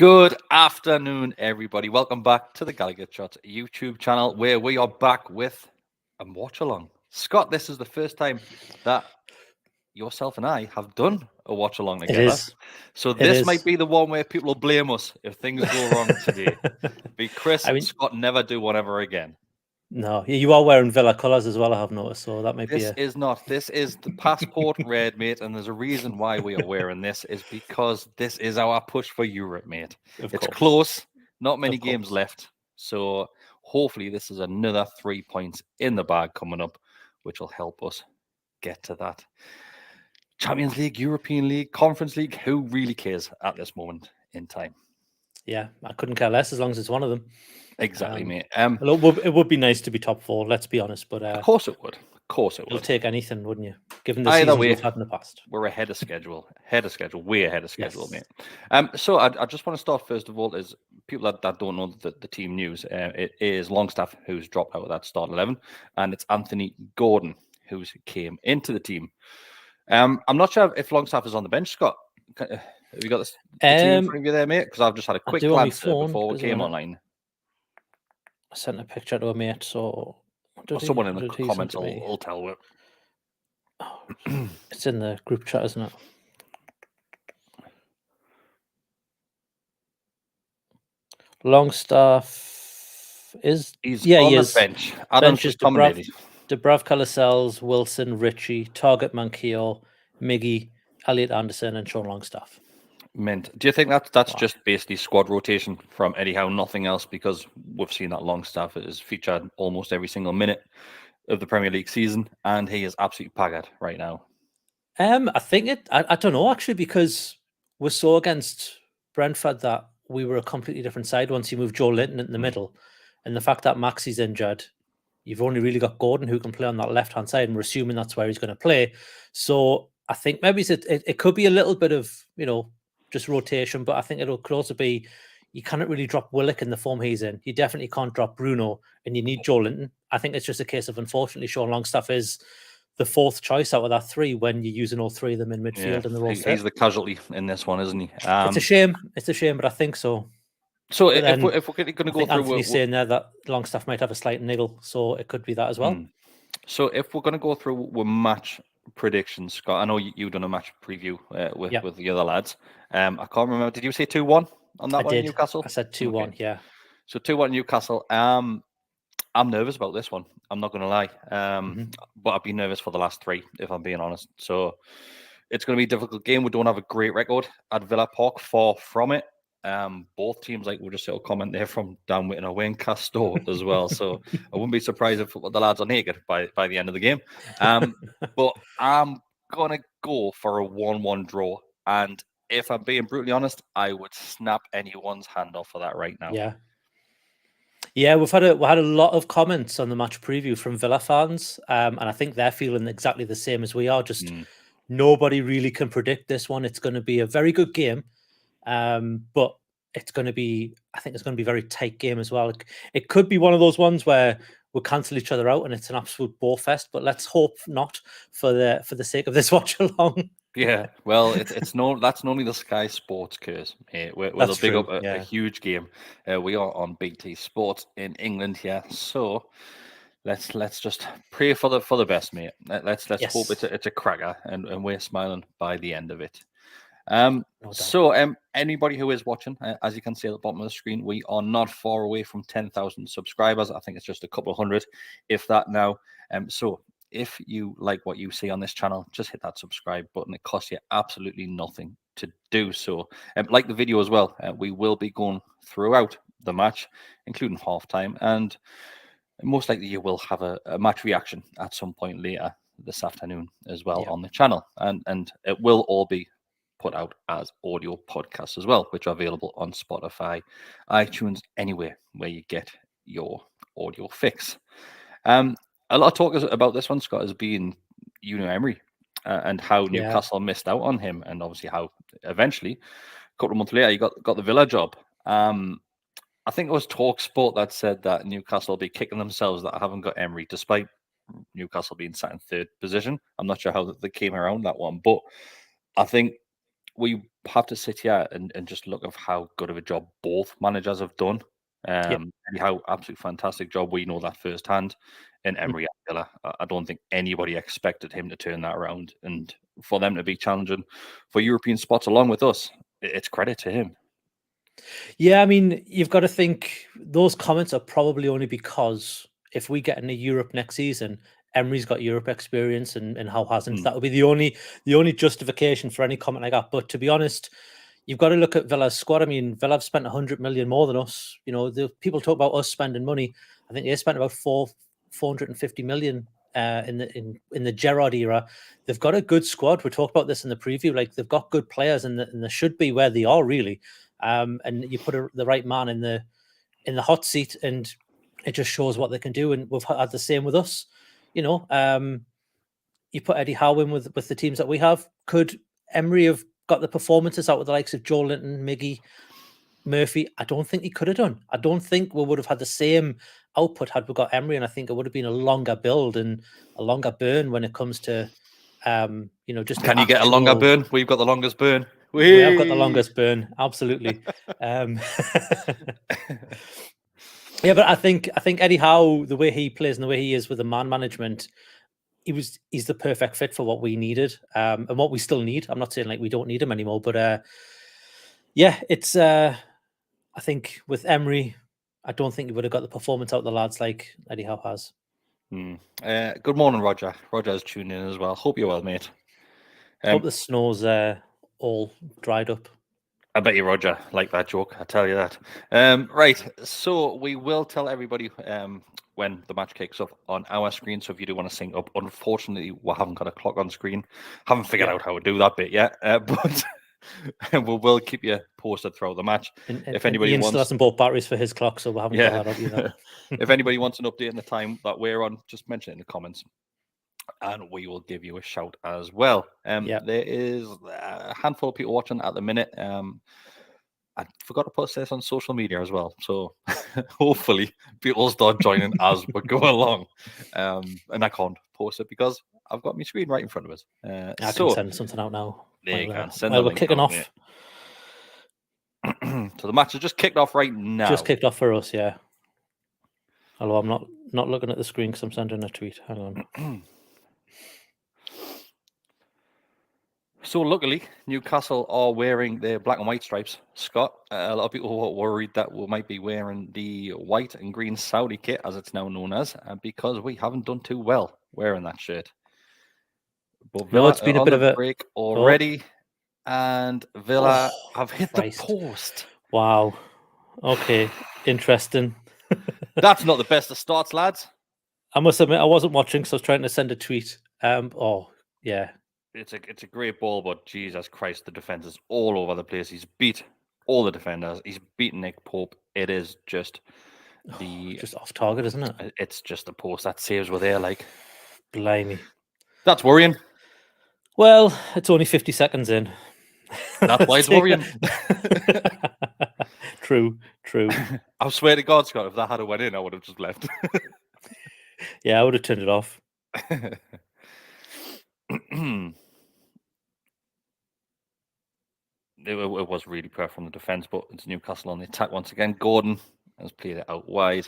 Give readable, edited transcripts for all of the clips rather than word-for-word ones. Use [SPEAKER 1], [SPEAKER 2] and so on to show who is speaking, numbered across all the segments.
[SPEAKER 1] Good afternoon, everybody. Welcome back to the Gallowgateshots YouTube channel, where we are back with a watch along. Scott, this is the first time that yourself and I have done a watch along together.
[SPEAKER 2] It is.
[SPEAKER 1] So this might be the one where people will blame us if things go wrong today. Be Chris and Scott never do one ever again.
[SPEAKER 2] No, you are wearing Villa colours as well, I have noticed, so that might be
[SPEAKER 1] This is the passport red, mate, and there's a reason why we are wearing this, is because this is our push for Europe, mate. It's close, not many games left, so hopefully this is another 3 points in the bag coming up, which will help us get to that. Champions League, European League, Conference League, who really cares at this moment in time?
[SPEAKER 2] Yeah, I couldn't care less as long as it's one of them.
[SPEAKER 1] Exactly, mate.
[SPEAKER 2] It would be nice to be top four, let's be honest, but
[SPEAKER 1] of course it would. Of course it would.
[SPEAKER 2] You'll take anything, wouldn't you? Given the seasons we've had in the past.
[SPEAKER 1] We're ahead of schedule. Way ahead of schedule, mate. So I just want to start, first of all, is people that don't know the team news. It is Longstaff who's dropped out of that start 11, and it's Anthony Gordon who's came into the team. I'm not sure if Longstaff is on the bench, Scott. Have you got the team in front of you there, mate? Because I've just had a quick glance before we came online.
[SPEAKER 2] I sent a picture to a mate, so
[SPEAKER 1] someone in the comments will tell it.
[SPEAKER 2] Oh, it's in the group chat, isn't it? Longstaff is
[SPEAKER 1] on the bench. Adams
[SPEAKER 2] bench is Dubravka, Lascelles, Wilson, Ritchie, Target, Manquillo, Miggy, Elliot Anderson, and Sean Longstaff.
[SPEAKER 1] Mint. Do you think that's just basically squad rotation from Eddie Howe, nothing else? Because we've seen that Longstaff is featured almost every single minute of the Premier League season, and he is absolutely pagged right now.
[SPEAKER 2] I think I don't know, actually, because we're so against Brentford that we were a completely different side once you moved Joe Linton in the middle, and the fact that Maxi's injured, you've only really got Gordon who can play on that left-hand side, and we're assuming that's where he's going to play. So I think maybe it could be a little bit of, just rotation, but I think could also be, you cannot really drop Willock in the form he's in. You definitely can't drop Bruno, and you need Joe Linton. I think it's just a case of, unfortunately, Sean Longstaff is the fourth choice out of that three when you're using all three of them in midfield. And
[SPEAKER 1] he's the casualty in this one, isn't he?
[SPEAKER 2] It's a shame. It's a shame, but I think so.
[SPEAKER 1] So if we're going to go through,
[SPEAKER 2] Anthony's saying there that Longstaff might have a slight niggle, so it could be that as well.
[SPEAKER 1] So if we're going to go through with match predictions, Scott, I know you've done a match preview with the other lads. I can't remember. Did you say 2-1 on that one, Newcastle?
[SPEAKER 2] I said 2-1, yeah.
[SPEAKER 1] So 2-1 Newcastle. I'm nervous about this one. I'm not going to lie. But I've been nervous for the last three, if I'm being honest. So it's going to be a difficult game. We don't have a great record at Villa Park, far from it. Both teams, like we'll just sort of comment there, from Dan Whitten away in Castor as well. So I wouldn't be surprised if the lads are naked by the end of the game. But I'm going to go for a 1-1 draw. And if I'm being brutally honest, I would snap anyone's hand off for that right now.
[SPEAKER 2] Yeah, we had a lot of comments on the match preview from Villa fans, and I think they're feeling exactly the same as we are. Just nobody really can predict this one. It's going to be a very good game, but it's going to be, I think it's going to be a very tight game as well. It could be one of those ones where we'll cancel each other out and it's an absolute bore fest, but let's hope not for the sake of this watch along.
[SPEAKER 1] Yeah, well, that's normally the Sky Sports curse. We'll big up a huge game. We are on BT Sports in England here, so let's just pray for the best, mate. Let's hope it's a cracker, and we're smiling by the end of it. So anybody who is watching, as you can see at the bottom of the screen, we are not far away from 10,000 subscribers. I think it's just a couple of hundred, if that now. So if you like what you see on this channel, just hit that subscribe button. It costs you absolutely nothing to do so. Like the video as well, we will be going throughout the match, including halftime, and most likely you will have a match reaction at some point later this afternoon as well on the channel, and it will all be put out as audio podcasts as well, which are available on Spotify, iTunes, anywhere where you get your audio fix. A lot of talk about this one, Scott, has been Unai Emery and how Newcastle missed out on him, and obviously how eventually, a couple of months later, he got the Villa job. I think it was TalkSport that said that Newcastle will be kicking themselves that I haven't got Emery, despite Newcastle being sat in third position. I'm not sure how they came around that one, but I think we have to sit here and just look at how good of a job both managers have done. How absolutely fantastic job. We know that firsthand. And Emery at Villa, I don't think anybody expected him to turn that around, and for them to be challenging for European spots along with us, it's credit to him.
[SPEAKER 2] Yeah, I mean, you've got to think those comments are probably only because if we get into Europe next season, Emery's got Europe experience and Howe hasn't. That would be the only justification for any comment like that. But to be honest, you've got to look at Villa's squad. I mean, Villa have spent 100 million more than us. You know, the people talk about us spending money. I think they spent about 450 million in the Gerrard era. They've got a good squad. We talked about this in the preview. Like, they've got good players, and they should be where they are, really. And you put the right man in the hot seat, and it just shows what they can do. And we've had the same with us. You know, you put Eddie Howe in with the teams that we have. Could Emery have got the performances out with the likes of Joe Linton, Miggy, Murphy? I don't think he could have done. I don't think we would have had the same output had we got Emery, and I think it would have been a longer build and a longer burn when it comes to, just
[SPEAKER 1] can you get a longer burn? We've got the longest burn.
[SPEAKER 2] We have got the longest burn, absolutely. Yeah, but I think Eddie Howe, the way he plays and the way he is with the man management, he's the perfect fit for what we needed, and what we still need. I'm not saying like we don't need him anymore, but yeah, it's I think with Emery, I don't think he would have got the performance out of the lads like Eddie Howe has.
[SPEAKER 1] Good morning, Roger. Roger's tuning in as well. Hope you're well, mate.
[SPEAKER 2] Hope the snow's all dried up.
[SPEAKER 1] I bet you Roger like that joke. I tell you that. Right, so we will tell everybody when the match kicks off on our screen. So if you do want to sync up, unfortunately, we haven't got a clock on screen. Haven't figured out how to do that bit yet, but we will keep you posted throughout the match.
[SPEAKER 2] If anybody wants, still hasn't bought batteries for his clock, so we haven't got that up either.
[SPEAKER 1] If anybody wants an update on the time that we're on, just mention it in the comments, and we will give you a shout as well. There is a handful of people watching at the minute. I forgot to post this on social media as well, so hopefully people start joining as we go along. And I can't post it because I've got my screen right in front of us.
[SPEAKER 2] I can send something out now.
[SPEAKER 1] There you can send.
[SPEAKER 2] We're kicking off.
[SPEAKER 1] So the match has just kicked off right now.
[SPEAKER 2] Just kicked off for us, yeah. Although I'm not looking at the screen because I'm sending a tweet. Hang on.
[SPEAKER 1] So luckily, Newcastle are wearing their black and white stripes. Scott, a lot of people were worried that we might be wearing the white and green Saudi kit, as it's now known as, because we haven't done too well wearing that shirt. But Villa
[SPEAKER 2] it's been a bit of a
[SPEAKER 1] break already, and Villa have hit the post.
[SPEAKER 2] Wow. Okay, interesting.
[SPEAKER 1] That's not the best of starts, lads.
[SPEAKER 2] I must admit, I wasn't watching, so I was trying to send a tweet. Yeah.
[SPEAKER 1] It's a great ball, but Jesus Christ, the defense is all over the place. He's beat all the defenders. He's beaten Nick Pope. It is just
[SPEAKER 2] just off target, isn't it?
[SPEAKER 1] It's just the post that saves were there. Like,
[SPEAKER 2] blimey,
[SPEAKER 1] that's worrying.
[SPEAKER 2] Well, it's only 50 seconds in.
[SPEAKER 1] That's why it's worrying.
[SPEAKER 2] True.
[SPEAKER 1] I swear to God, Scott, if that had went in, I would have just left.
[SPEAKER 2] Yeah, I would have turned it off.
[SPEAKER 1] It was really poor from the defence, but it's Newcastle on the attack once again. Gordon has played it out wide.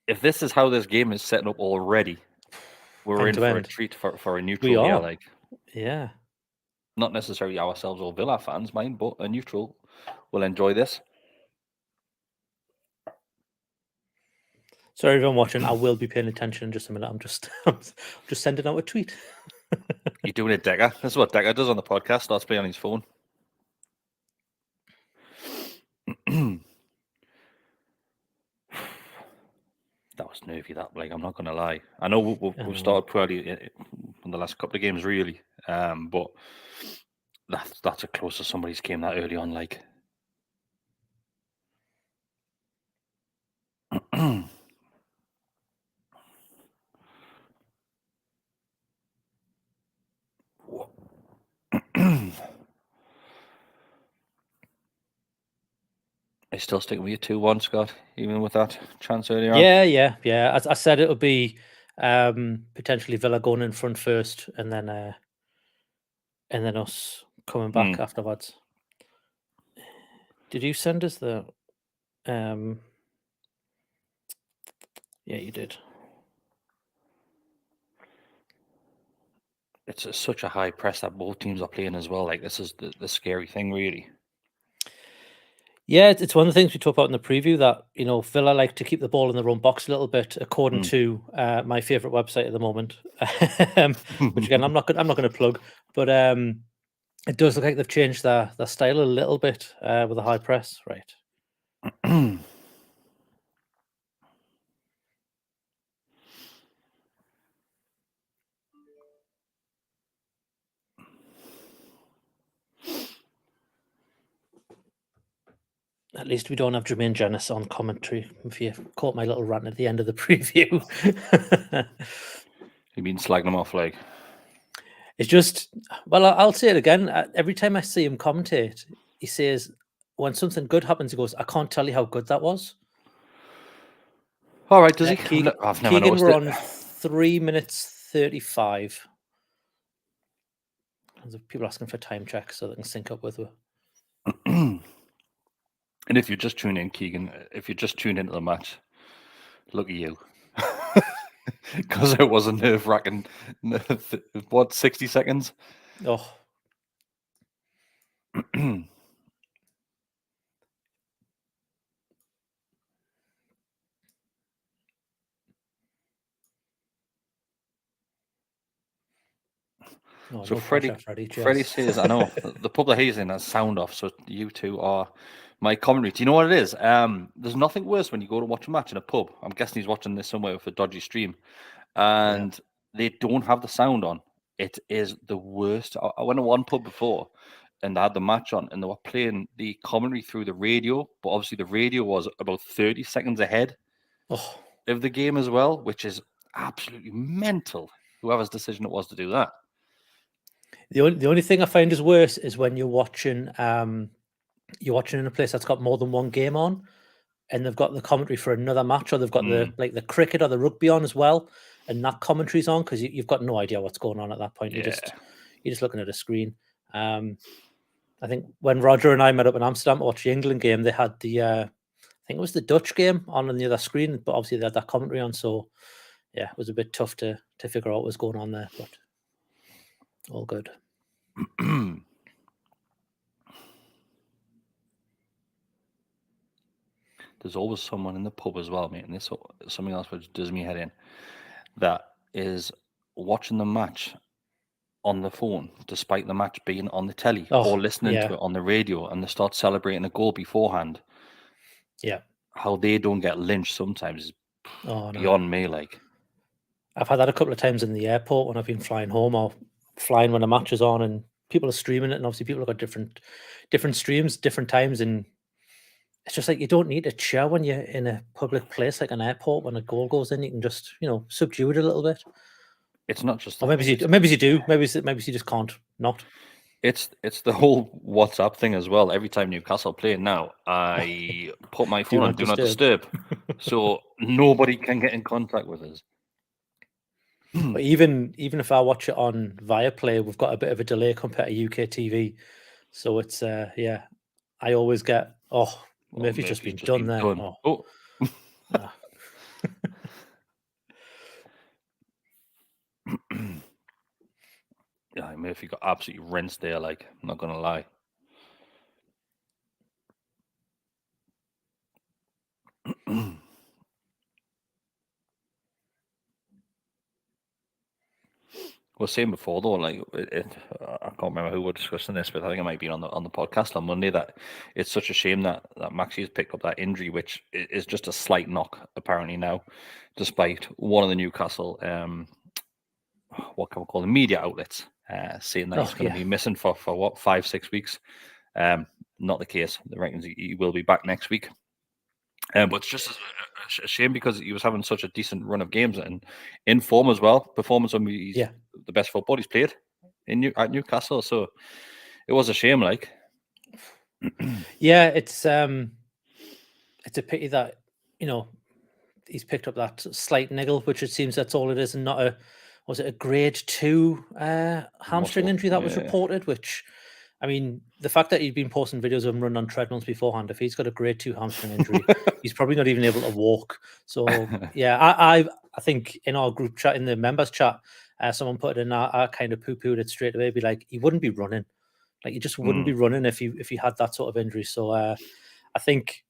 [SPEAKER 1] If this is how this game is setting up already, we're in for a treat for a neutral here. Like,
[SPEAKER 2] yeah,
[SPEAKER 1] not necessarily ourselves or Villa fans, mind, but a neutral will enjoy this.
[SPEAKER 2] Sorry, everyone watching. I will be paying attention in just a minute. I'm just sending out a tweet.
[SPEAKER 1] You're doing it, Decker. This is what Decker does on the podcast. Starts playing on his phone. That was nervy, that. Like, I'm not going to lie. I know we've started poorly in the last couple of games, really. But that's as close as somebody's came that early on. Like, I still sticking with you 2-1, Scott, even with that chance earlier on.
[SPEAKER 2] Yeah. As I said, it would be potentially Villa going in front first, and then and then us coming back afterwards. Did you send us the? Yeah, you did.
[SPEAKER 1] It's such a high press that both teams are playing as well. Like, this is the scary thing, really.
[SPEAKER 2] Yeah, it's one of the things we talked about in the preview that, you know, Villa like to keep the ball in their own box a little bit, according to my favorite website at the moment, which again I'm not going to plug, but it does look like they've changed their style a little bit with a high press, right? At least we don't have Jermaine Jennings on commentary. If you caught my little rant at the end of the preview.
[SPEAKER 1] You've been slagging him off, like.
[SPEAKER 2] It's just, well, I'll say it again. Every time I see him commentate, he says, when something good happens, he goes, I can't tell you how good that was.
[SPEAKER 1] All right, does he?
[SPEAKER 2] I've never noticed we're on 3 minutes 35. People asking for time checks so they can sync up with her.
[SPEAKER 1] And if you just tune in, Keegan, if you just tuned into the match, look at you. Because it was a nerve-wracking, 60 seconds?
[SPEAKER 2] Oh.
[SPEAKER 1] So no Freddie says, I know, the pub that he's in has sound off, so you two are my commentary. Do you know what it is? There's nothing worse when you go to watch a match in a pub. I'm guessing he's watching this somewhere with a dodgy stream, and they don't have the sound on. It is the worst. I went to one pub before, and they had the match on, and they were playing the commentary through the radio, but obviously the radio was about 30 seconds ahead of the game as well, which is absolutely mental. Whoever's decision it was to do that.
[SPEAKER 2] The only thing I find is worse is when you're watching in a place that's got more than one game on, and they've got the commentary for another match, or they've got the cricket or the rugby on as well, and that commentary's on because you've got no idea what's going on at that point. You're just looking at a screen. I think when Roger and I met up in Amsterdam to watch the England game, they had the I think it was the Dutch game on the other screen, but obviously they had that commentary on, so yeah, it was a bit tough to figure out what was going on there, but all good.
[SPEAKER 1] There's always someone in the pub as well, mate, and this is something else which does me head in, that is watching the match on the phone, despite the match being on the telly, or listening to it on the radio, and they start celebrating a goal beforehand.
[SPEAKER 2] Yeah.
[SPEAKER 1] How they don't get lynched sometimes is beyond me, like.
[SPEAKER 2] I've had that a couple of times in the airport when I've been flying home or flying when a match is on and people are streaming it, and obviously people have got different streams, different times, and it's just like you don't need to cheer when you're in a public place like an airport. When a goal goes in, you can just, subdue it a little bit.
[SPEAKER 1] It's not just
[SPEAKER 2] that. Or maybe you do. Maybe you just can't not.
[SPEAKER 1] It's the whole WhatsApp thing as well. Every time Newcastle play now, I put my phone on Do Not Disturb, so nobody can get in contact with us.
[SPEAKER 2] But even if I watch it on Viaplay, we've got a bit of a delay compared to UK TV, so it's I always get Murphy's just been done there. Oh.
[SPEAKER 1] Yeah, Murphy got absolutely rinsed there, like, I'm not gonna lie. We were saying before though, like, I can't remember who we're discussing this, but I think it might be on the podcast on Monday, that it's such a shame that Maxi has picked up that injury, which is just a slight knock apparently now, despite one of the Newcastle what can we call them, media outlets saying that he's going to be missing for what, 5-6 weeks. Not the case. They reckon he will be back next week. But it's just a shame because he was having such a decent run of games and in form as well. Performance on he's the best football he's played at Newcastle. So it was a shame, like.
[SPEAKER 2] Yeah, it's a pity that he's picked up that slight niggle, which it seems that's all it is, and not was it a grade 2 hamstring injury that was reported, which, I mean, the fact that he'd been posting videos of him running on treadmills beforehand, if he's got a grade 2 hamstring injury, he's probably not even able to walk. So, yeah, I think in our group chat, in the members chat, someone put it in, I kind of poo-pooed it straight away, be like, he wouldn't be running. Like, he just wouldn't be running if he had that sort of injury. So, I think,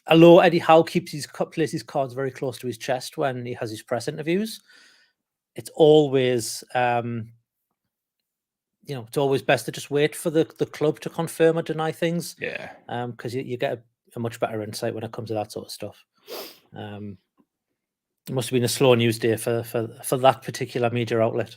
[SPEAKER 2] although Eddie Howe plays his cards very close to his chest when he has his press interviews, it's always... it's always best to just wait for the club to confirm or deny things.
[SPEAKER 1] Yeah.
[SPEAKER 2] Because you get a much better insight when it comes to that sort of stuff. It must have been a slow news day for that particular media outlet.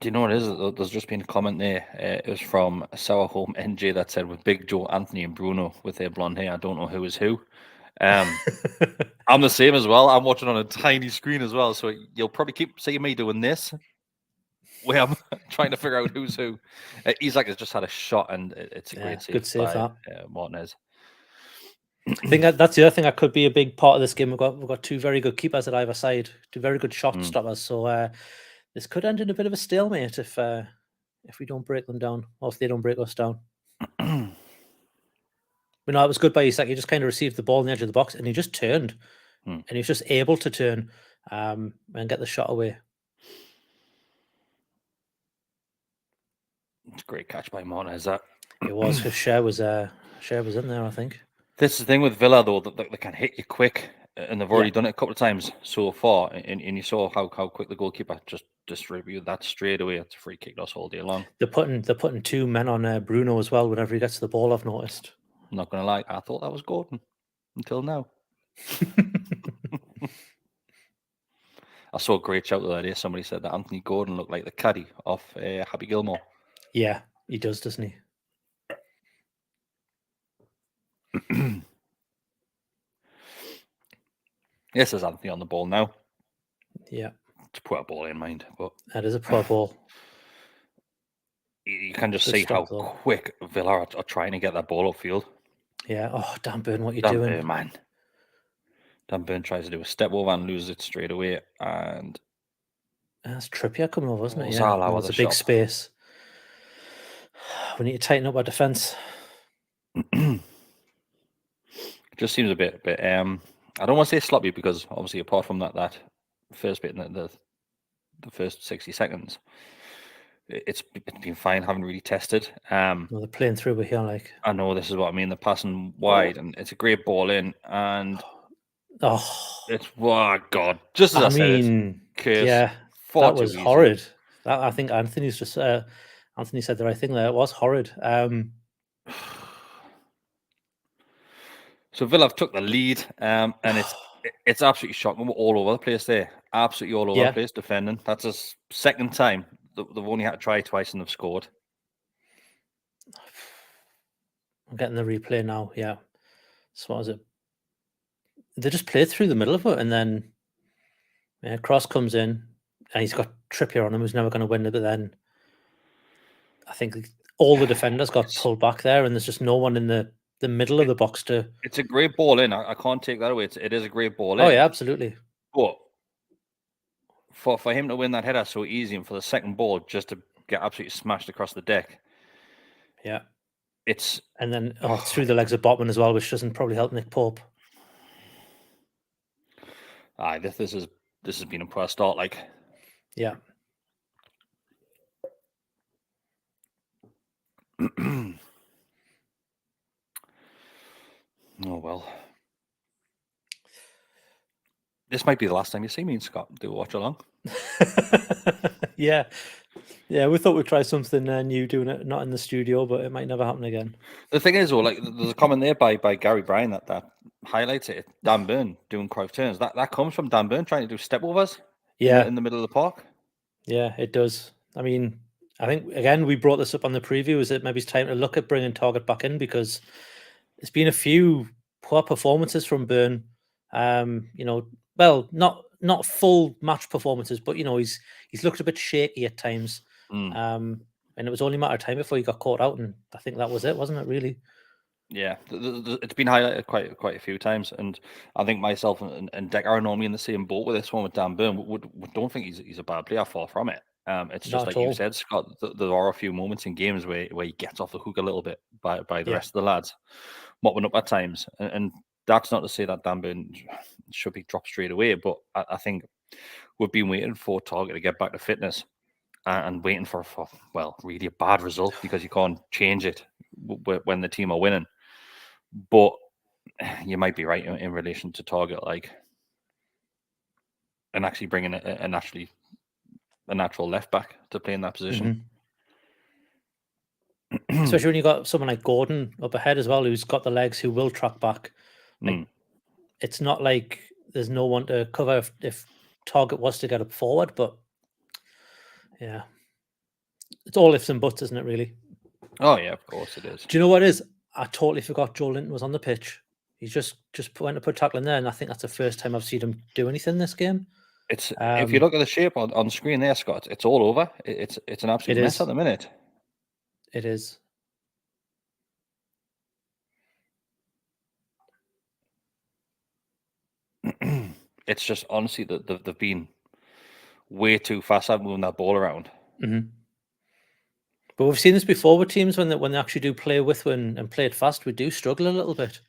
[SPEAKER 1] Do you know what it is? There's just been a comment there. It was from Sour Home NJ that said, with Big Joe, Anthony, and Bruno with their blonde hair, I don't know who is who. I'm the same as well. I'm watching on a tiny screen as well, so you'll probably keep seeing me doing this, where I'm trying to figure out who's who. Isak has just had a shot, and it's a great save.
[SPEAKER 2] Good save by
[SPEAKER 1] Martinez.
[SPEAKER 2] I think that's the other thing that could be a big part of this game. We've got two very good keepers at either side, two very good shot stoppers. So this could end in a bit of a stalemate if we don't break them down, or if they don't break us down. But no, it was good by Isak. He just kind of received the ball on the edge of the box, and he just turned, and he was just able to turn and get the shot away.
[SPEAKER 1] It's a great catch by Martinez. That
[SPEAKER 2] it was, because Cher was in there, I think.
[SPEAKER 1] This is the thing with Villa, though, that they can hit you quick, and they've already done it a couple of times so far. And you saw how quick the goalkeeper just distributed that straight away. It's a free kick loss all day long.
[SPEAKER 2] They're putting two men on Bruno as well whenever he gets the ball, I've noticed.
[SPEAKER 1] I'm not going to lie, I thought that was Gordon until now. I saw a great shout the other day. Somebody said that Anthony Gordon looked like the caddy off Happy Gilmore.
[SPEAKER 2] Yeah, he does, doesn't he?
[SPEAKER 1] Yes, there's Anthony on the ball now.
[SPEAKER 2] Yeah.
[SPEAKER 1] To put a ball in mind, but
[SPEAKER 2] that is a poor ball.
[SPEAKER 1] You can just see how quick Villa are trying to get that ball upfield.
[SPEAKER 2] Yeah. Oh, Dan Burn, what are you doing?
[SPEAKER 1] Dan Burn, man. Dan Burn tries to do a step over and loses it straight away. And
[SPEAKER 2] that's Trippier coming over, wasn't it? Yeah. There's a big space. We need to tighten up our defence.
[SPEAKER 1] It just seems a bit. I don't want to say sloppy, because obviously apart from that first bit in the first 60 seconds, it's been fine. Haven't really tested.
[SPEAKER 2] Well, they're playing through here, like.
[SPEAKER 1] I know, this is what I mean. They're passing wide, and it's a great ball in, and it's God. Just as I mean, said,
[SPEAKER 2] yeah, that was horrid. I think Anthony's just Anthony said the right thing there. It was horrid.
[SPEAKER 1] So Villa have took the lead, and it's absolutely shocking. We're all over the place there. Absolutely all over the place defending. That's a second time. They've only had to try twice and they've scored.
[SPEAKER 2] I'm getting the replay now. Yeah. So what was it? They just played through the middle of it, and then cross comes in, and he's got Trippier on him, who's never going to win it. But then I think all the defenders got pulled back there, and there's just no one in the middle of the box to...
[SPEAKER 1] It's a great ball in. I can't take that away. It is a great ball in.
[SPEAKER 2] Oh, yeah, absolutely.
[SPEAKER 1] But for him to win that header so easy, and for the second ball just to get absolutely smashed across the deck.
[SPEAKER 2] Yeah.
[SPEAKER 1] And
[SPEAKER 2] then through the legs of Botman as well, which doesn't probably help Nick Pope.
[SPEAKER 1] This has been a poor start, like.
[SPEAKER 2] Yeah.
[SPEAKER 1] Oh, well. This might be the last time you see me and Scott do a watch along.
[SPEAKER 2] Yeah. Yeah, we thought we'd try something new, doing it not in the studio, but it might never happen again.
[SPEAKER 1] The thing is, though, like, there's a comment there by Gary Bryan that highlights it. Dan Burn doing Cruyff turns. That comes from Dan Burn trying to do step overs.
[SPEAKER 2] Yeah.
[SPEAKER 1] In the middle of the park.
[SPEAKER 2] Yeah, it does. I mean, I think, again, we brought this up on the preview, is that maybe it's time to look at bringing Target back in, because there's been a few poor performances from Burn. Well, not full match performances, but he's looked a bit shaky at times. And it was only a matter of time before he got caught out, and I think that was it, wasn't it? Really.
[SPEAKER 1] Yeah, it's been highlighted quite a few times, and I think myself and Dick are normally in the same boat with this one with Dan Burn. We don't think he's a bad player, far from it. It's just like you said, Scott. There are a few moments in games where he gets off the hook a little bit by the rest of the lads, mopping up at times, and that's not to say that Dan Burn should be dropped straight away, but I think we've been waiting for Target to get back to fitness and waiting for really a bad result because you can't change it when the team are winning. But you might be right in relation to Target, and actually bringing a natural left back to play in that position.
[SPEAKER 2] Mm-hmm. Especially when you got someone like Gordon up ahead as well, who's got the legs, who will track back. It's not like there's no one to cover if Target was to get up forward, but yeah, it's all ifs and buts, isn't it? Really?
[SPEAKER 1] Oh yeah, of course it is.
[SPEAKER 2] Do you know what it is? I totally forgot Joe Linton was on the pitch. He just went to put tackling there, and I think that's the first time I've seen him do anything this game.
[SPEAKER 1] It's if you look at the shape on screen there, Scott, it's all over. It's an absolute mess at the minute.
[SPEAKER 2] It is.
[SPEAKER 1] It's just honestly that they've been way too fast at moving that ball around.
[SPEAKER 2] Mm-hmm. But we've seen this before with teams when they actually do play with and play it fast, we do struggle a little bit.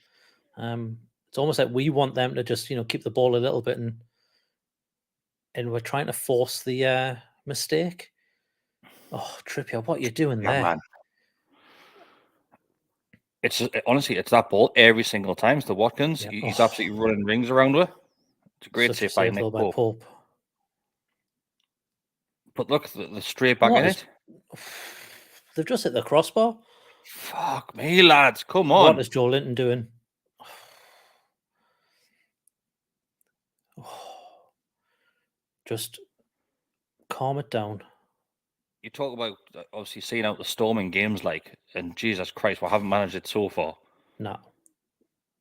[SPEAKER 2] It's almost like we want them to just keep the ball a little bit, and we're trying to force the mistake. Oh, Trippier, what are you doing there?
[SPEAKER 1] Man. It's honestly, it's that ball every single time. It's the Watkins. Yep. He's absolutely running rings around her. It's a great save by Nick Pope. But look, the straight back in it.
[SPEAKER 2] They've just hit the crossbar.
[SPEAKER 1] Fuck me, lads. Come on.
[SPEAKER 2] What is Joe Linton doing? Just calm it down.
[SPEAKER 1] You talk about obviously seeing out the storm in games and Jesus Christ, we haven't managed it so far.
[SPEAKER 2] No.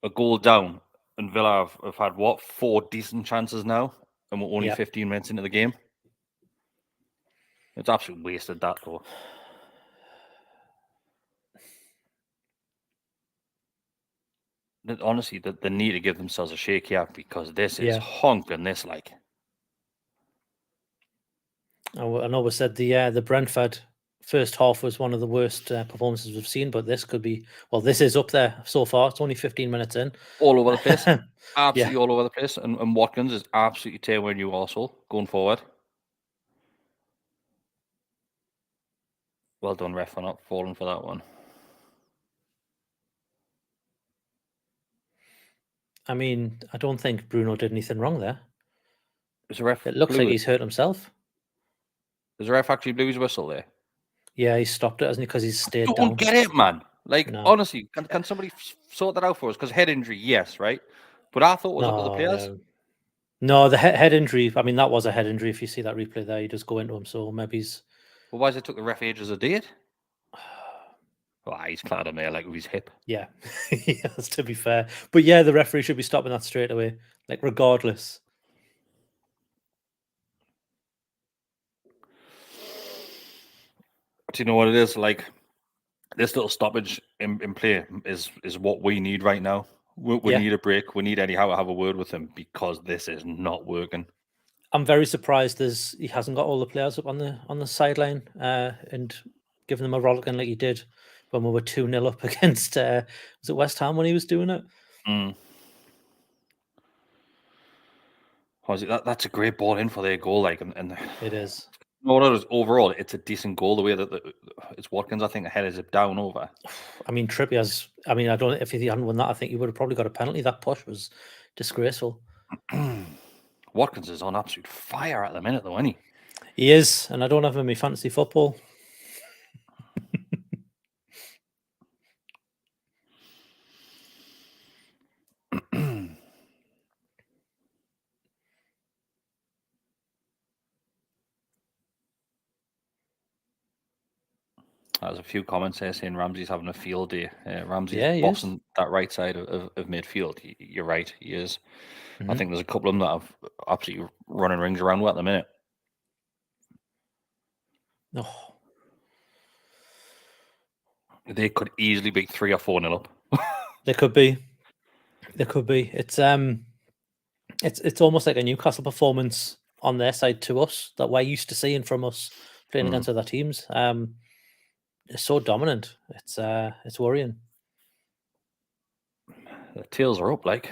[SPEAKER 1] A goal down, and Villa have had 4 decent chances now, and we're only 15 minutes into the game. It's absolutely wasted, that though. Honestly, they need to give themselves a shake here because this is honking this like.
[SPEAKER 2] I know we said the Brentford first half was one of the worst performances we've seen, but this could be, this is up there so far. It's only 15 minutes in.
[SPEAKER 1] All over the place. Absolutely all over the place. And Watkins is absolutely tearing you also going forward. Well done, ref, for not falling for that one.
[SPEAKER 2] I mean, I don't think Bruno did anything wrong there.
[SPEAKER 1] Is a ref?
[SPEAKER 2] It looks like he's hurt himself.
[SPEAKER 1] Does the ref actually blow his whistle there?
[SPEAKER 2] Yeah, he stopped it, hasn't he? Because he's stayed down.
[SPEAKER 1] I don't get it, man. Honestly, can somebody sort that out for us? Because head injury, yes, right? But I thought it was up to the players.
[SPEAKER 2] No, the head injury, I mean, that was a head injury. If you see that replay there, you just go into him. So maybe he's...
[SPEAKER 1] Well, why has it took the ref ages a day? He's clad him there with his hip.
[SPEAKER 2] Yeah, yes, to be fair. But yeah, the referee should be stopping that straight away, regardless.
[SPEAKER 1] Do you know what it is? This little stoppage in play is what we need right now. We need a break. We need anyhow to have a word with him because this is not working.
[SPEAKER 2] I'm very surprised he hasn't got all the players up on the sideline and giving them a rollicking like he did when we were 2-0 up against was it West Ham when he was doing it?
[SPEAKER 1] That's a great ball in for their goal, and
[SPEAKER 2] it is.
[SPEAKER 1] Overall, it's a decent goal. The way that it's Watkins, I think, the head is down over.
[SPEAKER 2] I mean, Trippier's. I mean, I don't. If he hadn't won that, I think he would have probably got a penalty. That push was disgraceful.
[SPEAKER 1] Watkins is on absolute fire at the minute, though, isn't he?
[SPEAKER 2] He is, and I don't have him in my fantasy football.
[SPEAKER 1] There's a few comments here saying Ramsey's having a field day. Ramsey's bossing that right side of midfield. You're right, he is. I think there's a couple of them that have absolutely running rings around at the minute.
[SPEAKER 2] Oh.
[SPEAKER 1] They could easily be 3 or 4-0 up.
[SPEAKER 2] There could be. It's almost like a Newcastle performance on their side to us that we're used to seeing from us playing against other teams. It's so dominant. It's worrying.
[SPEAKER 1] The tails are up, like.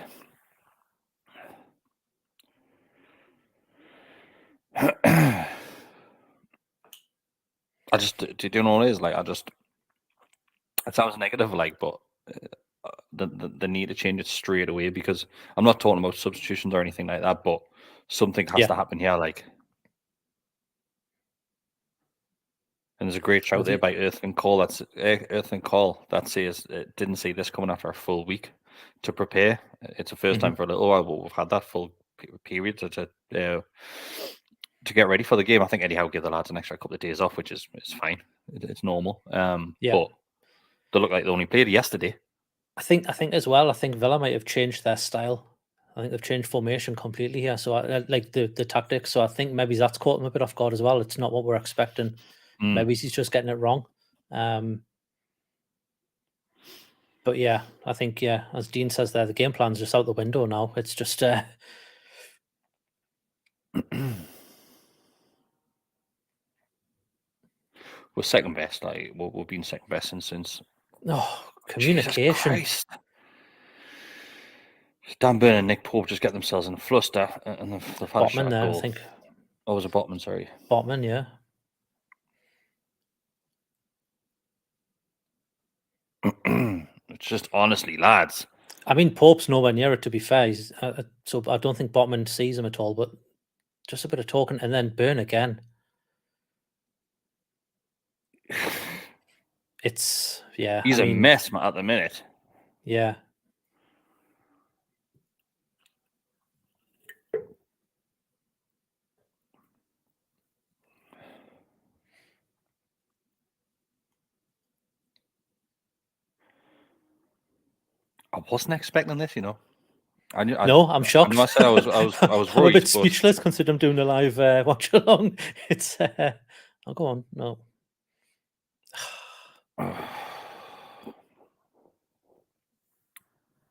[SPEAKER 1] I just, do you know what it is? Like, it sounds negative, like, but the need to change it straight away, because I'm not talking about substitutions or anything like that, but something has to happen here, like. And there's a great shout there by Earthling Call. That's Earthling Call that says it didn't see this coming after a full week to prepare. It's the first time for a little while, but we've had that full period to get ready for the game. I think anyhow give the lads an extra couple of days off, which is fine. It's normal. But they look like they only played yesterday.
[SPEAKER 2] I think as well. I think Villa might have changed their style. I think they've changed formation completely here. So I like the tactics. So I think maybe that's caught them a bit off guard as well. It's not what we're expecting. Maybe he's just getting it wrong. But yeah, I think, as Dean says there, the game plan's just out the window now. It's just we're
[SPEAKER 1] second best. Like we've been second best since.
[SPEAKER 2] Communication.
[SPEAKER 1] Dan Burn and Nick Pope just get themselves in a fluster, and they've had
[SPEAKER 2] Botman
[SPEAKER 1] a shot
[SPEAKER 2] there,
[SPEAKER 1] goal.
[SPEAKER 2] I think.
[SPEAKER 1] Oh, it was a Botman, sorry.
[SPEAKER 2] Botman, yeah.
[SPEAKER 1] It's just, honestly, lads.
[SPEAKER 2] I mean, Pope's nowhere near it, to be fair. So I don't think Botman sees him at all, but just a bit of talking, and then Burn again. It's,
[SPEAKER 1] He's a mess at the minute.
[SPEAKER 2] Yeah.
[SPEAKER 1] I wasn't expecting this, you know.
[SPEAKER 2] I'm shocked.
[SPEAKER 1] I said I was worried.
[SPEAKER 2] I'm a bit speechless considering I'm doing a live watch along. It's I'll go on. No.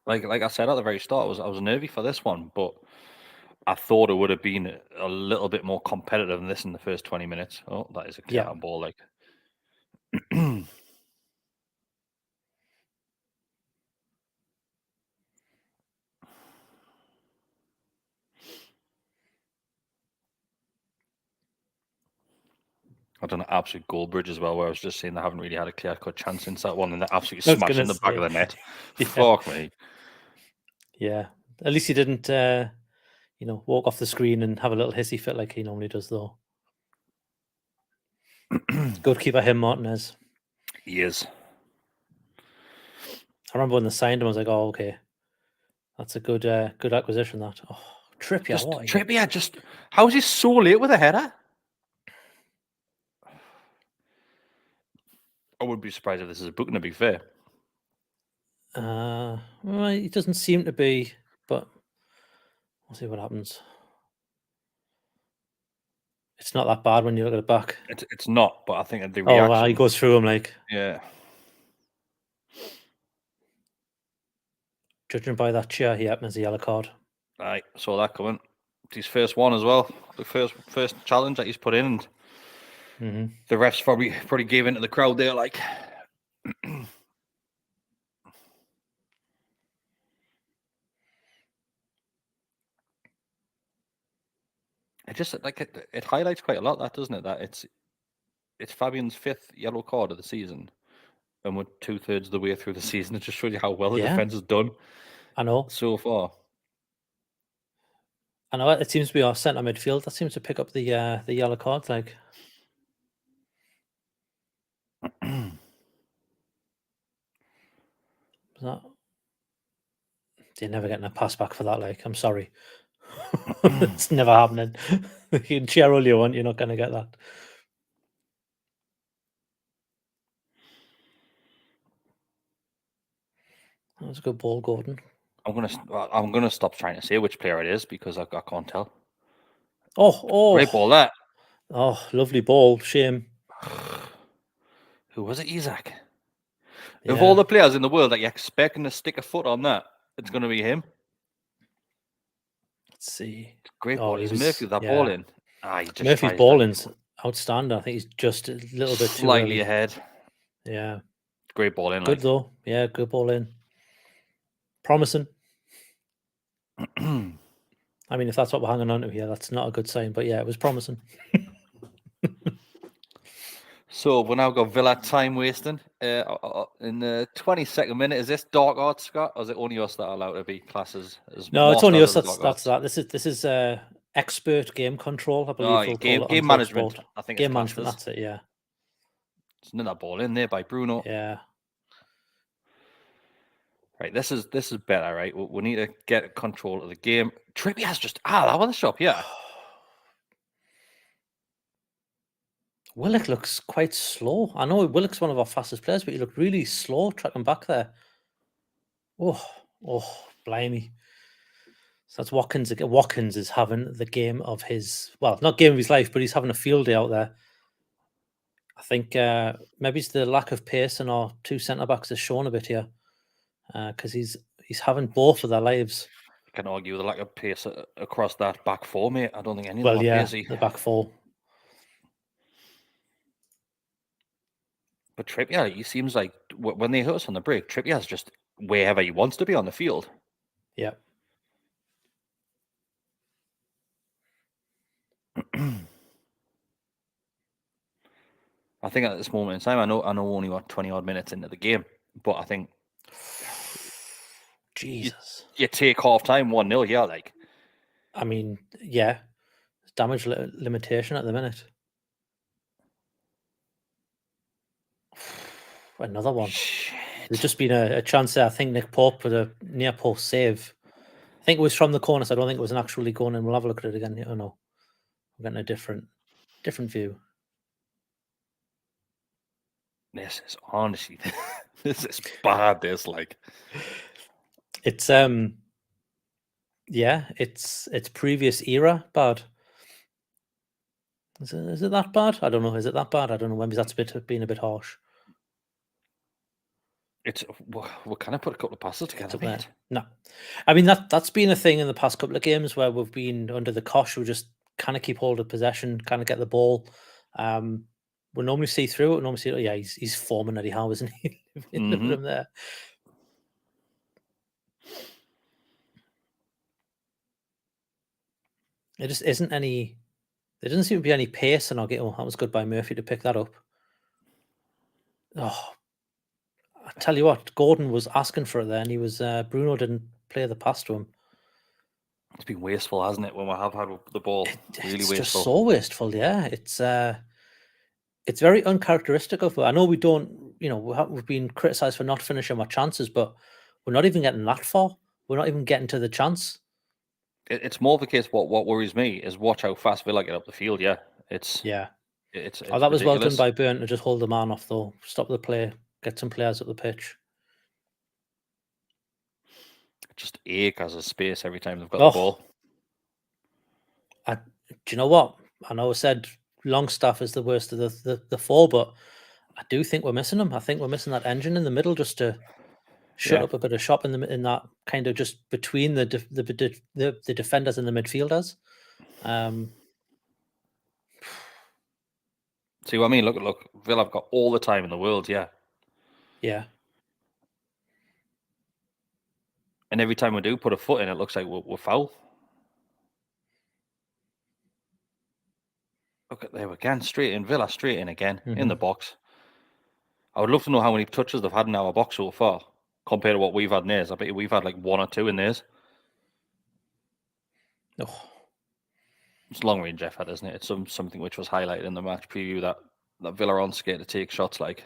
[SPEAKER 1] Like I said at the very start, I was nervy for this one, but I thought it would have been a little bit more competitive than this in the first 20 minutes. Oh, that is a clear ball, like. I've done an absolute goal bridge as well, where I was just saying they haven't really had a clear-cut chance since that one, and they're absolutely smashing the back of the net. Fuck me.
[SPEAKER 2] Yeah. At least he didn't, walk off the screen and have a little hissy fit like he normally does, though. Goalkeeper him, Martinez.
[SPEAKER 1] He is.
[SPEAKER 2] I remember when they signed him, I was like, "Oh, okay, that's a good acquisition." That
[SPEAKER 1] Trippier, how is he so late with a header? I wouldn't be surprised if this is a booking, to be fair.
[SPEAKER 2] Well, it doesn't seem to be, but we'll see what happens. It's not that bad when you look at it back.
[SPEAKER 1] It's not, but I think the reaction.
[SPEAKER 2] Oh, he goes through him like.
[SPEAKER 1] Yeah.
[SPEAKER 2] Judging by that chair, he happens a yellow card.
[SPEAKER 1] I saw that coming. It's his first one as well. The first challenge that he's put in. And the refs probably gave into the crowd there, like. It just it highlights quite a lot, that, doesn't it? That it's Fabian's 5th yellow card of the season, and we're 2/3 of the way through the season. It just shows you how well the defense has done.
[SPEAKER 2] I know.
[SPEAKER 1] So far.
[SPEAKER 2] I know it seems to be our centre midfield that seems to pick up the yellow cards, like. That they're never getting a pass back for that. Like, I'm sorry, it's never happening. You can cheer all you want, you're not going to get that. That was a good ball, Gordon.
[SPEAKER 1] I'm gonna stop trying to say which player it is because I can't tell.
[SPEAKER 2] Oh!
[SPEAKER 1] Great ball, that.
[SPEAKER 2] Oh, lovely ball. Shame.
[SPEAKER 1] Who was it, Isaac? Of all the players in the world that you're expecting to stick a foot on that, it's going to be him.
[SPEAKER 2] Let's see.
[SPEAKER 1] Great ball. Is Murphy that ball in?
[SPEAKER 2] Murphy's balling's outstanding. I think he's just a little bit
[SPEAKER 1] slightly ahead.
[SPEAKER 2] Yeah.
[SPEAKER 1] Great ball in.
[SPEAKER 2] Good though. Yeah, good ball in. Promising. I mean, if that's what we're hanging on to here, that's not a good sign. But yeah, it was promising.
[SPEAKER 1] So we've now got Villa time wasting in the 22nd minute. Is this dark art, Scott, or is it only us that are allowed to be classes?
[SPEAKER 2] No, it's only us. That's that. This is expert game control. I believe
[SPEAKER 1] game management. I think
[SPEAKER 2] game management. That's it. Yeah.
[SPEAKER 1] It's another ball in there by Bruno.
[SPEAKER 2] Yeah.
[SPEAKER 1] Right, this is better, right? We need to get control of the game. Trippier's just that was the shot, yeah.
[SPEAKER 2] Willock looks quite slow. I know Willock's one of our fastest players, but he looked really slow tracking back there. Oh, blimey. So that's Watkins again. Watkins is having the game of his, well, not game of his life, but he's having a field day out there. I think maybe it's the lack of pace in our two centre-backs has shown a bit here. Because he's having both of their lives.
[SPEAKER 1] You can argue the lack of pace across that back four, mate. I don't think any of them are pacey.
[SPEAKER 2] The back four.
[SPEAKER 1] But Trippier, he seems like when they hit us on the break, Trippier's just wherever he wants to be on the field.
[SPEAKER 2] Yeah.
[SPEAKER 1] I think at this moment in time, I know only got 20 odd minutes into the game, but I think
[SPEAKER 2] Jesus.
[SPEAKER 1] You take half time 1-0, yeah, like.
[SPEAKER 2] I mean, yeah. Damage limitation at the minute. Another one.
[SPEAKER 1] Shit.
[SPEAKER 2] There's just been a chance there. I think Nick Pope with a near post save. I think it was from the corner, so I don't think it was an actually going in. We'll have a look at it again. Oh no. I'm getting a different view.
[SPEAKER 1] This is honestly this is bad, this like.
[SPEAKER 2] It's it's previous era bad. Is it that bad? I don't know. Is it that bad? I don't know. Maybe that's being a bit harsh.
[SPEAKER 1] We kind of put a couple of passes together, mate.
[SPEAKER 2] No, I mean that's been a thing in the past couple of games where we've been under the cosh. We just kind of keep hold of possession, kind of get the ball. We normally see through it. We normally see, yeah, he's forming Eddie Howe, isn't he? Look at him there. There just isn't any. There doesn't seem to be any pace in our game. Oh, that was good by Murphy to pick that up. Oh, I tell you what, Gordon was asking for it there, and he was Bruno didn't play the pass to him.
[SPEAKER 1] It's been wasteful, hasn't it? When we have had the ball, really wasteful.
[SPEAKER 2] It's just so wasteful. Yeah, it's very uncharacteristic of. I know we don't. You know, we've been criticised for not finishing our chances, but we're not even getting that far. We're not even getting to the chance.
[SPEAKER 1] It's more the case. What worries me is watch how fast Villa get up the field. Yeah, it's
[SPEAKER 2] that
[SPEAKER 1] ridiculous.
[SPEAKER 2] was well done by Burn to just hold the man off though, stop the play, get some players up the pitch.
[SPEAKER 1] Just ache as a space every time they've got the ball.
[SPEAKER 2] Do you know what? I know I said Longstaff is the worst of the four, but I do think we're missing him. I think we're missing that engine in the middle just to shut up a bit of shop in that kind of just between the defenders and the midfielders.
[SPEAKER 1] See what I mean? Look, Villa have got all the time in the world, yeah.
[SPEAKER 2] Yeah.
[SPEAKER 1] And every time we do put a foot in, it looks like we're foul. Look at there again, straight in Villa, straight in again, in the box. I would love to know how many touches they've had in our box so far, compared to what we've had in theirs. I bet we've had like 1 or 2 in theirs.
[SPEAKER 2] Oh.
[SPEAKER 1] It's long range effort, isn't it? It's something which was highlighted in the match preview that Villa aren't scared to take shots like.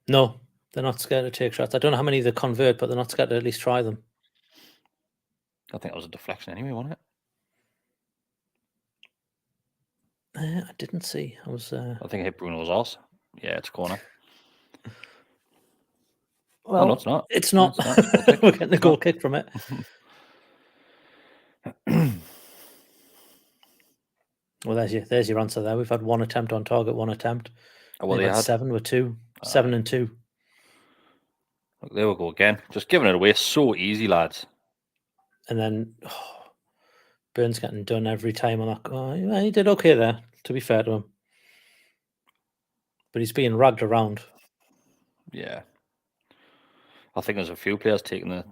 [SPEAKER 2] No, they're not scared to take shots. I don't know how many they convert, but they're not scared to at least try them.
[SPEAKER 1] I think that was a deflection anyway, wasn't it?
[SPEAKER 2] I didn't see. I
[SPEAKER 1] think it hit Bruno's arse. Yeah, it's a corner.
[SPEAKER 2] Well,
[SPEAKER 1] no, it's not.
[SPEAKER 2] It's not. We're getting the goal kick from it. Well, there's your answer there. We've had 1 attempt on target, 1 attempt.
[SPEAKER 1] Well, they had
[SPEAKER 2] 7 with 2. 7 and 2.
[SPEAKER 1] There we go again. Just giving it away so easy, lads.
[SPEAKER 2] And then Burns getting done every time on that. Oh, he did okay there, to be fair to him. But he's being ragged around.
[SPEAKER 1] Yeah. I think there's a few players taking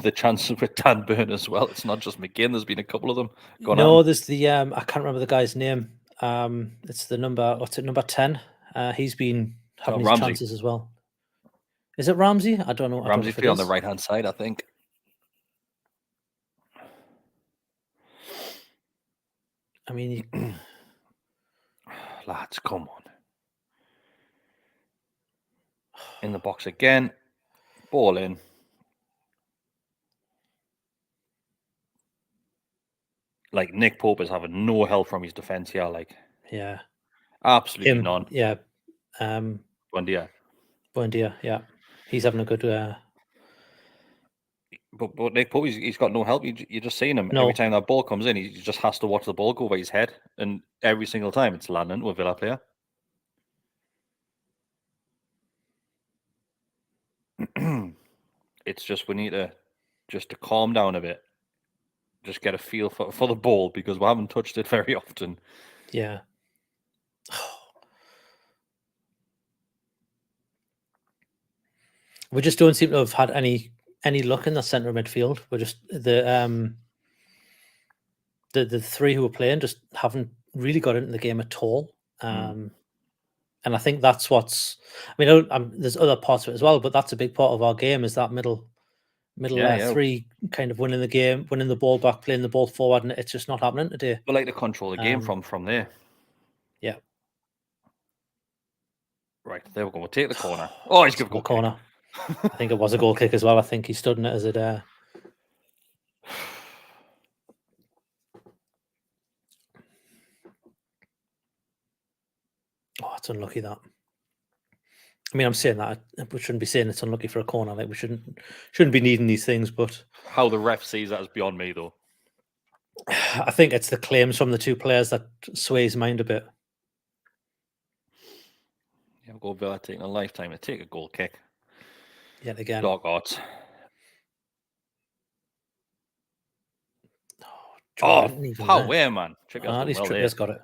[SPEAKER 1] the chances with Dan Burn as well. It's not just McGinn. There's been a couple of them going on.
[SPEAKER 2] No, there's the I can't remember the guy's name. It's the number 10. He's been having his chances as well. Is it Ramsey? I don't know.
[SPEAKER 1] Ramsey's on the right hand side, I think.
[SPEAKER 2] I mean,
[SPEAKER 1] lads, come on. In the box again. Ball in. Like, Nick Pope is having no help from his defence here. Like,
[SPEAKER 2] yeah,
[SPEAKER 1] absolutely none.
[SPEAKER 2] Yeah.
[SPEAKER 1] Buendia.
[SPEAKER 2] Yeah, he's having a good.
[SPEAKER 1] But Nick Pope, he's got no help. You're just seeing him every time that ball comes in. He just has to watch the ball go over his head, and every single time it's landing to a Villa player. It's just we need to calm down a bit. Just get a feel for the ball, because we haven't touched it very often.
[SPEAKER 2] Yeah. We just don't seem to have had any luck in the centre of midfield. We're just the three who are playing just haven't really got into the game at all. And I think that's what's. I mean, there's other parts of it as well, but that's a big part of our game, is that middle three kind of winning the game, winning the ball back, playing the ball forward, and it's just not happening today.
[SPEAKER 1] We like to control the game from there.
[SPEAKER 2] Yeah.
[SPEAKER 1] Right, there we go. We'll take the corner. Oh, he's good.
[SPEAKER 2] Corner. I think it was a goal kick as well. I think he stood in it as it. Oh, it's unlucky that. I mean, I'm saying that we shouldn't be saying it's unlucky for a corner. Like, we shouldn't be needing these things. But
[SPEAKER 1] how the ref sees that is beyond me, though.
[SPEAKER 2] I think it's the claims from the two players that sway his mind a bit.
[SPEAKER 1] Yeah, go Villa taking a lifetime to take a goal kick.
[SPEAKER 2] Yet again.
[SPEAKER 1] Dark arts.
[SPEAKER 2] Oh,
[SPEAKER 1] how where, man?
[SPEAKER 2] At least Trippier's got it.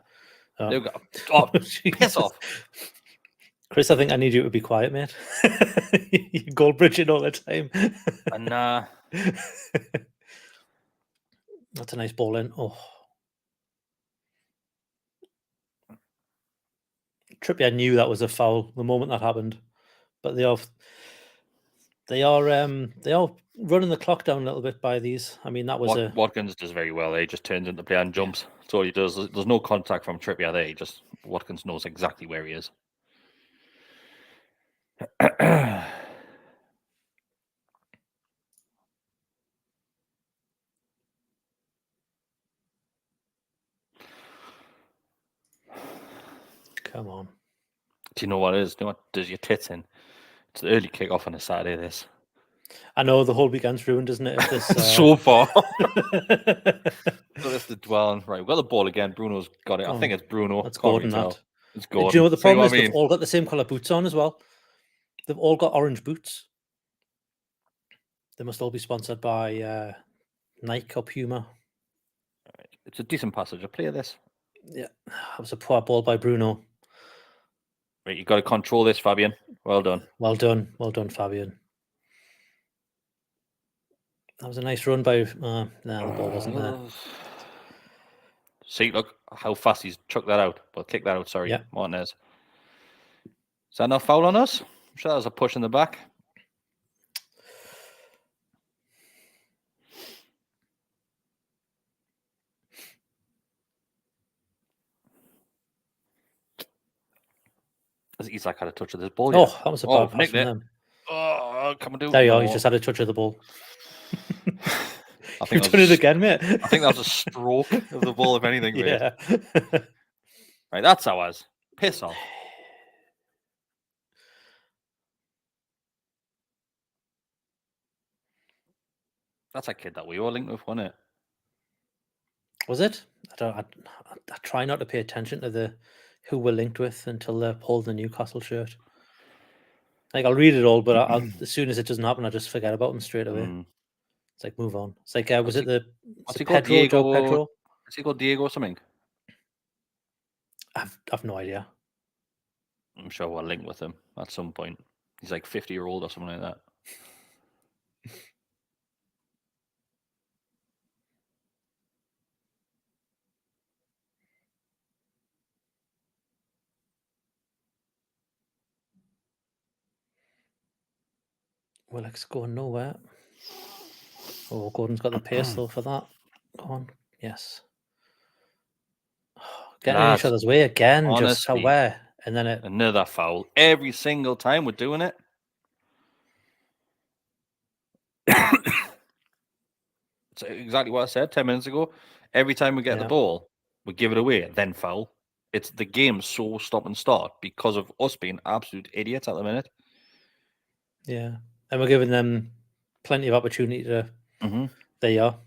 [SPEAKER 1] Oh, piss off.
[SPEAKER 2] Chris, I think I need you to be quiet, mate. You're goal bridging all the time.
[SPEAKER 1] And
[SPEAKER 2] that's a nice ball in. Oh, Trippier knew that was a foul the moment that happened, but they are running the clock down a little bit by these. I mean, that was
[SPEAKER 1] Watkins does very well. He just turns into play and jumps. That's all he does. There's no contact from Trippier there. Watkins knows exactly where he is.
[SPEAKER 2] Come on.
[SPEAKER 1] Do you know what it is? Do you know what does your tits in? It's the early kick-off on a Saturday, this.
[SPEAKER 2] I know, the whole weekend's ruined, isn't it? This,
[SPEAKER 1] so far. So that's the dwelling. Right, we've got the ball again. Bruno's got it. I think it's Bruno.
[SPEAKER 2] That's Gordon, that.
[SPEAKER 1] It's Gordon.
[SPEAKER 2] Do you know what the problem is? They've all got the same colour boots on as well. They've all got orange boots. They must all be sponsored by Nike or Puma.
[SPEAKER 1] It's a decent passage. I play this.
[SPEAKER 2] Yeah, that was a poor ball by Bruno.
[SPEAKER 1] Right, you got to control this, Fabian. Well done.
[SPEAKER 2] Well done, Fabian. That was a nice run by. No, the ball wasn't there.
[SPEAKER 1] See, look how fast he's chucked that out. But kick that out. Sorry, Martinez. Is that not foul on us? I'm sure that was a push in the back. Isak had a touch of this ball.
[SPEAKER 2] Oh, that was a bad pass from him.
[SPEAKER 1] Oh, come on, do it.
[SPEAKER 2] There you are. He just had a touch of the ball.
[SPEAKER 1] I think
[SPEAKER 2] you've done it again, mate.
[SPEAKER 1] I think that was a stroke of the ball, if anything.
[SPEAKER 2] Yeah.
[SPEAKER 1] Right, that's ours. Piss off. That's a kid that we were linked with, wasn't it?
[SPEAKER 2] Was it? I try not to pay attention to who we're linked with until they're holding the Newcastle shirt. Like I'll read it all, but as soon as it doesn't happen, I just forget about them straight away. It's like move on. It's like was it Pedro? Joe Pedro?
[SPEAKER 1] Is he called Diego or something?
[SPEAKER 2] I've no idea.
[SPEAKER 1] I'm sure we'll link with him at some point. He's like 50-year-old or something like that.
[SPEAKER 2] Willock's going nowhere. Oh, Gordon's got the pace though for that. Go on. Yes. Getting in each other's way again, honestly, just where? And then
[SPEAKER 1] another foul. Every single time we're doing it. It's exactly what I said 10 minutes ago. Every time we get the ball, we give it away, then foul. It's the game so stop and start because of us being absolute idiots at the minute.
[SPEAKER 2] Yeah. And we're giving them plenty of opportunity to. There you are.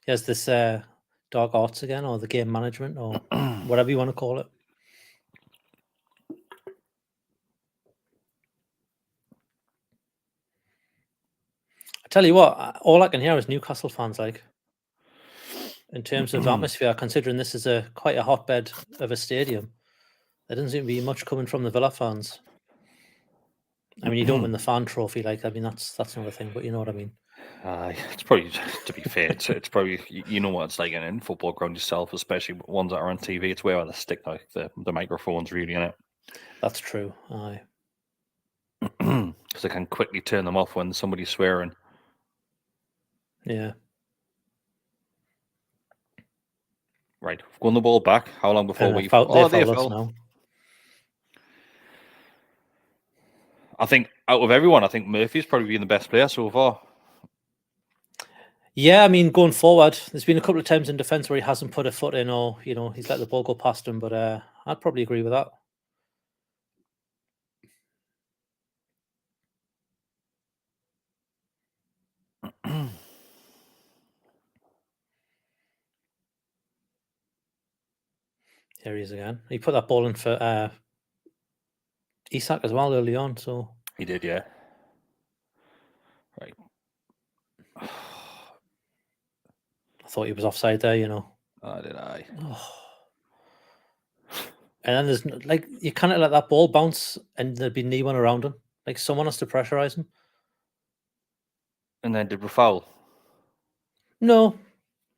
[SPEAKER 2] Here's this dark arts again, or the game management, or whatever you want to call it. I tell you what, all I can hear is Newcastle fans, like, in terms of atmosphere, considering this is quite a hotbed of a stadium. There doesn't seem to be much coming from the Villa fans. I mean, you don't win the fan trophy, like, I mean, that's not a thing, but you know what I mean.
[SPEAKER 1] It's probably, to be fair, it's probably, you know what it's like in a football ground yourself, especially ones that are on TV. It's where they stick like the microphones really in it.
[SPEAKER 2] That's true. Aye.
[SPEAKER 1] Because they can quickly turn them off when somebody's swearing.
[SPEAKER 2] Yeah.
[SPEAKER 1] Right, we've won the ball back. How long before we?
[SPEAKER 2] They fouled us now.
[SPEAKER 1] I think out of everyone, I think Murphy's probably been the best player so far.
[SPEAKER 2] Yeah, I mean, going forward, there's been a couple of times in defence where he hasn't put a foot in, or he's let the ball go past him. But I'd probably agree with that. Here he is again. He put that ball in for Isak as well early on. So
[SPEAKER 1] he did, yeah. Right.
[SPEAKER 2] I thought he was offside there,
[SPEAKER 1] Did I?
[SPEAKER 2] Oh. And then there's like you can't let that ball bounce and there'd be no one around him. Like someone has to pressurize him.
[SPEAKER 1] And then did we foul?
[SPEAKER 2] No,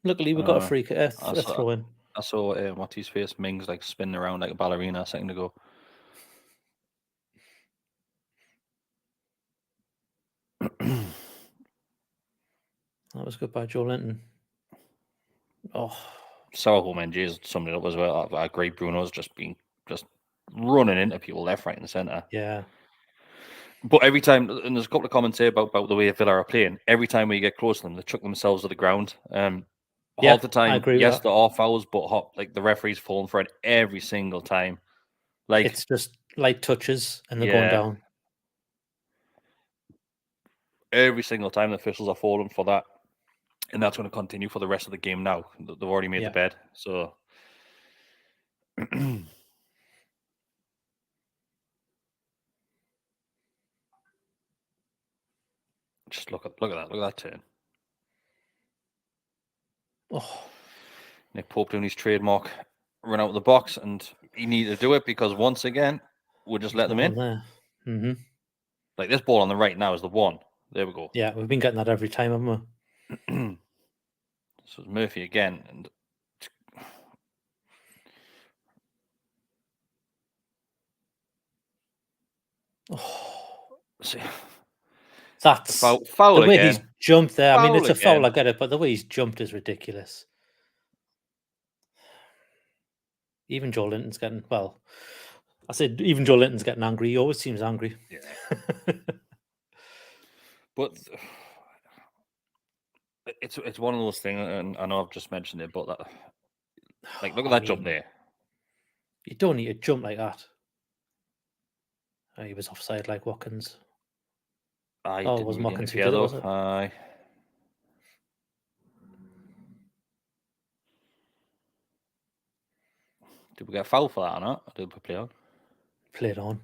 [SPEAKER 2] luckily we got a free a throw in.
[SPEAKER 1] I saw what's his face Mings like spinning around like a ballerina a second ago.
[SPEAKER 2] That was good by Joe Linton. Oh,
[SPEAKER 1] Soho Mendes summed it up as well. I agree. Bruno's just running into people left, right, and centre.
[SPEAKER 2] Yeah.
[SPEAKER 1] But every time, and there's a couple of comments here about the way Villa are playing. Every time we get close to them, they chuck themselves to the ground. Half the time, yes, there are fouls, but like the referee's falling for it every single time. Like
[SPEAKER 2] it's just light touches and they're going down.
[SPEAKER 1] Every single time the officials are falling for that. And that's going to continue for the rest of the game now. They've already made the bed. So just look at that turn.
[SPEAKER 2] Oh.
[SPEAKER 1] Nick Pope doing his trademark run out of the box, and he needed to do it because once again we'll just let them in.
[SPEAKER 2] Mm-hmm.
[SPEAKER 1] Like this ball on the right now is the one. There we go.
[SPEAKER 2] Yeah, we've been getting that every time, haven't
[SPEAKER 1] we? So it's Murphy again, and see,
[SPEAKER 2] that's
[SPEAKER 1] foul
[SPEAKER 2] the way
[SPEAKER 1] again.
[SPEAKER 2] he's jumped there. I mean, it's a foul, I get it, but the way he's jumped is ridiculous. Even Joe Linton's getting I said even Joe Linton's getting angry. He always seems angry.
[SPEAKER 1] Yeah. But it's one of those things, and I know I've just mentioned it, but look at that jump there.
[SPEAKER 2] You don't need to jump like that. He was offside like Watkins.
[SPEAKER 1] It was Watkins who did it, was it? Aye. Did we get a foul for that or not? Or did we play on?
[SPEAKER 2] Played on.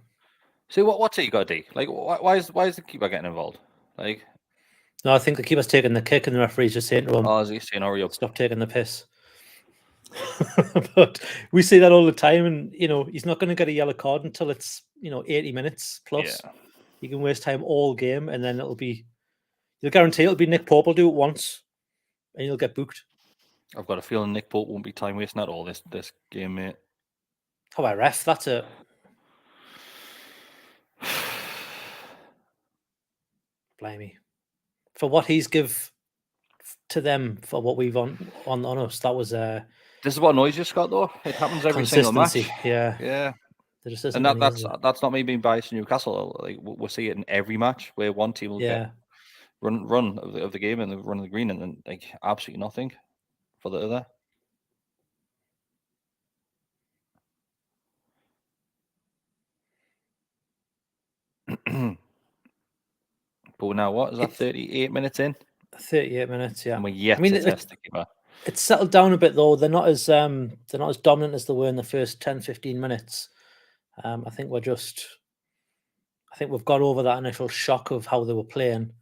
[SPEAKER 1] See what's it you got to do? Like, why is the keeper getting involved? Like,
[SPEAKER 2] no, I think the keeper's taking the kick, and the referee's just saying to him,
[SPEAKER 1] "Oh, is he saying hurry up?
[SPEAKER 2] Stop taking the piss." But we see that all the time, and he's not going to get a yellow card until it's 80 minutes plus.
[SPEAKER 1] Yeah.
[SPEAKER 2] You can waste time all game, and then you'll guarantee it'll be Nick Pope will do it once, and you'll get booked.
[SPEAKER 1] I've got a feeling Nick Pope won't be time wasting at all this game, mate.
[SPEAKER 2] How about ref? That's it. Blimey. For what he's give to them for what we've on us, that was
[SPEAKER 1] This is what annoys you, Scott, though. It happens every single match.
[SPEAKER 2] Yeah.
[SPEAKER 1] There
[SPEAKER 2] just
[SPEAKER 1] isn't and that's not me being biased to Newcastle. Like, we'll see it in every match where one team will get run of the game and the run of the green, and then like absolutely nothing for the other. But now what is that? 38 minutes in.
[SPEAKER 2] 38 minutes, yeah.
[SPEAKER 1] And we're yet to test the keeper.
[SPEAKER 2] It's settled down a bit though. They're not as dominant as they were in the first 10-15 minutes. I think we've got over that initial shock of how they were playing.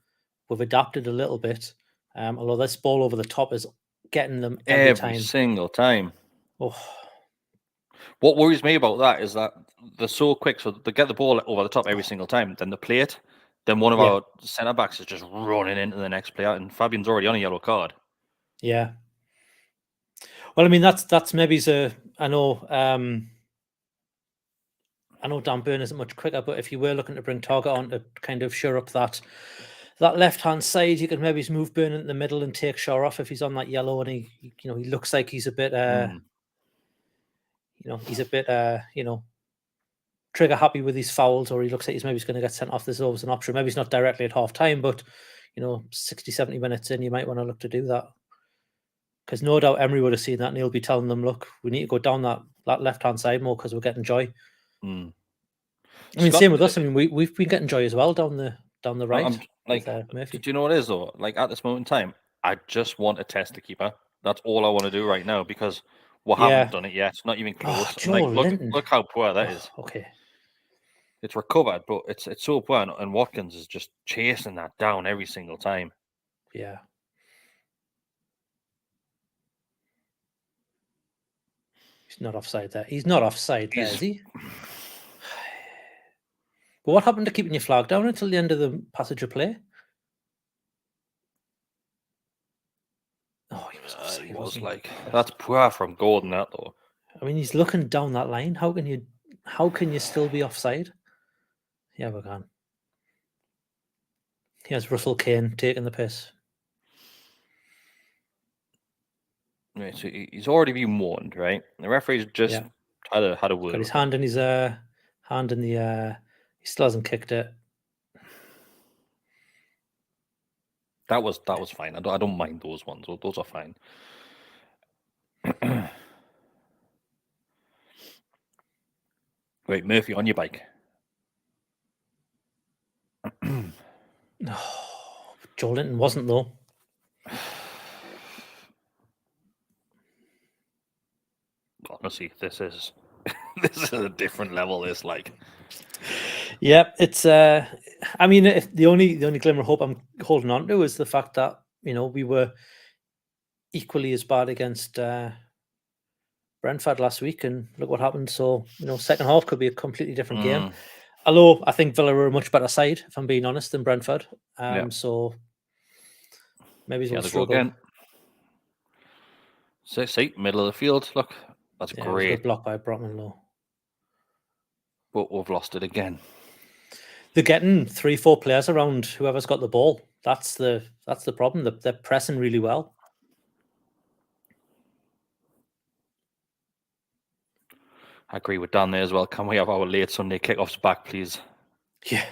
[SPEAKER 2] We've adapted a little bit. Although this ball over the top is getting them every
[SPEAKER 1] single time.
[SPEAKER 2] Oh.
[SPEAKER 1] What worries me about that is that they're so quick, so they get the ball over the top every single time, then they play it, then one of our centre backs is just running into the next player, and Fabian's already on a yellow card.
[SPEAKER 2] Yeah. Well, I mean that's maybe I know Dan Burn isn't much quicker, but if you were looking to bring Target on to kind of shore up that left-hand side, you could maybe move Burn into the middle and take Shaw off if he's on that yellow, and he looks like he's a bit trigger happy with his fouls, or he looks like he's maybe going to get sent off. There's always an option. Maybe it's not directly at half time, but 60-70 minutes in, you might want to look to do that, because no doubt Emery would have seen that and he'll be telling them, look, we need to go down that left-hand side more because we're getting joy. I mean, same with us. I mean, we've been getting joy as well down the right.
[SPEAKER 1] Do you know what it is though? Like, at this moment in time, I just want to test the keeper. That's all I want to do right now, because we haven't done it yet. It's not even close. Look how poor that is.
[SPEAKER 2] Okay.
[SPEAKER 1] It's recovered, but it's so poor, and Watkins is just chasing that down every single time.
[SPEAKER 2] Yeah. He's not offside there. He's not offside there, is he? But what happened to keeping your flag down until the end of the passage of play? Oh, he was offside.
[SPEAKER 1] He was like, that's poor from Gordon, that though.
[SPEAKER 2] I mean, he's looking down that line. How can you still be offside? Yeah, we can. Here's Russell Kane taking the piss.
[SPEAKER 1] Right, so he's already been warned, right? The referee's just had a word.
[SPEAKER 2] Got his hand in his hand in the air. He still hasn't kicked it.
[SPEAKER 1] That was fine. I don't mind those ones. Those are fine. Wait, Murphy, on your bike.
[SPEAKER 2] Joe Linton wasn't though.
[SPEAKER 1] Honestly, this is a different level. It's like,
[SPEAKER 2] yeah, it's. I mean, if the only glimmer of hope I'm holding on to is the fact that we were equally as bad against Brentford last week, and look what happened. So second half could be a completely different game. Although I think Villa are a much better side, if I'm being honest, than Brentford. So maybe we'll struggle again.
[SPEAKER 1] See, middle of the field. Look, that's great. It was a
[SPEAKER 2] good block by Brotman Lowe.
[SPEAKER 1] But we've lost it again.
[SPEAKER 2] They're getting 3-4 players around whoever's got the ball. That's the problem. They're pressing really well.
[SPEAKER 1] I agree with Dan there as well. Can we have our late Sunday kickoffs back, please?
[SPEAKER 2] Yeah.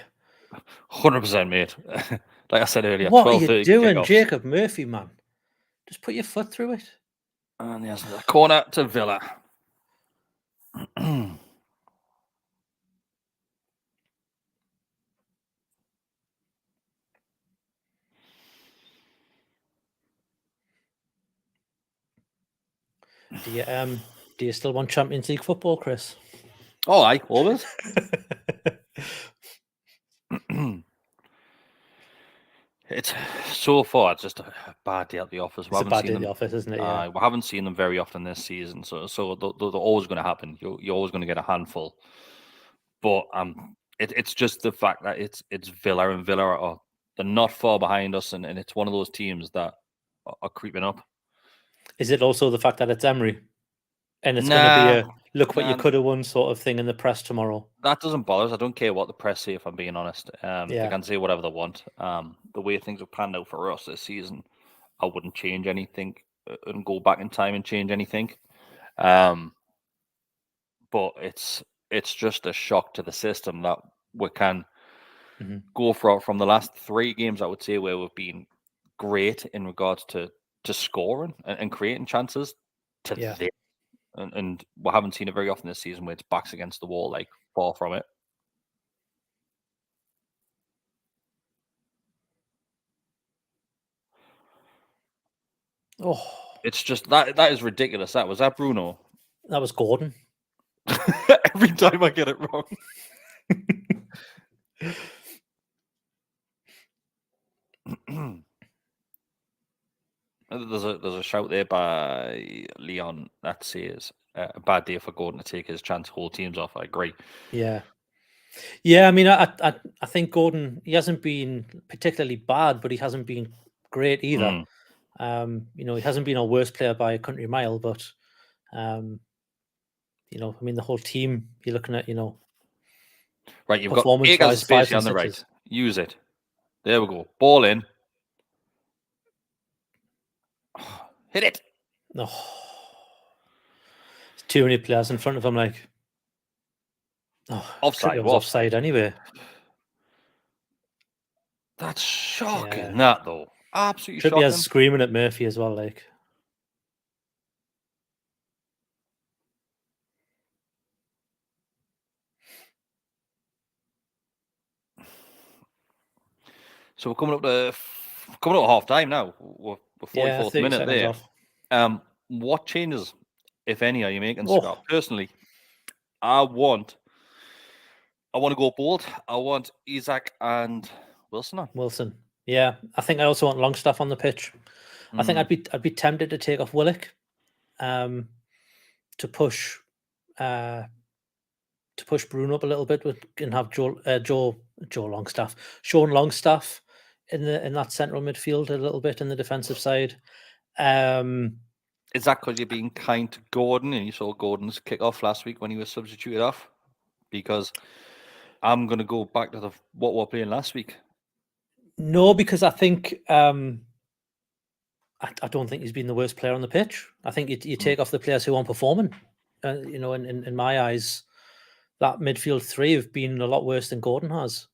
[SPEAKER 1] 100%, mate. Like I said earlier,
[SPEAKER 2] what are you doing, kickoffs. Jacob Murphy, man? Just put your foot through it.
[SPEAKER 1] And there's the corner to Villa.
[SPEAKER 2] Do you still want Champions League football, Chris?
[SPEAKER 1] Oh, aye, always. It's so far it's just a bad day at the office.
[SPEAKER 2] It's a bad day at the office, isn't it? Yeah.
[SPEAKER 1] We haven't seen them very often this season, so they're always going to happen. You're always going to get a handful, but it's just the fact that it's Villa, and Villa are they're not far behind us, and it's one of those teams that are creeping up.
[SPEAKER 2] Is it also the fact that it's Emery, and it's going to be a look what you could have won sort of thing in the press tomorrow?
[SPEAKER 1] That doesn't bother us. I don't care what the press say, if I'm being honest. They can say whatever they want. The way things have panned out for us this season, I wouldn't change anything and go back in time and change anything. But it's just a shock to the system that we can go from the last 3 games, I would say, where we've been great in regards to scoring and creating chances to this. And we haven't seen it very often this season where it's backs against the wall, like far from it.
[SPEAKER 2] Oh,
[SPEAKER 1] it's just that is ridiculous. Was that Bruno?
[SPEAKER 2] That was Gordon.
[SPEAKER 1] Every time I get it wrong. There's a shout there by Leon that says a bad day for Gordon to take his chance, hold teams off. I agree.
[SPEAKER 2] Yeah. I mean, I think Gordon, he hasn't been particularly bad, but he hasn't been great either. He hasn't been our worst player by a country mile, but I mean, the whole team, you're looking at,
[SPEAKER 1] right, you've got acres of space on the right. Use it. There we go. Ball in. Hit it.
[SPEAKER 2] No. There's too many players in front of him, like.
[SPEAKER 1] Offside.
[SPEAKER 2] Offside anyway.
[SPEAKER 1] That's shocking, that though. Absolutely shocking.
[SPEAKER 2] Trippier's screaming at Murphy as well, like.
[SPEAKER 1] So we're coming up to half time now. We're 44th minute there. Off. What changes, if any, are you making, Scott? Personally, I want to go bold. I want Isak and Wilson on.
[SPEAKER 2] Wilson. Yeah. I think I also want Longstaff on the pitch. I think I'd be tempted to take off Willock to push Bruno up a little bit and have Sean Longstaff in that central midfield a little bit in the defensive side.
[SPEAKER 1] Is that because you're being kind to Gordon and you saw Gordon's kick off last week when he was substituted off? Because I'm going to go back to what we were playing last week.
[SPEAKER 2] No, because I think I don't think he's been the worst player on the pitch. I think you take off the players who aren't performing. In my eyes, that midfield 3 have been a lot worse than Gordon has.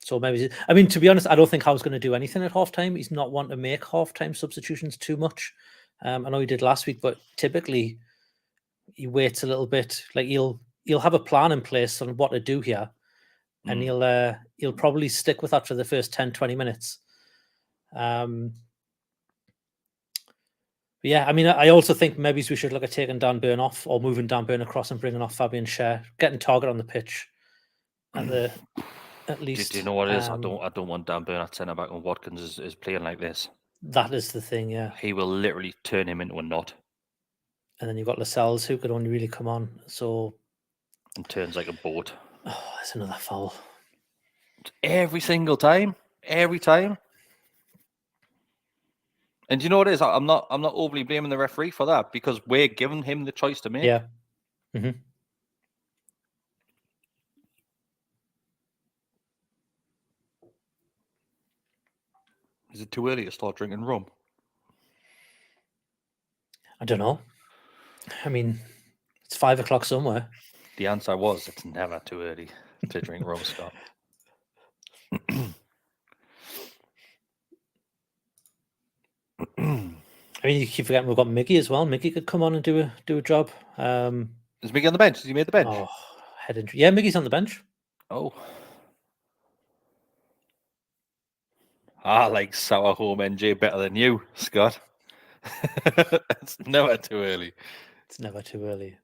[SPEAKER 2] So maybe, I mean, to be honest, I don't think Howe's going to do anything at halftime. He's not one to make halftime substitutions too much. I know he did last week, but typically he waits a little bit. Like he'll have a plan in place on what to do here, and he'll probably stick with that for the first 10, 20 minutes. Yeah, I mean, I also think maybe we should look at taking Dan Burn off or moving Dan Burn across and bringing off Fabian Schär, getting Target on the pitch at least.
[SPEAKER 1] Do you know what it is? I don't want Dan Burn at centre back when Watkins is playing like this.
[SPEAKER 2] That is the thing, yeah.
[SPEAKER 1] He will literally turn him into a knot.
[SPEAKER 2] And then you've got Lascelles who could only really come on,
[SPEAKER 1] and turns like a boat.
[SPEAKER 2] Oh, that's another foul.
[SPEAKER 1] Every single time. Every time. And do you know what it is? I'm not overly blaming the referee for that because we're giving him the choice to make.
[SPEAKER 2] Yeah.
[SPEAKER 1] Is it too early to start drinking rum?
[SPEAKER 2] I don't know. I mean, it's 5 o'clock somewhere.
[SPEAKER 1] The answer was it's never too early to drink rum, Scott.
[SPEAKER 2] I mean, you keep forgetting we've got Miggy as well. Miggy could come on and do a job.
[SPEAKER 1] Is Miggy on the bench? Has he made the bench?
[SPEAKER 2] Oh, head injury. Yeah, Miggy's on the bench.
[SPEAKER 1] Oh. I like Sour Home NJ better than you, Scott. It's never too early.
[SPEAKER 2] It's never too early.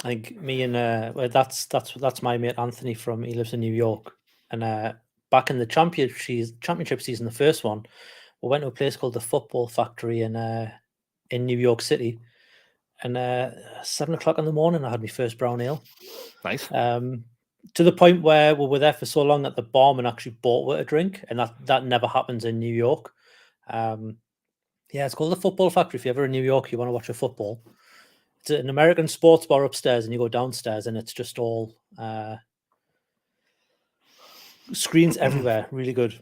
[SPEAKER 2] I think me and well, that's my mate Anthony he lives in New York, and back in the championship season, the first one, we went to a place called the Football Factory in New York City, and 7 o'clock in the morning, I had my first brown ale.
[SPEAKER 1] Nice.
[SPEAKER 2] To the point where we were there for so long that the barman actually bought us a drink, and that never happens in New York. Yeah, it's called the Football Factory. If you're ever in New York, you want to watch a football. It's an American sports bar upstairs, and you go downstairs, and it's just all screens everywhere. Really good.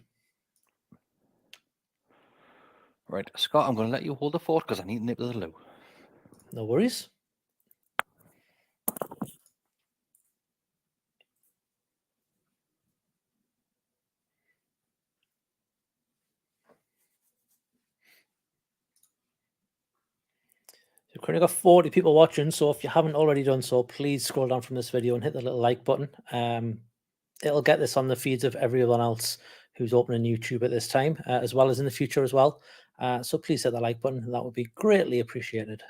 [SPEAKER 1] Right, Scott, I'm going to let you hold the fort because I need to nip to the loo.
[SPEAKER 2] No worries. We've currently got 40 people watching, so if you haven't already done so, please scroll down from this video and hit the little like button. It'll get this on the feeds of everyone else who's opening YouTube at this time, as well as in the future as well. So please hit the like button. That would be greatly appreciated.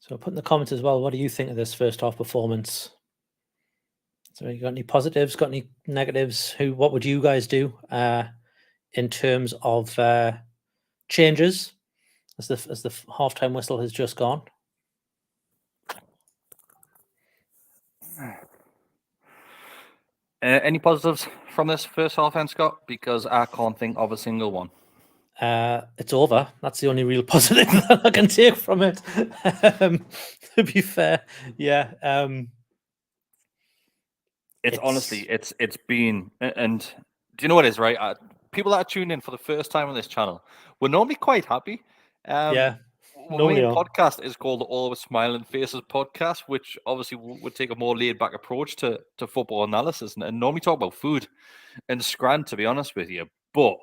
[SPEAKER 2] So put in the comments as well, what do you think of this first half performance? So you got any positives, got any negatives? What would you guys do in terms of changes as the halftime whistle has just gone?
[SPEAKER 1] Any positives from this first half end, Scott? Because I can't think of a single one.
[SPEAKER 2] It's over. That's the only real positive that I can take from it. To be fair, yeah.
[SPEAKER 1] It's honestly, it's been, and do you know what it is, right? People that are tuned in for the first time on this channel, we're normally quite happy.
[SPEAKER 2] Yeah.
[SPEAKER 1] Our main podcast is called the Always Smiling Faces podcast, which obviously would take a more laid back approach to football analysis and normally talk about food and scran, to be honest with you. But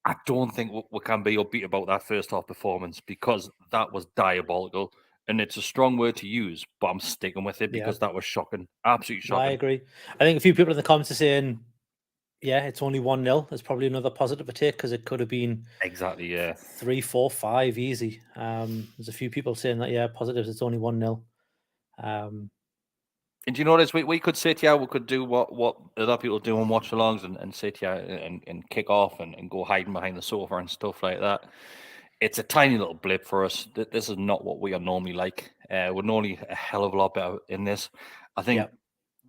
[SPEAKER 1] I don't think we can be upbeat about that first half performance because that was diabolical. And it's a strong word to use, but I'm sticking with it because that was shocking. Absolutely shocking.
[SPEAKER 2] I agree. I think a few people in the comments are saying, yeah, it's only 1-0. There's probably another positive to take because it could have been
[SPEAKER 1] exactly
[SPEAKER 2] 3, 4, 5 easy. There's a few people saying that, yeah, positives, it's only 1-0.
[SPEAKER 1] And do you know what it is? We could sit here, we could do what other people do on watch alongs and sit here and kick off and go hiding behind the sofa and stuff like that. It's a tiny little blip for us. This is not what we are normally like. We're normally a hell of a lot better in this. I think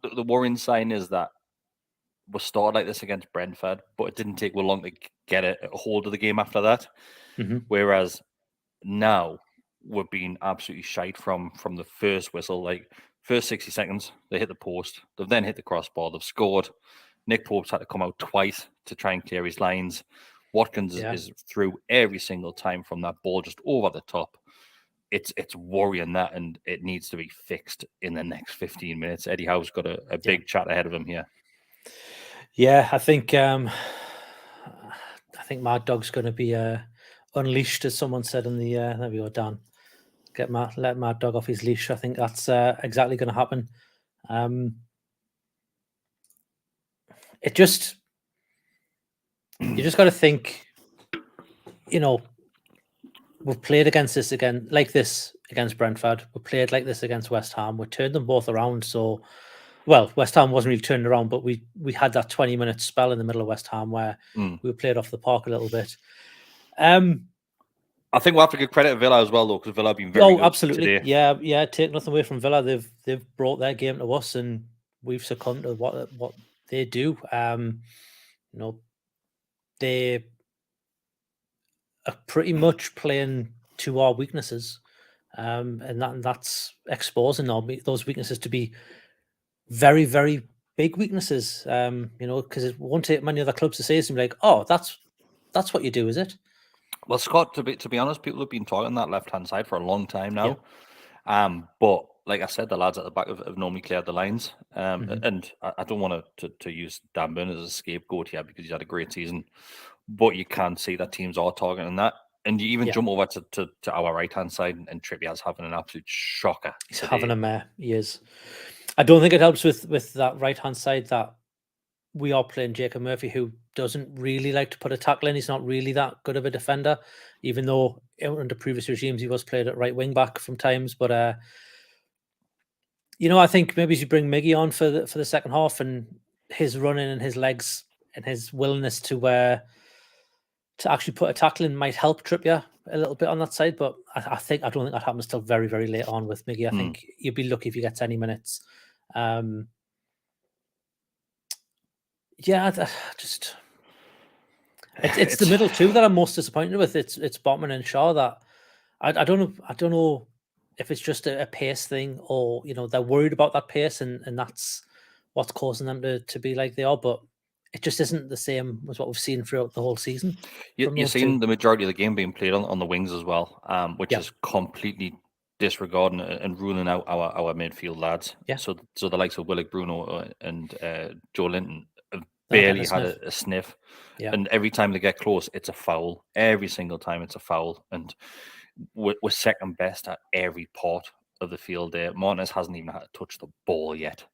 [SPEAKER 1] the worrying sign is that we started like this against Brentford, but it didn't take long to get a hold of the game after that. Whereas now we're being absolutely shite from the first whistle. Like first 60 seconds, they hit the post. They've then hit the crossbar. They've scored. Nick Pope's had to come out twice to try and clear his lines. Watkins is through every single time from that ball just over the top. It's worrying that, and it needs to be fixed in the next 15 minutes. Eddie Howe's got a big chat ahead of him here.
[SPEAKER 2] Yeah, I think Mad Dog's going to be unleashed, as someone said in the there we go, Dan. Let Mad Dog off his leash. I think that's exactly going to happen. You just got to think, we've played against this against Brentford. We played like this against West Ham. We turned them both around. So, well, West Ham wasn't really turned around, but we had that 20-minute spell in the middle of West Ham where we played off the park a little bit.
[SPEAKER 1] I think we'll have to give credit to Villa as well, though, because Villa have been very good
[SPEAKER 2] absolutely
[SPEAKER 1] today.
[SPEAKER 2] Yeah. Take nothing away from Villa. They've brought their game to us, and we've succumbed to what they do. They are pretty much playing to our weaknesses, and that's exposing those weaknesses to be very, very big weaknesses. Because it won't take many other clubs to say something like, "Oh, that's what you do, is it?"
[SPEAKER 1] Well, Scott, to be honest, people have been talking that left-hand side for a long time now. But like I said, the lads at the back have normally cleared the lines. And I don't want to use Dan Burn as a scapegoat here because he's had a great season. But you can see that teams are targeting that. And you even jump over to our right-hand side, and Trippier's having an absolute shocker.
[SPEAKER 2] He's having a mare. He is. I don't think it helps with that right-hand side that we are playing Jacob Murphy, who doesn't really like to put a tackle in. He's not really that good of a defender, even though under previous regimes he was played at right wing back from times. But I think maybe you bring Miggy on for the second half, and his running and his legs and his willingness to actually put a tackle in might help Trippier a little bit on that side. But I don't think that happens till very, very late on with Miggy. I think you'd be lucky if you get 20 minutes. It's the middle two that I'm most disappointed with. It's Botman and Shaw that I don't know if it's just a pace thing, or they're worried about that pace and that's what's causing them to be like they are. But it just isn't the same as what we've seen throughout the whole season.
[SPEAKER 1] You're seeing the majority of the game being played on the wings as well, which is completely disregarding and ruling out our midfield lads.
[SPEAKER 2] Yeah.
[SPEAKER 1] So the likes of Willock, Bruno, and Joe Linton have barely had a sniff.
[SPEAKER 2] Yeah.
[SPEAKER 1] And every time they get close, it's a foul. Every single time, it's a foul. And we're second best at every part of the field there. Martinez hasn't even had to touch the ball yet.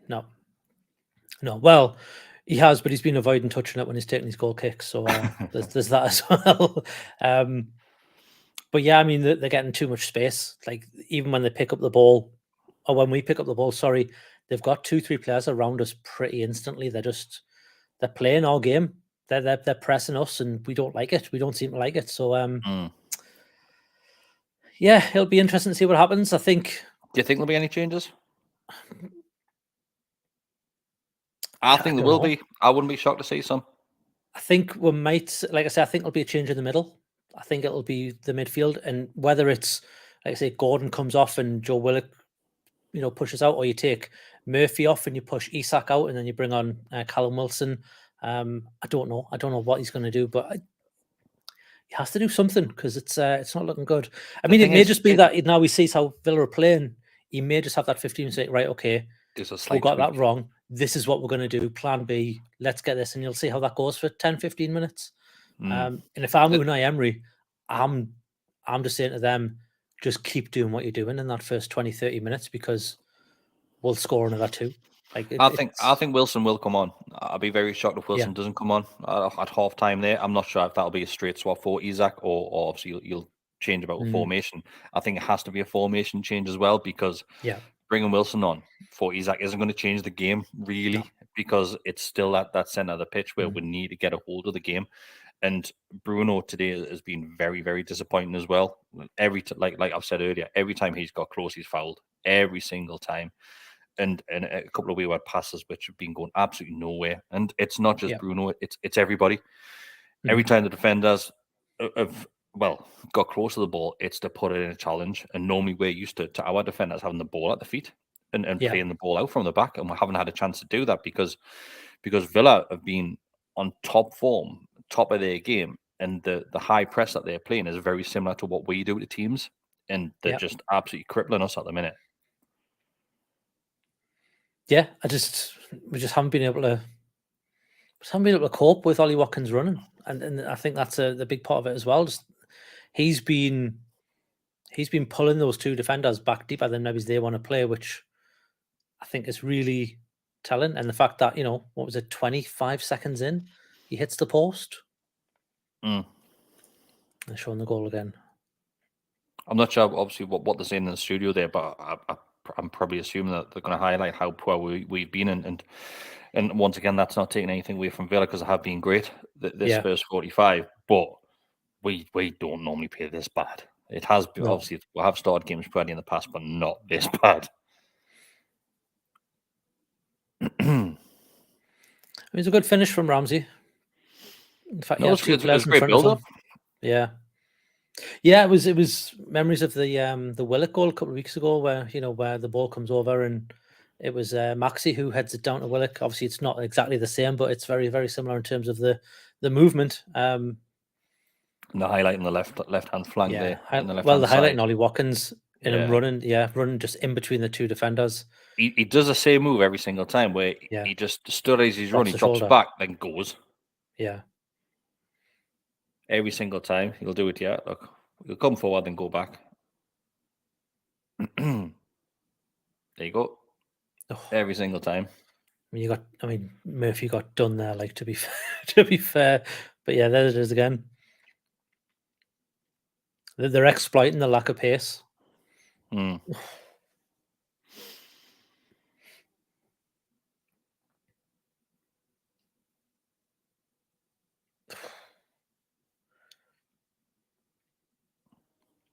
[SPEAKER 2] No. Well, he has, but he's been avoiding touching it when he's taking his goal kicks. So there's that as well. But yeah, I mean, they're getting too much space. Like, even when they pick up the ball, or when we pick up the ball, sorry, they've got 2-3 players around us pretty instantly. They're playing our game. They're pressing us, and we don't like it. We don't seem to like it. So yeah, it'll be interesting to see what happens. I think.
[SPEAKER 1] Do you think there'll be any changes? I think there will be. I wouldn't be shocked to see some.
[SPEAKER 2] I think we might, like I said, I think it'll be a change in the middle. I think it'll be the midfield, and whether it's, like I say, Gordon comes off and Joe Willock, pushes out, or you take Murphy off and you push Isak out, and then you bring on Callum Wilson. I don't know. I don't know what he's going to do, but he has to do something because it's not looking good. I mean, it may just be that now he sees how Villa are playing. He may just have that 15 and say, right, okay, we got that wrong. This is what we're going to do. Plan B. Let's get this, and you'll see how that goes for 10, 15 minutes. And if I'm Unai Emery, I'm just saying to them, just keep doing what you're doing in that first 20, 30 minutes, because we'll score another two. I
[SPEAKER 1] think Wilson will come on. I'll be very shocked if Wilson doesn't come on at half time there. I'm not sure if that'll be a straight swap for Isak, or obviously you'll change about the formation. I think it has to be a formation change as well, because bringing Wilson on for Isak isn't going to change the game really, because it's still at that centre of the pitch where we need to get a hold of the game. And Bruno today has been very, very disappointing as well. Like I've said earlier, every time he's got close, he's fouled every single time. And a couple of wayward passes which have been going absolutely nowhere. And it's not just Bruno; it's everybody. Every time the defenders have got close to the ball, it's to put it in a challenge. And normally we're used to our defenders having the ball at the feet and playing the ball out from the back, and we haven't had a chance to do that because Villa have been on top form, top of their game, and the high press that they're playing is very similar to what we do to teams, and they're just absolutely crippling us at the minute.
[SPEAKER 2] Yeah, we just haven't been able to cope with Ollie Watkins running, and I think that's the big part of it as well. Just he's been pulling those two defenders back deeper than maybe they want to play, which I think is really telling. And the fact that 25 seconds in, he hits the post. They're showing the goal again.
[SPEAKER 1] I'm not sure, obviously, what they're saying in the studio there, but I'm probably assuming that they're going to highlight how poor we've been, and once again, that's not taking anything away from Villa, because they have been great this first 45, but we don't normally play this bad. It has been, obviously, we have started games poorly in the past, but not this bad.
[SPEAKER 2] It was a good finish from Ramsey. In fact,
[SPEAKER 1] it was great build-up.
[SPEAKER 2] Yeah, it was memories of the Willock goal a couple of weeks ago, where the ball comes over and it was Maxi who heads it down to Willock. Obviously, it's not exactly the same, but it's very, very similar in terms of the movement.
[SPEAKER 1] And the highlight on the left-hand flank there.
[SPEAKER 2] The highlight in Ollie Watkins in him running just in between the two defenders.
[SPEAKER 1] He does the same move every single time, where he just stood as he's running, drops back, then goes.
[SPEAKER 2] Yeah.
[SPEAKER 1] every single time. He'll do it. Yeah, look, he'll come forward and go back. There you go. Oh. Every single time.
[SPEAKER 2] Murphy got done there. Like, to be to be fair, but yeah, there it is again. They're exploiting the lack of pace.
[SPEAKER 1] Mm.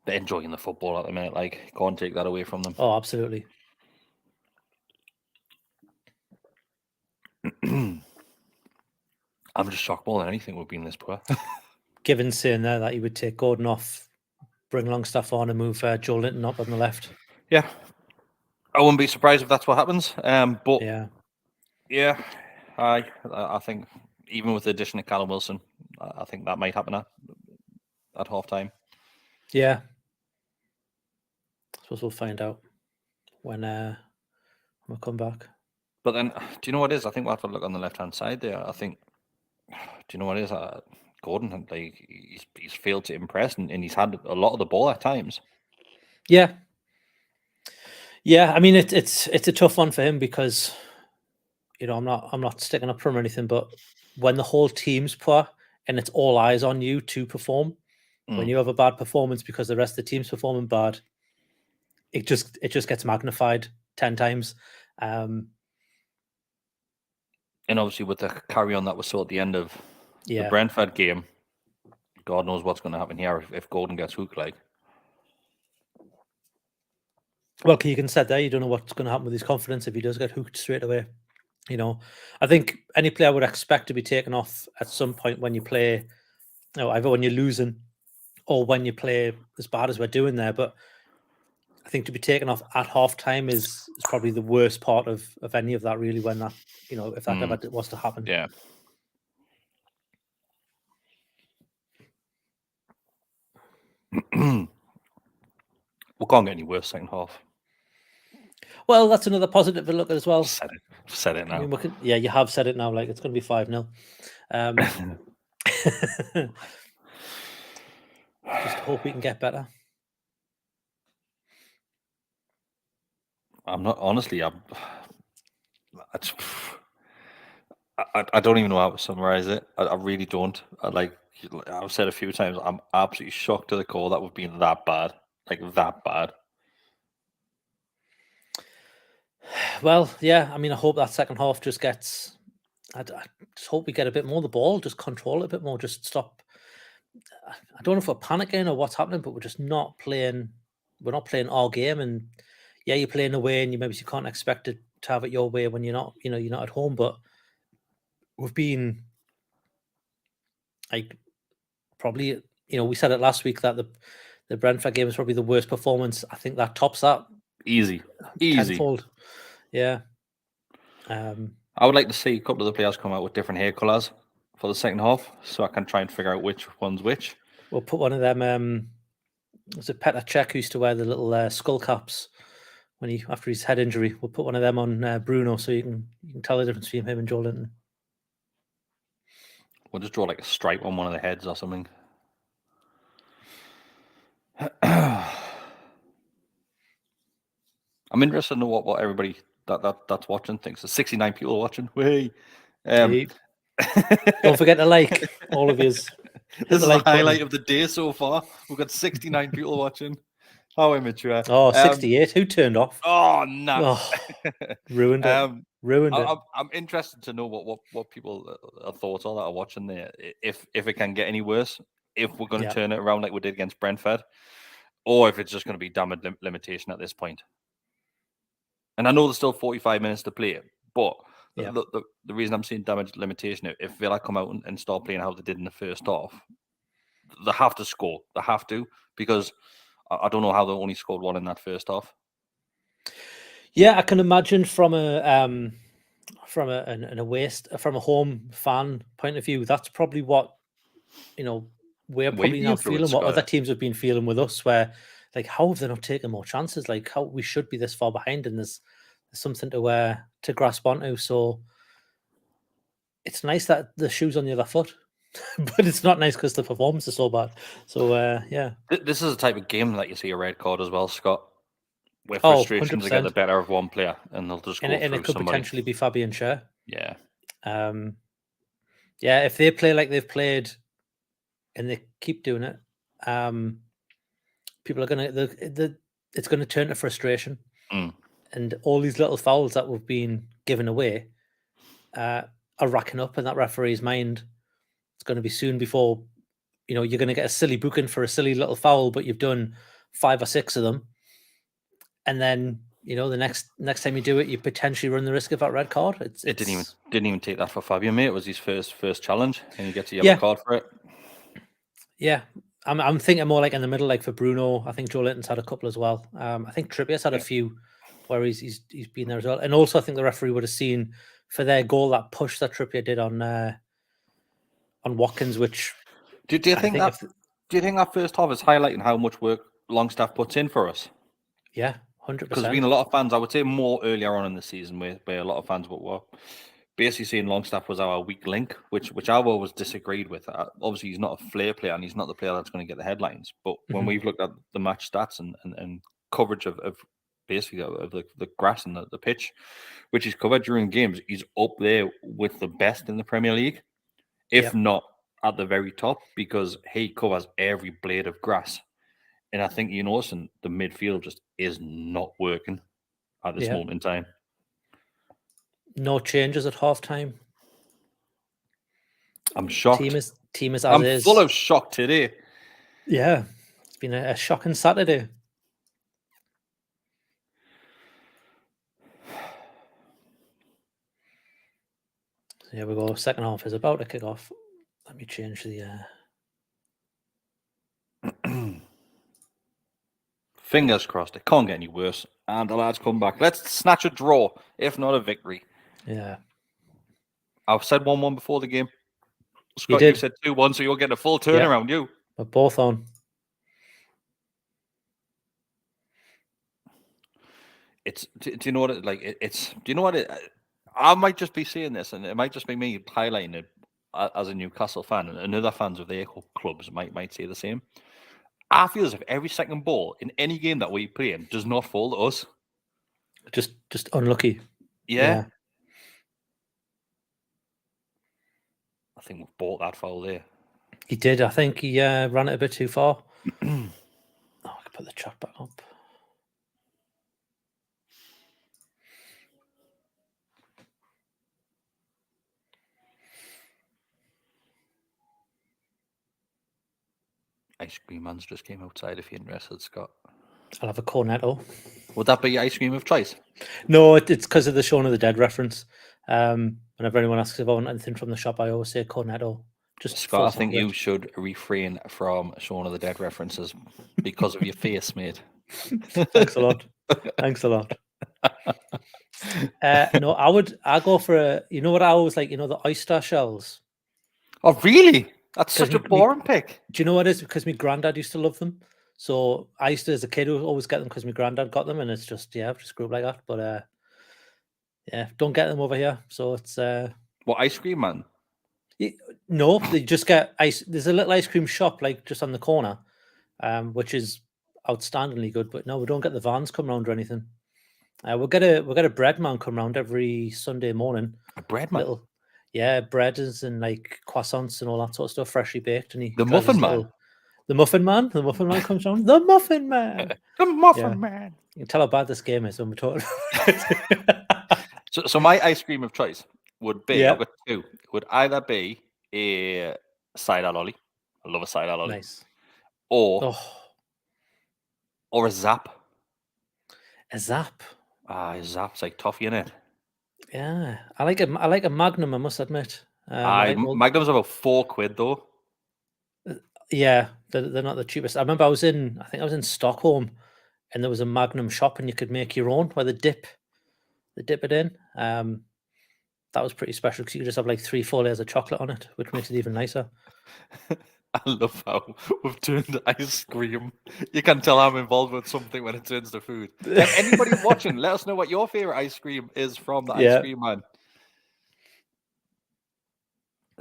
[SPEAKER 1] They're enjoying the football at the minute. Like, can't take that away from them.
[SPEAKER 2] Oh, absolutely.
[SPEAKER 1] I'm just shocked more than anything we've been this poor.
[SPEAKER 2] Given saying there that he would take Gordon off, bring Longstaff on, and move Joe Linton up on the left.
[SPEAKER 1] Yeah, I wouldn't be surprised if that's what happens. But yeah, I think even with the addition of Callum Wilson, I think that might happen at half time.
[SPEAKER 2] Yeah, I suppose we'll find out when we come back.
[SPEAKER 1] But then, do you know what it is? I think we'll have to look on the left hand side there. I think, do you know what it is? Gordon, like, he's failed to impress, and he's had a lot of the ball at times.
[SPEAKER 2] Yeah. I mean, it's a tough one for him because, you know, I'm not sticking up for him or anything, but when the whole team's poor and it's all eyes on you to perform, when you have a bad performance because the rest of the team's performing bad, it just gets magnified 10 times.
[SPEAKER 1] And obviously with the carry on that we saw at the end of the Brentford game, God knows what's going to happen here if Gordon gets hooked. Like,
[SPEAKER 2] well, Keegan said there, you don't know what's going to happen with his confidence if he does get hooked straight away. You know, I think any player would expect to be taken off at some point when you play, you know, either when you're losing or when you play as bad as we're doing there. But I think to be taken off at half time is probably the worst part of any of that, really, when that, you know, if that ever was to happen.
[SPEAKER 1] Yeah. We can't get any worse second half.
[SPEAKER 2] Well, that's another positive to look at as well.
[SPEAKER 1] Said it now.
[SPEAKER 2] I mean, you have said it now. Like, it's going to be 5-0. Just hope we can get better.
[SPEAKER 1] I'm not, honestly, I don't even know how to summarize it. I really don't. I've said a few times, I'm absolutely shocked to the core that we've been that bad. Like, that bad.
[SPEAKER 2] Well, yeah, I mean, I hope that second half just gets... I just hope we get a bit more of the ball, just control it a bit more, just stop. I don't know if we're panicking or what's happening, but we're just not playing. We're not playing our game, and yeah, you're playing away, and you can't expect it to have it your way when you're not, you know, you're not at home. But we've been like probably, you know, we said it last week that the Brentford game is probably the worst performance. I think that tops that
[SPEAKER 1] easy
[SPEAKER 2] tenfold. Yeah.
[SPEAKER 1] I would like to see a couple of the players come out with different hair colours for the second half, so I can try and figure out which one's which.
[SPEAKER 2] We'll put one of them. Was it Petr Cech who used to wear the little skull caps when after his head injury? We'll put one of them on Bruno, so you can tell the difference between him and Joe Linton.
[SPEAKER 1] We'll just draw like a stripe on one of the heads or something. I'm interested to know what everybody that's watching thinks. There's 69 people watching. Hey.
[SPEAKER 2] Don't forget to like, all of yous.
[SPEAKER 1] This is the highlight of the day so far. We've got 69 people watching. How immature.
[SPEAKER 2] Oh, 68. Who turned off?
[SPEAKER 1] Oh, no.
[SPEAKER 2] Oh, ruined it. Ruined it.
[SPEAKER 1] I'm interested to know what people thoughts are that are watching there. If it can get any worse, if we're going to turn it around like we did against Brentford, or if it's just going to be damage limitation at this point. And I know there's still 45 minutes to play, but the reason I'm saying damage limitation, if Villa come out and start playing how they did in the first half, they have to score. They have to, because I don't know how they only scored one in that first half.
[SPEAKER 2] Yeah, I can imagine from a home fan point of view, that's probably what, you know, we're probably now feeling, what other teams have been feeling with us, where like, how have they not taken more chances? Like, how we should be this far behind, and there's something to grasp onto. So it's nice that the shoe's on the other foot. but it's not nice because the performance is so bad. So yeah,
[SPEAKER 1] this is the type of game that you see a red card as well, Scott. Where
[SPEAKER 2] 100%.
[SPEAKER 1] frustrations will get the better of one player, and they'll just go
[SPEAKER 2] and
[SPEAKER 1] through
[SPEAKER 2] it could
[SPEAKER 1] somebody.
[SPEAKER 2] potentially be Fabian Schär.
[SPEAKER 1] Yeah.
[SPEAKER 2] Yeah, if they play like they've played, and they keep doing it, people are it's gonna turn to frustration, and all these little fouls that we've been given away are racking up in that referee's mind. It's going to be soon before, you're going to get a silly booking for a silly little foul, but you've done 5 or 6 of them, and then the next time you do it, you potentially run the risk of that red card.
[SPEAKER 1] It didn't even take that for Fabian, mate. It was his first challenge, and he gets a yellow card for it.
[SPEAKER 2] Yeah, I'm thinking more like in the middle, like for Bruno. I think Joe Linton's had a couple as well. I think Trippier's had a few where he's been there as well, and also I think the referee would have seen for their goal that push that Trippier did on Watkins. Which
[SPEAKER 1] do you think that first half is highlighting how much work Longstaff puts in for us?
[SPEAKER 2] Yeah, 100%.
[SPEAKER 1] Because there's been a lot of fans, I would say more earlier on in the season, where a lot of fans were basically saying Longstaff was our weak link, which I've always disagreed with. Obviously, he's not a flair player, and he's not the player that's going to get the headlines. But when we've looked at the match stats and coverage of basically of the grass and the pitch, which he's covered during games, he's up there with the best in the Premier League, if not at the very top, because he covers every blade of grass. And I think the midfield just is not working at this moment in time.
[SPEAKER 2] No changes at halftime.
[SPEAKER 1] I'm shocked.
[SPEAKER 2] Team is as
[SPEAKER 1] I'm
[SPEAKER 2] is.
[SPEAKER 1] full of shock today.
[SPEAKER 2] Yeah, it's been a shocking Saturday. So here we go. Second half is about to kick off. Let me change the.
[SPEAKER 1] Fingers crossed. It can't get any worse. And the lads come back. Let's snatch a draw, if not a victory.
[SPEAKER 2] Yeah.
[SPEAKER 1] I've said 1-1 before the game. Scott, you said 2-1, so you're getting a full turnaround, you.
[SPEAKER 2] We're both on.
[SPEAKER 1] Do you know what I might just be saying this, and it might just be me highlighting it as a Newcastle fan, and other fans of their clubs might say the same. I feel as if every second ball in any game that we play in does not fall to us.
[SPEAKER 2] Just unlucky.
[SPEAKER 1] Yeah. I think we've bought that foul there.
[SPEAKER 2] He did. I think he ran it a bit too far. I can put the chat back up.
[SPEAKER 1] Ice cream man's just came outside if you're interested, Scott.
[SPEAKER 2] I'll have a cornetto.
[SPEAKER 1] Would that be your ice cream of choice?
[SPEAKER 2] No, it's because of the Shaun of the Dead reference. Whenever anyone asks if I want anything from the shop, I always say cornetto. Just
[SPEAKER 1] Scott, I think you should refrain from Shaun of the Dead references because of your face, mate.
[SPEAKER 2] Thanks a lot. Thanks a lot. No, I go for what I always like, the oyster shells.
[SPEAKER 1] Oh, really? That's such a boring pick.
[SPEAKER 2] Do you know what it is? Because my granddad used to love them. So I used to, as a kid, always get them because my granddad got them, and it's just, I've just grew up like that. But don't get them over here. So it's
[SPEAKER 1] what, ice cream man?
[SPEAKER 2] No, they just get ice. There's a little ice cream shop like just on the corner, which is outstandingly good. But no, we don't get the vans come round or anything. We'll get a bread man come round every Sunday morning.
[SPEAKER 1] A bread man?
[SPEAKER 2] Breads and like croissants and all that sort of stuff, freshly baked. And
[SPEAKER 1] the muffin man.
[SPEAKER 2] The muffin man. The muffin man comes round. The muffin man.
[SPEAKER 1] The muffin man.
[SPEAKER 2] You can tell how bad this game is when we're talking.
[SPEAKER 1] So my ice cream of choice would be, I've got two. It would either be a cider lolly. I love a cider lolly.
[SPEAKER 2] Nice.
[SPEAKER 1] Or a Zap.
[SPEAKER 2] A Zap.
[SPEAKER 1] A Zap's like toffee in it.
[SPEAKER 2] Yeah, I like a Magnum, I must admit.
[SPEAKER 1] Magnum's about £4 though.
[SPEAKER 2] Yeah, they're not the cheapest. I remember I think I was in Stockholm, and there was a Magnum shop, and you could make your own where they dip it in. That was pretty special because you could just have like 3-4 layers of chocolate on it, which makes it even nicer.
[SPEAKER 1] I love how we've turned ice cream. You can tell I'm involved with something when it turns to food. If anybody watching, let us know what your favorite ice cream is from the ice cream man.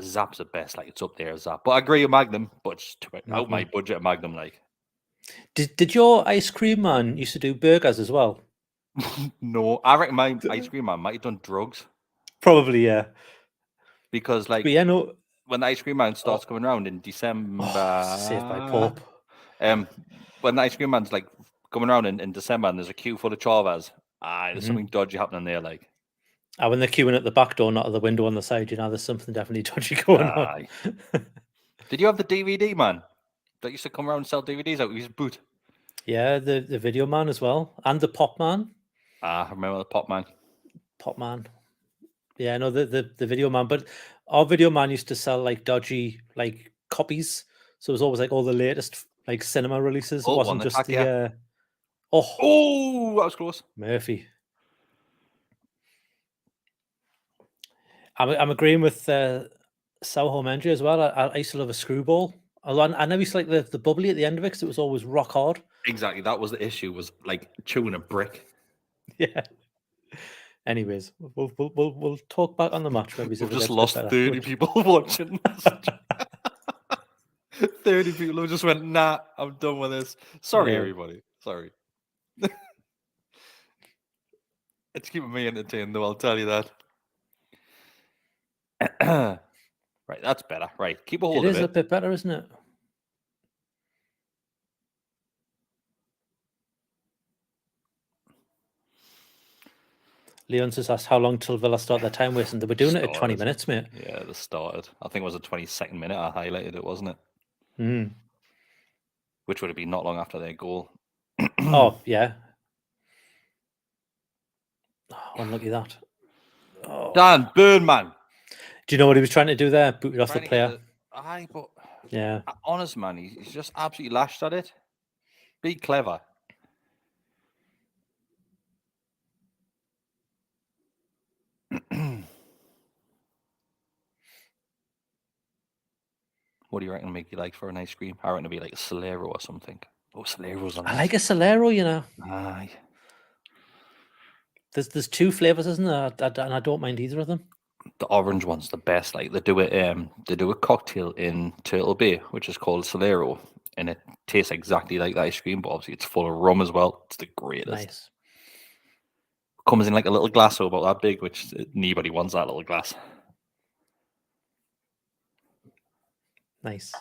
[SPEAKER 1] Zap's the best. Like, it's up there as Zap. But I agree with Magnum, but it's out my budget of Magnum. Like,
[SPEAKER 2] did your ice cream man used to do burgers as well?
[SPEAKER 1] No, I reckon my ice cream man might have done drugs.
[SPEAKER 2] Probably, yeah.
[SPEAKER 1] Because, like,
[SPEAKER 2] yeah, no.
[SPEAKER 1] When the ice cream man starts coming around in December,
[SPEAKER 2] Saved by Pope.
[SPEAKER 1] When the ice cream man's like coming around in December and there's a queue full of chavas, there's something dodgy happening there. Like,
[SPEAKER 2] when they're queuing at the back door, not at the window on the side, there's something definitely dodgy going on.
[SPEAKER 1] Did you have the DVD man that used to come around and sell DVDs out with his boot?
[SPEAKER 2] Yeah, the video man as well, and the pop man.
[SPEAKER 1] I remember the pop man.
[SPEAKER 2] Pop man. Yeah, no, the video man. But our video man used to sell like dodgy like copies, so it was always like all the latest like cinema releases. It wasn't just the.
[SPEAKER 1] Oh, that was close.
[SPEAKER 2] Murphy. I'm agreeing with Soho Mendry as well. I used to love a screwball. I never used to like the bubbly at the end of it because it was always rock hard.
[SPEAKER 1] Exactly, that was the issue. Was like chewing a brick.
[SPEAKER 2] Yeah. Anyways, we'll talk back on the match. Maybe
[SPEAKER 1] we've just lost 30 people watching. 30 people who just went, nah, I'm done with this. Sorry, everybody. Sorry. It's keeping me entertained, though, I'll tell you that. Right, that's better. Right, keep a hold of it.
[SPEAKER 2] It is a bit better, isn't it? Leon just asked how long till Villa start their time wasting. They were doing it at 20 minutes, mate.
[SPEAKER 1] Yeah, they started. I think it was a 22nd minute I highlighted it, wasn't
[SPEAKER 2] it?
[SPEAKER 1] Which would have been not long after their goal.
[SPEAKER 2] Oh, yeah. Oh, unlucky that.
[SPEAKER 1] Oh. Dan Burnman.
[SPEAKER 2] Do you know what he was trying to do there? Booted off the player.
[SPEAKER 1] But
[SPEAKER 2] yeah.
[SPEAKER 1] Honest, man, he's just absolutely lashed at it. Be clever. What do you reckon make you like for an ice cream? I reckon it'd be like a Solero or something. Oh, Solero's on.
[SPEAKER 2] I like a Solero,
[SPEAKER 1] Aye.
[SPEAKER 2] There's two flavors, isn't there? And I don't mind either of them.
[SPEAKER 1] The orange one's the best. Like they do a cocktail in Turtle Bay, which is called Solero, and it tastes exactly like the ice cream, but obviously it's full of rum as well. It's the greatest.
[SPEAKER 2] Nice.
[SPEAKER 1] Comes in like a little glass about that big, which nobody wants that little glass.
[SPEAKER 2] Nice.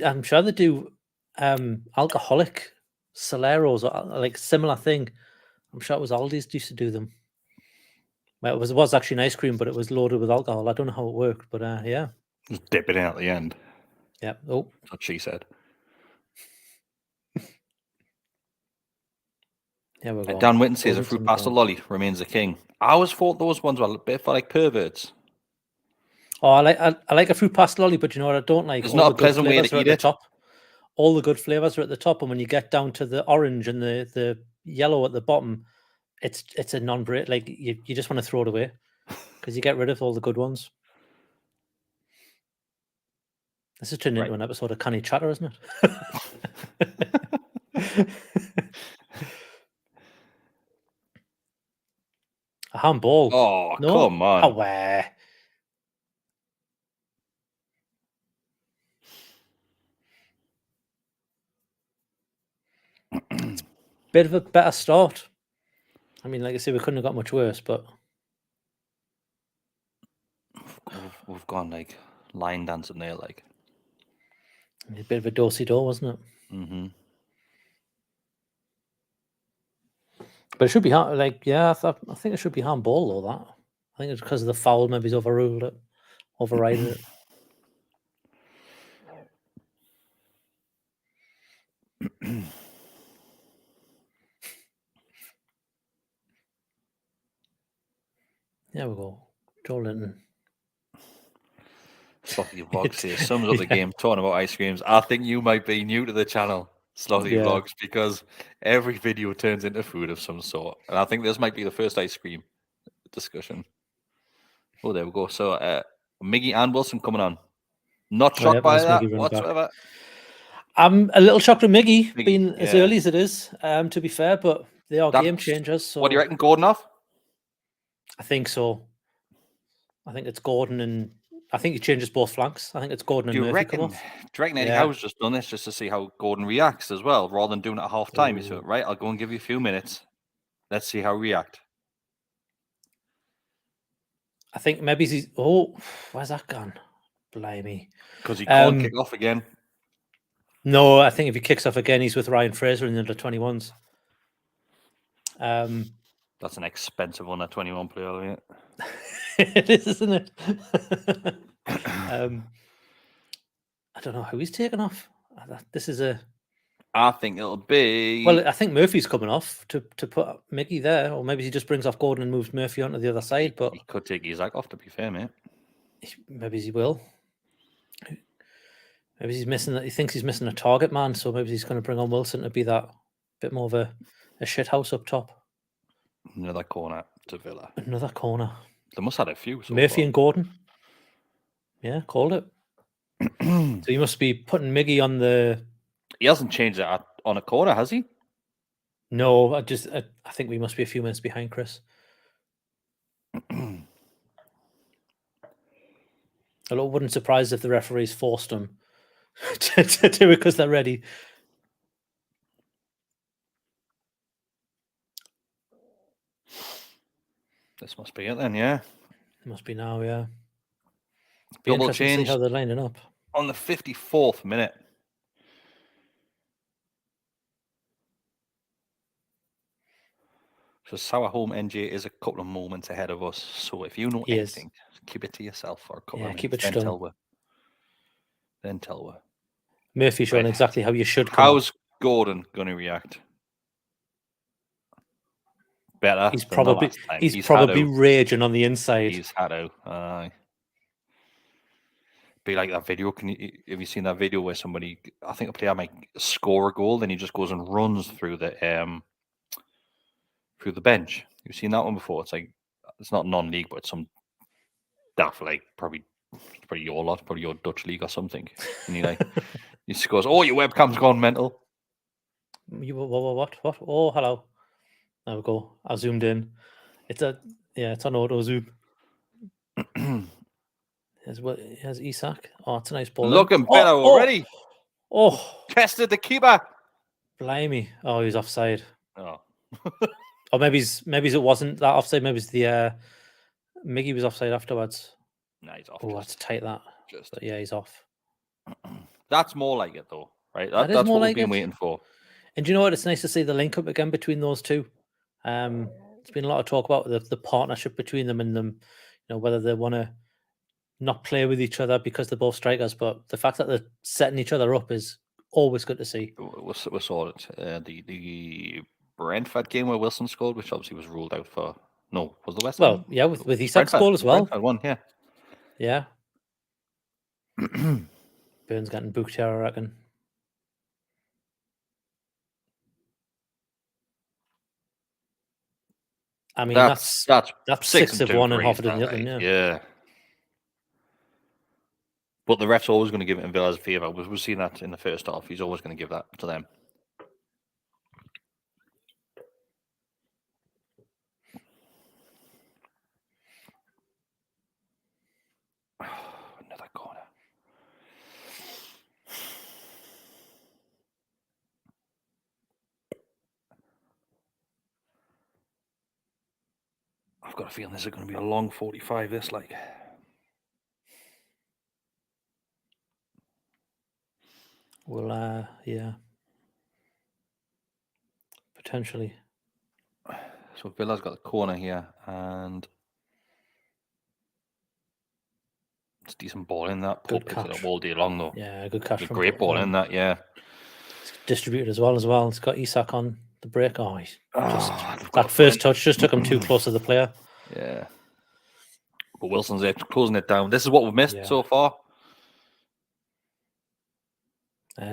[SPEAKER 2] I'm sure they do alcoholic Soleros or like similar thing. I'm sure it was Aldi's used to do them. Well, it was actually an ice cream, but it was loaded with alcohol. I don't know how it worked, but yeah.
[SPEAKER 1] Just dip it in at the end.
[SPEAKER 2] Yeah. Oh.
[SPEAKER 1] That's what she said.
[SPEAKER 2] Yeah, we're going.
[SPEAKER 1] Dan Whitten says a fruit pasta lolly remains the king. I always thought those ones were a bit for like perverts.
[SPEAKER 2] Oh, I like a fruit pasta lolly, but you know what I don't like?
[SPEAKER 1] It's not a pleasant way to eat it.
[SPEAKER 2] Top. All the good flavors are at the top, and when you get down to the orange and the yellow at the bottom, it's a non-break. Like you just want to throw it away because you get rid of all the good ones. This is turned into an episode of Canny Chatter, isn't it? A handball.
[SPEAKER 1] Oh, no? Come on.
[SPEAKER 2] Away. It's a bit of a better start. I mean, like I said, we couldn't have got much worse, but
[SPEAKER 1] we've gone like line dancing there, like
[SPEAKER 2] a bit of a do-si-do, wasn't it?
[SPEAKER 1] Mm-hmm.
[SPEAKER 2] But it should be like, yeah, I think it should be handball though. That I think it's because of the foul. Maybe he's overruled it, overrided it. There we go. Joe Linton.
[SPEAKER 1] Slothy Vlogs here sums up the game, talking about ice creams. I think you might be new to the channel, Slothy Vlogs, because every video turns into food of some sort. And I think this might be the first ice cream discussion. Oh, there we go. So, Miggy and Wilson coming on. Not shocked by that whatsoever.
[SPEAKER 2] I'm a little shocked with Miggy being as early as it is, to be fair, but they are game changers. So
[SPEAKER 1] what do you reckon, Gordon off?
[SPEAKER 2] I think so. I think it's Gordon and I think he changes both flanks. I think it's Gordon and Murphy come off.
[SPEAKER 1] Do you reckon Eddie Howe's just done this just to see how Gordon reacts as well, rather than doing it at half time? He said, right, I'll go and give you a few minutes. Let's see how he react.
[SPEAKER 2] I think maybe he's... Oh, where's that gone? Blimey.
[SPEAKER 1] Because he can't kick off again.
[SPEAKER 2] No, I think if he kicks off again, he's with Ryan Fraser in the under-21s.
[SPEAKER 1] That's an expensive under-21 player, isn't it?
[SPEAKER 2] It is, isn't it? I don't know who he's taken off. This is a...
[SPEAKER 1] I think it'll be...
[SPEAKER 2] Well, I think Murphy's coming off to put Mickey there, or maybe he just brings off Gordon and moves Murphy onto the other side. But
[SPEAKER 1] he could take Isaac off, to be fair, mate.
[SPEAKER 2] Maybe he will. Maybe he's missing that. He thinks he's missing a target man, so maybe he's going to bring on Wilson to be that bit more of a shit house up top.
[SPEAKER 1] Another corner to Villa.
[SPEAKER 2] Another corner.
[SPEAKER 1] They must have had a few.
[SPEAKER 2] Murphy and Gordon. Yeah, called it. So he must be putting Miggy on the...
[SPEAKER 1] He hasn't changed it on a corner, has he?
[SPEAKER 2] No, I think we must be a few minutes behind, Chris. I wouldn't surprise if the referees forced them to do it because they're ready.
[SPEAKER 1] This must be it then, yeah.
[SPEAKER 2] It must be now, yeah.
[SPEAKER 1] Double change.
[SPEAKER 2] To see how they're lining up.
[SPEAKER 1] On the 54th minute. So Sour Home NJ is a couple of moments ahead of us. So if you know anything, keep it to yourself for a couple of minutes.
[SPEAKER 2] Keep it
[SPEAKER 1] then tell her.
[SPEAKER 2] Murphy showing exactly how you should come.
[SPEAKER 1] How's Gordon going to react? Better.
[SPEAKER 2] He's probably raging on the inside.
[SPEAKER 1] He's had to. Be like that video. Have you seen that video where somebody, I think a player might score a goal, then he just goes and runs through the bench? You've seen that one before? It's like, it's not non-league, but it's some daft, like probably your lot, probably your Dutch league or something. And he like he just goes, "Oh, your webcam's gone mental."
[SPEAKER 2] What? Oh, hello. There we go. I zoomed in. It's on auto zoom. Here's Isak. Oh, it's a nice ball.
[SPEAKER 1] Looking better already.
[SPEAKER 2] Oh,
[SPEAKER 1] tested the keeper.
[SPEAKER 2] Blimey. Oh, he's offside.
[SPEAKER 1] Oh.
[SPEAKER 2] Or maybe it wasn't that offside. Maybe it's the Miggy was offside afterwards.
[SPEAKER 1] No, he's off.
[SPEAKER 2] Oh, that's tight. That. But yeah, he's off.
[SPEAKER 1] That's more like it, though, right? That's what we've been waiting for.
[SPEAKER 2] And do you know what? It's nice to see the link up again between those two. There's been a lot of talk about the partnership between them and them. You know, whether they want to not play with each other because they're both strikers, but the fact that they're setting each other up is always good to see.
[SPEAKER 1] We saw it. The Brentford game where Wilson scored, which obviously was ruled out for... No, was the West Ham?
[SPEAKER 2] Well, yeah, with Isak's goal as well.
[SPEAKER 1] Brentford won, yeah.
[SPEAKER 2] Yeah. Burns getting booked here, I reckon. I mean, that's 6 of one and half of the other,
[SPEAKER 1] yeah. But the ref's always going to give it in Villa's favour. We've seen that in the first half. He's always going to give that to them. Another corner. I've got a feeling this is going to be a long 45, this, like...
[SPEAKER 2] Well, yeah. Potentially.
[SPEAKER 1] So Villa's got the corner here, and it's a decent ball in that.
[SPEAKER 2] Good catch.
[SPEAKER 1] All day long, though.
[SPEAKER 2] Yeah, good catch.
[SPEAKER 1] A great ball in that, yeah.
[SPEAKER 2] It's distributed as well. It's got Isak on the break. Oh, that first touch just took him too close to the player.
[SPEAKER 1] Yeah. But Wilson's there closing it down. This is what we've missed so far.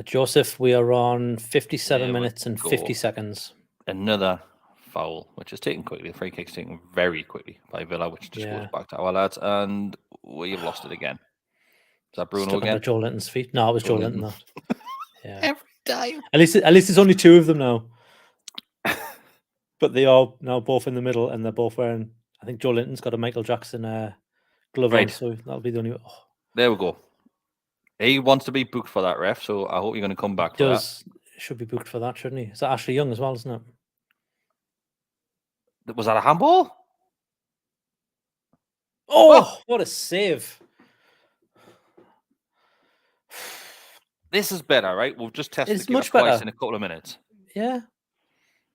[SPEAKER 2] Joseph, we are on 57 minutes and 50 seconds.
[SPEAKER 1] Another foul, which is taken quickly. The free kick's taken very quickly by Villa, which just goes back to our lads. And we've lost it again. Is that Bruno again?
[SPEAKER 2] Joe Linton's feet. No, it was Joe Linton. That. Yeah.
[SPEAKER 1] Every time.
[SPEAKER 2] At least there's only two of them now. But they are now both in the middle, and they're both wearing... I think Joe Linton's got a Michael Jackson glove on, so that'll be the only. Oh.
[SPEAKER 1] There we go. He wants to be booked for that, ref. So I hope you're going to come back for that.
[SPEAKER 2] Should be booked for that, shouldn't he? Is that Ashley Young as well, isn't
[SPEAKER 1] it? Was that a handball?
[SPEAKER 2] Oh, what a save!
[SPEAKER 1] This is better, right? We've just tested it twice in a couple of minutes.
[SPEAKER 2] Yeah.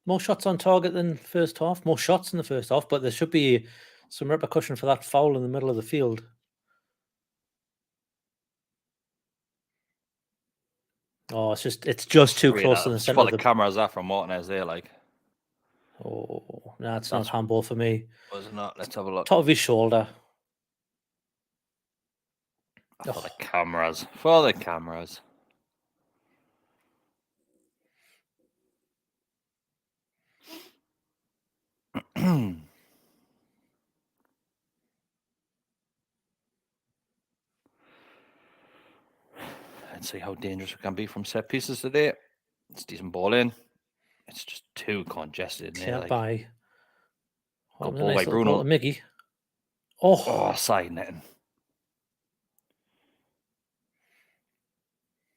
[SPEAKER 2] More shots on target than first half. More shots in the first half, but there should be some repercussion for that foul in the middle of the field. Oh, it's just too close to the centre.
[SPEAKER 1] That's what the cameras are from Martinez there, like.
[SPEAKER 2] Oh, no, it's not handball for me.
[SPEAKER 1] Was it not? Let's have a look.
[SPEAKER 2] Top of his shoulder.
[SPEAKER 1] For the cameras. For the cameras. Let's see how dangerous we can be from set pieces today. It's decent ball in. It's just too congested.
[SPEAKER 2] Yeah, by.
[SPEAKER 1] Good ball by Bruno.
[SPEAKER 2] Miggy.
[SPEAKER 1] Oh, side netting.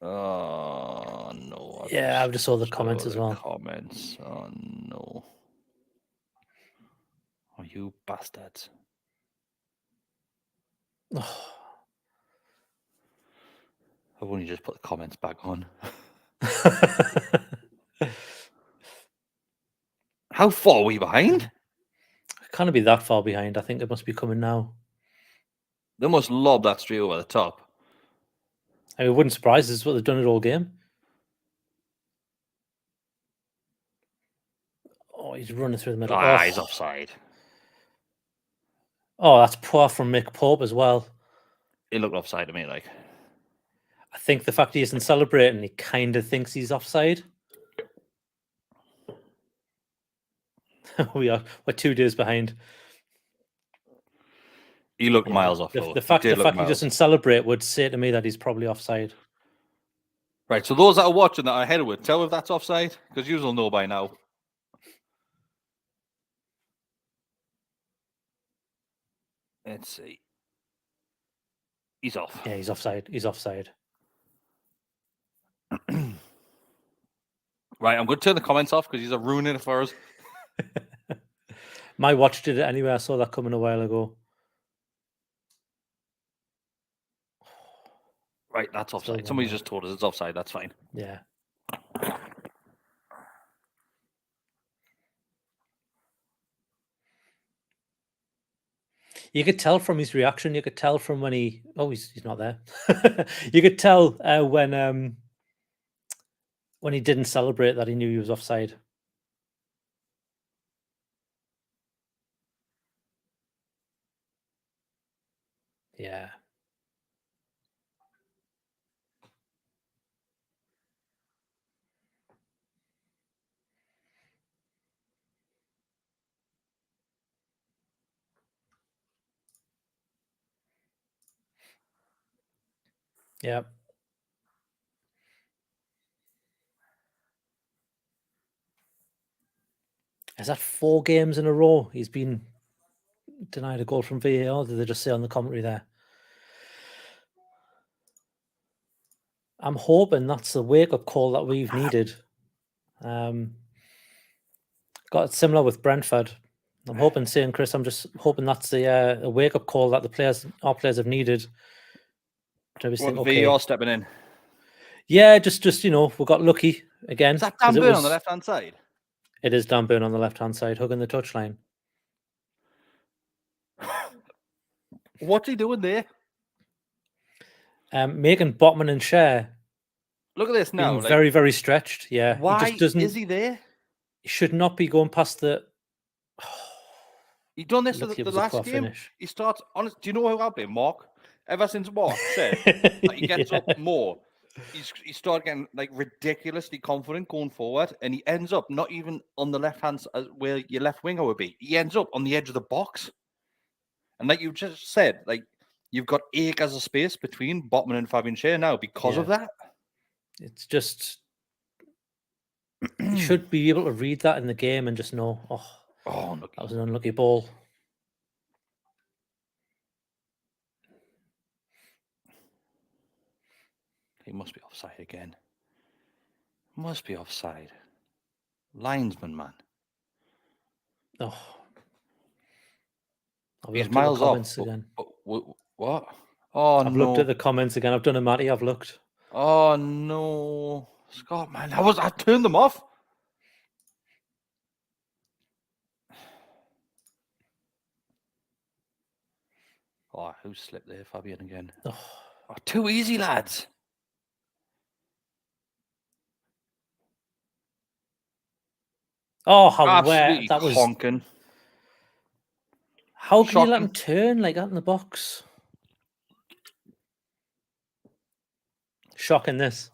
[SPEAKER 1] Oh, no.
[SPEAKER 2] Yeah, I've just saw the comments as well.
[SPEAKER 1] Comments. Oh, no. Oh, you bastards.
[SPEAKER 2] Oh.
[SPEAKER 1] I've only just put the comments back on. How far are we behind?
[SPEAKER 2] It can't be that far behind. I think it must be coming now.
[SPEAKER 1] They must lob that straight over the top.
[SPEAKER 2] I mean, it wouldn't surprise us. It's what they've done it all game. Oh, he's running through the middle.
[SPEAKER 1] He's offside.
[SPEAKER 2] Oh, that's poor from Mick Pope as well.
[SPEAKER 1] It looked offside to me, like.
[SPEAKER 2] I think the fact he isn't celebrating, he kind of thinks he's offside. We're 2 days behind.
[SPEAKER 1] He looked miles off.
[SPEAKER 2] The fact he doesn't celebrate would say to me that he's probably offside.
[SPEAKER 1] Right, so those that are watching that are ahead of it, tell if that's offside, because you will know by now. Let's see. He's off.
[SPEAKER 2] Yeah, he's offside. He's offside.
[SPEAKER 1] Right, I'm going to turn the comments off because he's ruining it for us.
[SPEAKER 2] My watch did it anyway. I saw that coming a while ago.
[SPEAKER 1] Right, that's offside. Somebody just told us it's offside. That's fine.
[SPEAKER 2] Yeah. You could tell from his reaction. You could tell from when he... Oh, he's not there. You could tell when he didn't celebrate that he knew he was offside. Yeah. Yeah. Is that 4 games in a row he's been denied a goal from VAR? Did they just say on the commentary there? I'm hoping that's the wake-up call that we've needed. Got it similar with Brentford. I'm hoping, saying Chris, I'm just hoping that's the wake-up call that our players have needed.
[SPEAKER 1] VAR stepping in.
[SPEAKER 2] Yeah, just we got lucky again.
[SPEAKER 1] Is that Dan Burn on the left-hand side?
[SPEAKER 2] It is Dan Burn on the left-hand side, hugging the touchline.
[SPEAKER 1] What's he doing there?
[SPEAKER 2] Making Botman and Cher.
[SPEAKER 1] Look at this now.
[SPEAKER 2] Very, very stretched. Yeah.
[SPEAKER 1] Why is he there?
[SPEAKER 2] He should not be going past the...
[SPEAKER 1] He done this the last game. Finish. He starts... Honest, do you know who I've been, Mark? Ever since Mark said that he gets up more, he started getting ridiculously confident going forward, and he ends up not even on the left hand where your left winger would be. He ends up on the edge of the box, and like you just said, you've got acres of space between Botman and Fabian Schär now because of that.
[SPEAKER 2] It's just you should be able to read that in the game and just know, that was an unlucky ball.
[SPEAKER 1] He must be offside again. Must be offside. Linesman, man.
[SPEAKER 2] Oh.
[SPEAKER 1] He's miles off.
[SPEAKER 2] Again.
[SPEAKER 1] What? Oh,
[SPEAKER 2] I've looked at the comments again. I've done a Matty. I've looked.
[SPEAKER 1] Oh, no. Scott, man. I turned them off. Oh, who slipped there? Fabian again. Oh, too easy, lads.
[SPEAKER 2] Oh, absolutely that was
[SPEAKER 1] honking.
[SPEAKER 2] How can you let him turn like that in the box? Shocking, this.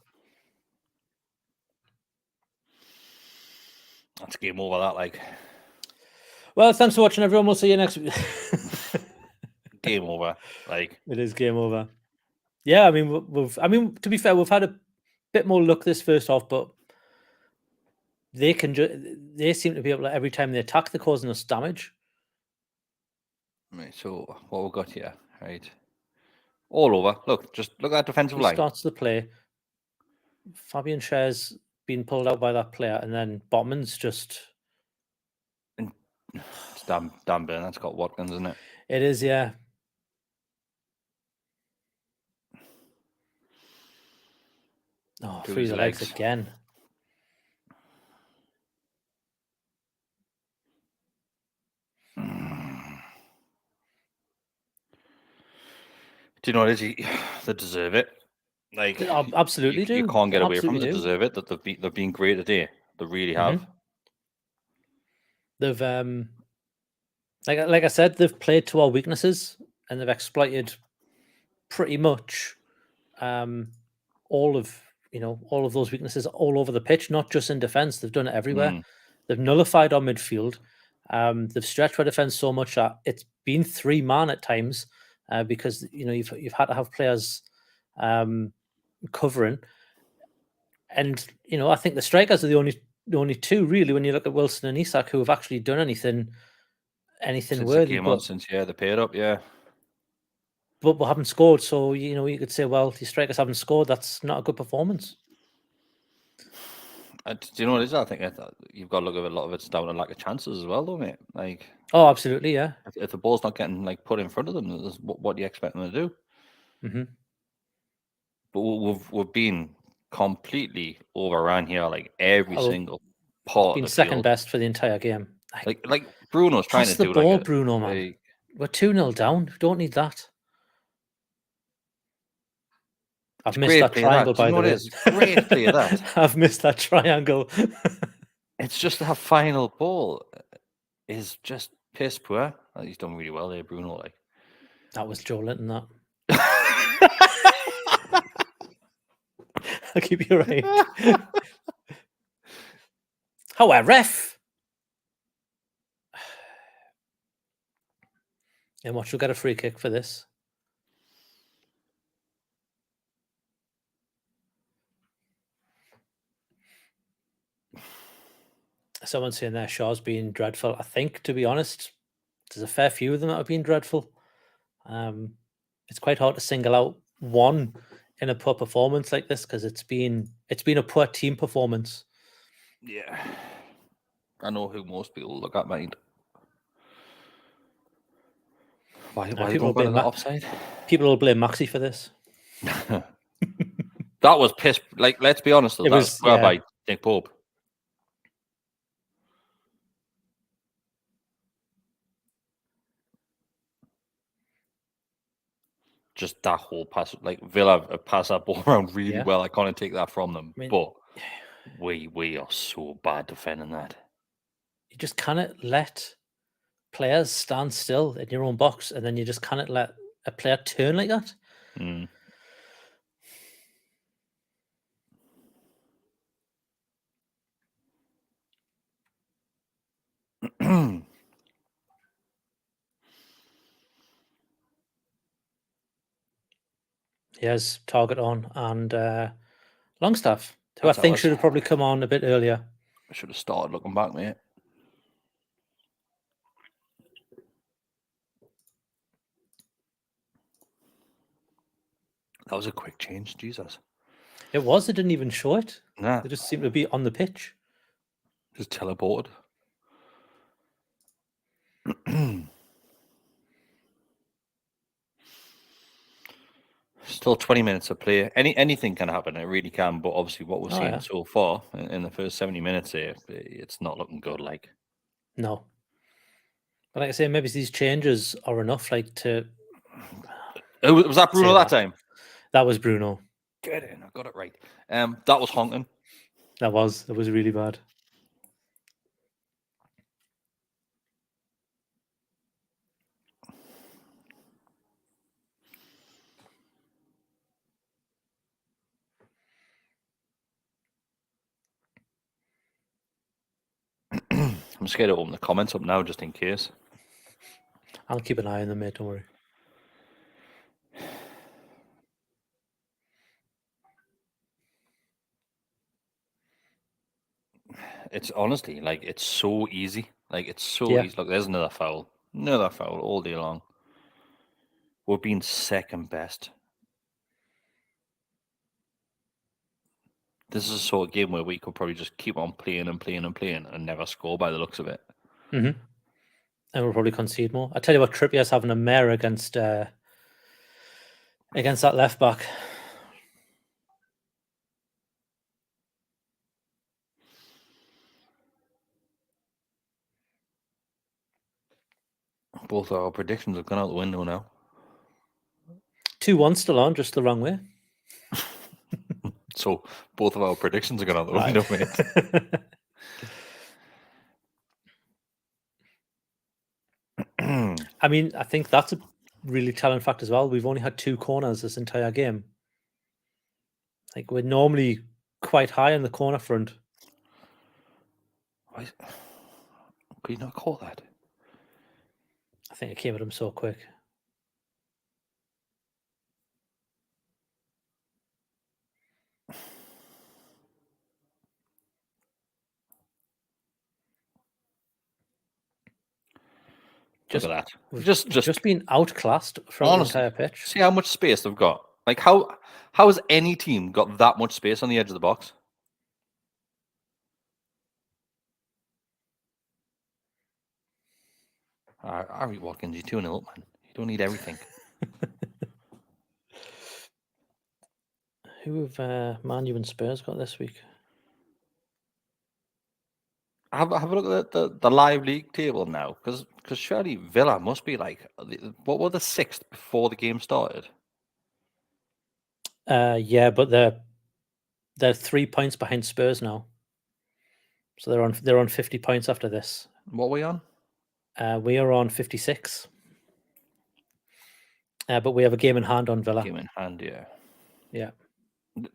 [SPEAKER 1] That's game over, that, like.
[SPEAKER 2] Well, thanks for watching, everyone. We'll see you next week.
[SPEAKER 1] Game over, like.
[SPEAKER 2] It is game over. Yeah, I mean, to be fair, we've had a bit more luck this first half, but they seem to be able to, every time they attack, they're causing us damage.
[SPEAKER 1] Right, so what we've got here, right? All over. Look, just look at that defensive line.
[SPEAKER 2] Starts the play. Fabian Schär's been pulled out by that player, and then Botman's just.
[SPEAKER 1] It's Dan Burn. That's got Watkins, isn't it?
[SPEAKER 2] It is, yeah. Oh, through the legs again.
[SPEAKER 1] Do you know what it is? They deserve it. Like,
[SPEAKER 2] absolutely do.
[SPEAKER 1] You can't get away from it. They deserve it. That they've been great today. They really have.
[SPEAKER 2] They've like I said, they've played to our weaknesses and they've exploited pretty much all of those weaknesses all over the pitch, not just in defence. They've done it everywhere. They've nullified our midfield. They've stretched our defence so much that it's been 3-man at times because you've had to have players covering. And I think the strikers are the only two really when you look at Wilson and Isak who have actually done anything
[SPEAKER 1] since
[SPEAKER 2] worthy.
[SPEAKER 1] Since they paired up, yeah.
[SPEAKER 2] But we haven't scored, so you could say, well, the strikers haven't scored. That's not a good performance.
[SPEAKER 1] Do you know what it is? I think you've got to look at a lot of it's down to lack of chances as well, though, mate. Like,
[SPEAKER 2] oh, absolutely, yeah.
[SPEAKER 1] If the ball's not getting put in front of them, what do you expect them to do? But we've been completely overrun here, like every single part.
[SPEAKER 2] Been second best for the entire game.
[SPEAKER 1] Like Bruno's trying to do
[SPEAKER 2] the ball, Bruno, man. We're 2-0 down. We don't need that. I've missed that triangle, by the way.
[SPEAKER 1] Great play, that.
[SPEAKER 2] I've missed that triangle.
[SPEAKER 1] It's just that final ball is just piss poor. He's done really well there, Bruno. Like,
[SPEAKER 2] that was Joe Linton, that. I'll keep you right. However, ref. And watch, we'll get a free kick for this. Someone's saying there Shaw's been dreadful. I think, to be honest, there's a fair few of them that have been dreadful. It's quite hard to single out one in a poor performance like this because it's been a poor team performance.
[SPEAKER 1] Yeah, I know who most people look at, mind. Why people blame that offside?
[SPEAKER 2] People will blame Maxi for this.
[SPEAKER 1] That was piss. Like, let's be honest, though, that was by Nick Pope. Just that whole pass, like Villa pass that ball around really well. I can't take that from them, but we are so bad defending that.
[SPEAKER 2] You just cannot let players stand still in your own box, and then you just cannot let a player turn like that. He has Target on and Longstaff, who I think should have probably come on a bit earlier.
[SPEAKER 1] I should have started looking back, mate. That was a quick change, Jesus.
[SPEAKER 2] It was. It didn't even show it.
[SPEAKER 1] Nah.
[SPEAKER 2] They just seemed to be on the pitch.
[SPEAKER 1] Just teleported. Still 20 minutes of play. Anything can happen. It really can. But obviously, what we're seeing so far in the first 70 minutes here, it's not looking good. Like,
[SPEAKER 2] no. But like I say, maybe these changes are enough. Like to.
[SPEAKER 1] Was that Bruno that time?
[SPEAKER 2] That was Bruno.
[SPEAKER 1] Get in. I got it right. That was honking.
[SPEAKER 2] That was really bad.
[SPEAKER 1] I'm scared to open the comments up now just in case.
[SPEAKER 2] I'll keep an eye on them, mate. Don't worry.
[SPEAKER 1] It's honestly like it's so easy. Like it's so easy. Look, there's another foul all day long. We're being second best. This is a sort of game where we could probably just keep on playing and never score by the looks of it.
[SPEAKER 2] And we'll probably concede more. I tell you what, Trippier's having a mare against that left back.
[SPEAKER 1] Both our predictions have gone out the window now.
[SPEAKER 2] 2-1 still on, just the wrong way.
[SPEAKER 1] So both of our predictions are gone out the window, mate.
[SPEAKER 2] I mean, I think that's a really telling fact as well. We've only had 2 corners this entire game. Like, we're normally quite high in the corner front.
[SPEAKER 1] Could you not call that?
[SPEAKER 2] I think it came at him so quick.
[SPEAKER 1] Look at that.
[SPEAKER 2] Just been outclassed from the entire pitch.
[SPEAKER 1] See how much space they've got. Like how has any team got that much space on the edge of the box? Harry Watkins, you're 2-0 up, man. You don't need everything.
[SPEAKER 2] Who have Man U and Spurs got this week?
[SPEAKER 1] Have a look at the live league table now, because surely Villa must be like, what were the 6th before the game started?
[SPEAKER 2] Yeah, but they're 3 points behind Spurs now, so they're on 50 points after this.
[SPEAKER 1] What are we on?
[SPEAKER 2] We are on 56. But we have a game in hand on Villa.
[SPEAKER 1] Game in hand, yeah.
[SPEAKER 2] Yeah.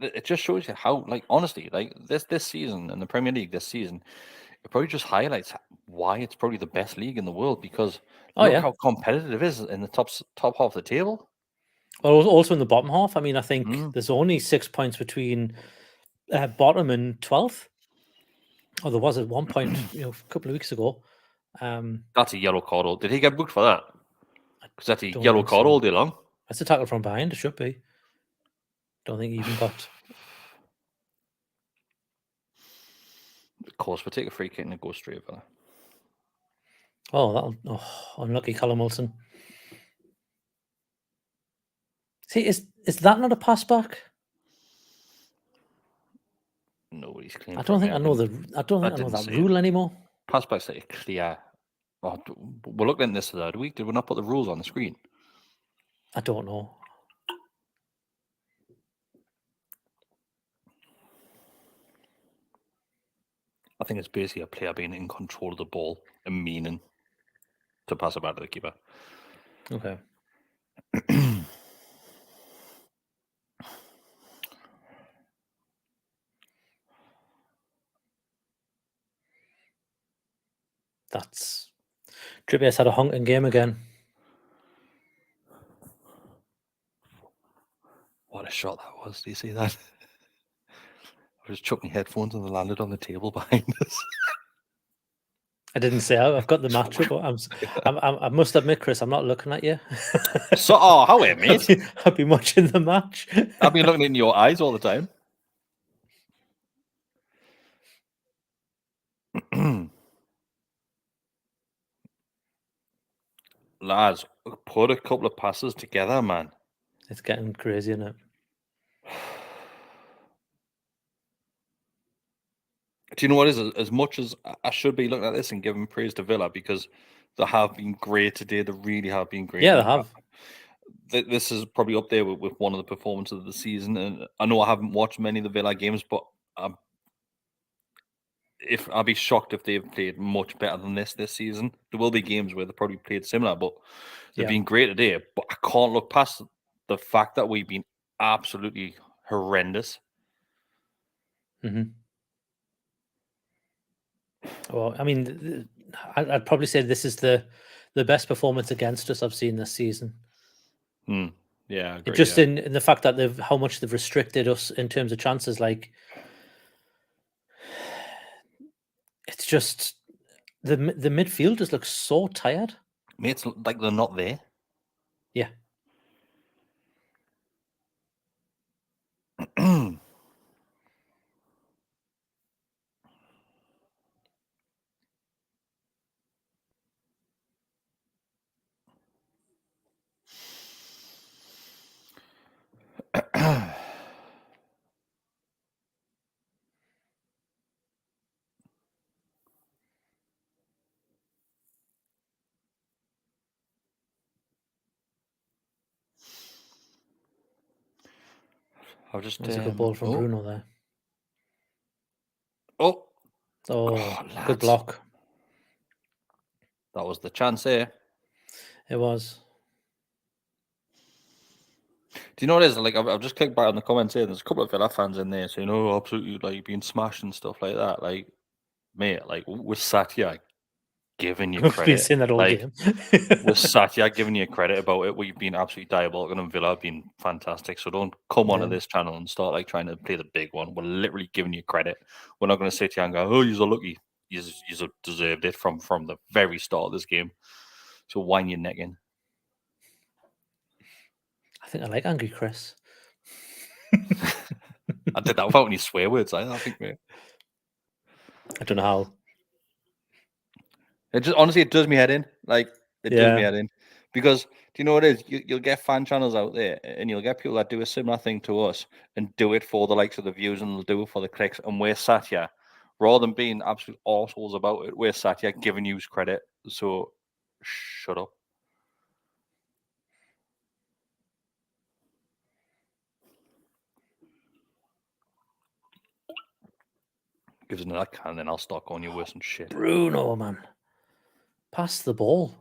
[SPEAKER 1] It just shows you how, like, honestly, like this season in the Premier League this season, it probably just highlights why it's probably the best league in the world, because look how competitive it is in the top half of the table.
[SPEAKER 2] Well, also in the bottom half. I mean, I think there's only 6 points between bottom and 12th. Oh, there was at one point, a couple of weeks ago.
[SPEAKER 1] That's a yellow card. Did he get booked for that? Because that's a yellow card all day long.
[SPEAKER 2] That's a tackle from behind. It should be. Don't think he even got.
[SPEAKER 1] Of course, we'll take a free kick and it goes straight for that.
[SPEAKER 2] Oh, unlucky Callum Wilson. See, is that not a pass back?
[SPEAKER 1] Nobody's clean.
[SPEAKER 2] I don't think I know that rule anymore.
[SPEAKER 1] Pass back's like clear. Oh, we're looking at this the other week. Did we not put the rules on the screen?
[SPEAKER 2] I don't know.
[SPEAKER 1] I think it's basically a player being in control of the ball and meaning to pass it back to the keeper.
[SPEAKER 2] Okay. That's Trippier's had a honking game again.
[SPEAKER 1] What a shot that was. Do you see that? I was chucking headphones and they landed on the table behind us.
[SPEAKER 2] I didn't say I've got the match up, but I must admit, Chris, I'm not looking at you.
[SPEAKER 1] So, how are you, mate?
[SPEAKER 2] I've been watching the match.
[SPEAKER 1] I've been looking in your eyes all the time. Lads, put a couple of passes together, man.
[SPEAKER 2] It's getting crazy, isn't it?
[SPEAKER 1] Do you know what is? As much as I should be looking at this and giving praise to Villa because they have been great today, they really have been great.
[SPEAKER 2] Yeah, they have.
[SPEAKER 1] This is probably up there with one of the performances of the season. And I know I haven't watched many of the Villa games, but I'd be shocked if they've played much better than this season. There will be games where they probably played similar, but they've been great today. But I can't look past the fact that we've been absolutely horrendous.
[SPEAKER 2] Well, I mean, I'd probably say this is the best performance against us I've seen this season.
[SPEAKER 1] Yeah, I agree,
[SPEAKER 2] just in the fact that how much they've restricted us in terms of chances. Like, it's just the midfielders look so tired.
[SPEAKER 1] Mate, it's like they're not there.
[SPEAKER 2] Yeah.
[SPEAKER 1] I'll just
[SPEAKER 2] There's a good ball from Bruno there.
[SPEAKER 1] Oh,
[SPEAKER 2] good block.
[SPEAKER 1] That was the chance there.
[SPEAKER 2] It was.
[SPEAKER 1] Do you know what it is? Like, I've just clicked back on the comments here. There's a couple of Villa fans in there saying, "Oh, absolutely, like being smashed and stuff like that." Like, mate, like we're sat here giving you credit.
[SPEAKER 2] We've been saying that all game.
[SPEAKER 1] We're sat here giving you credit about it. We've been absolutely diabolical, and Villa have been fantastic. So don't come onto this channel and start like trying to play the big one. We're literally giving you credit. We're not going to sit here and go, "Oh, you're lucky. You deserved it from the very start of this game." So wind your neck in.
[SPEAKER 2] I think I like Angry Chris.
[SPEAKER 1] I did that without any swear words. I think, mate.
[SPEAKER 2] I don't know how.
[SPEAKER 1] It just honestly, it does me head in. Like, it does me head in. Because do you know what it is? You'll get fan channels out there, and you'll get people that do a similar thing to us and do it for the likes of the views, and they'll do it for the clicks. And we're sat here, rather than being absolute arseholes about it, we're sat here giving you credit. So shut up. Give us another can, and then I'll start calling you worse and shit.
[SPEAKER 2] Bruno, man. Pass the ball.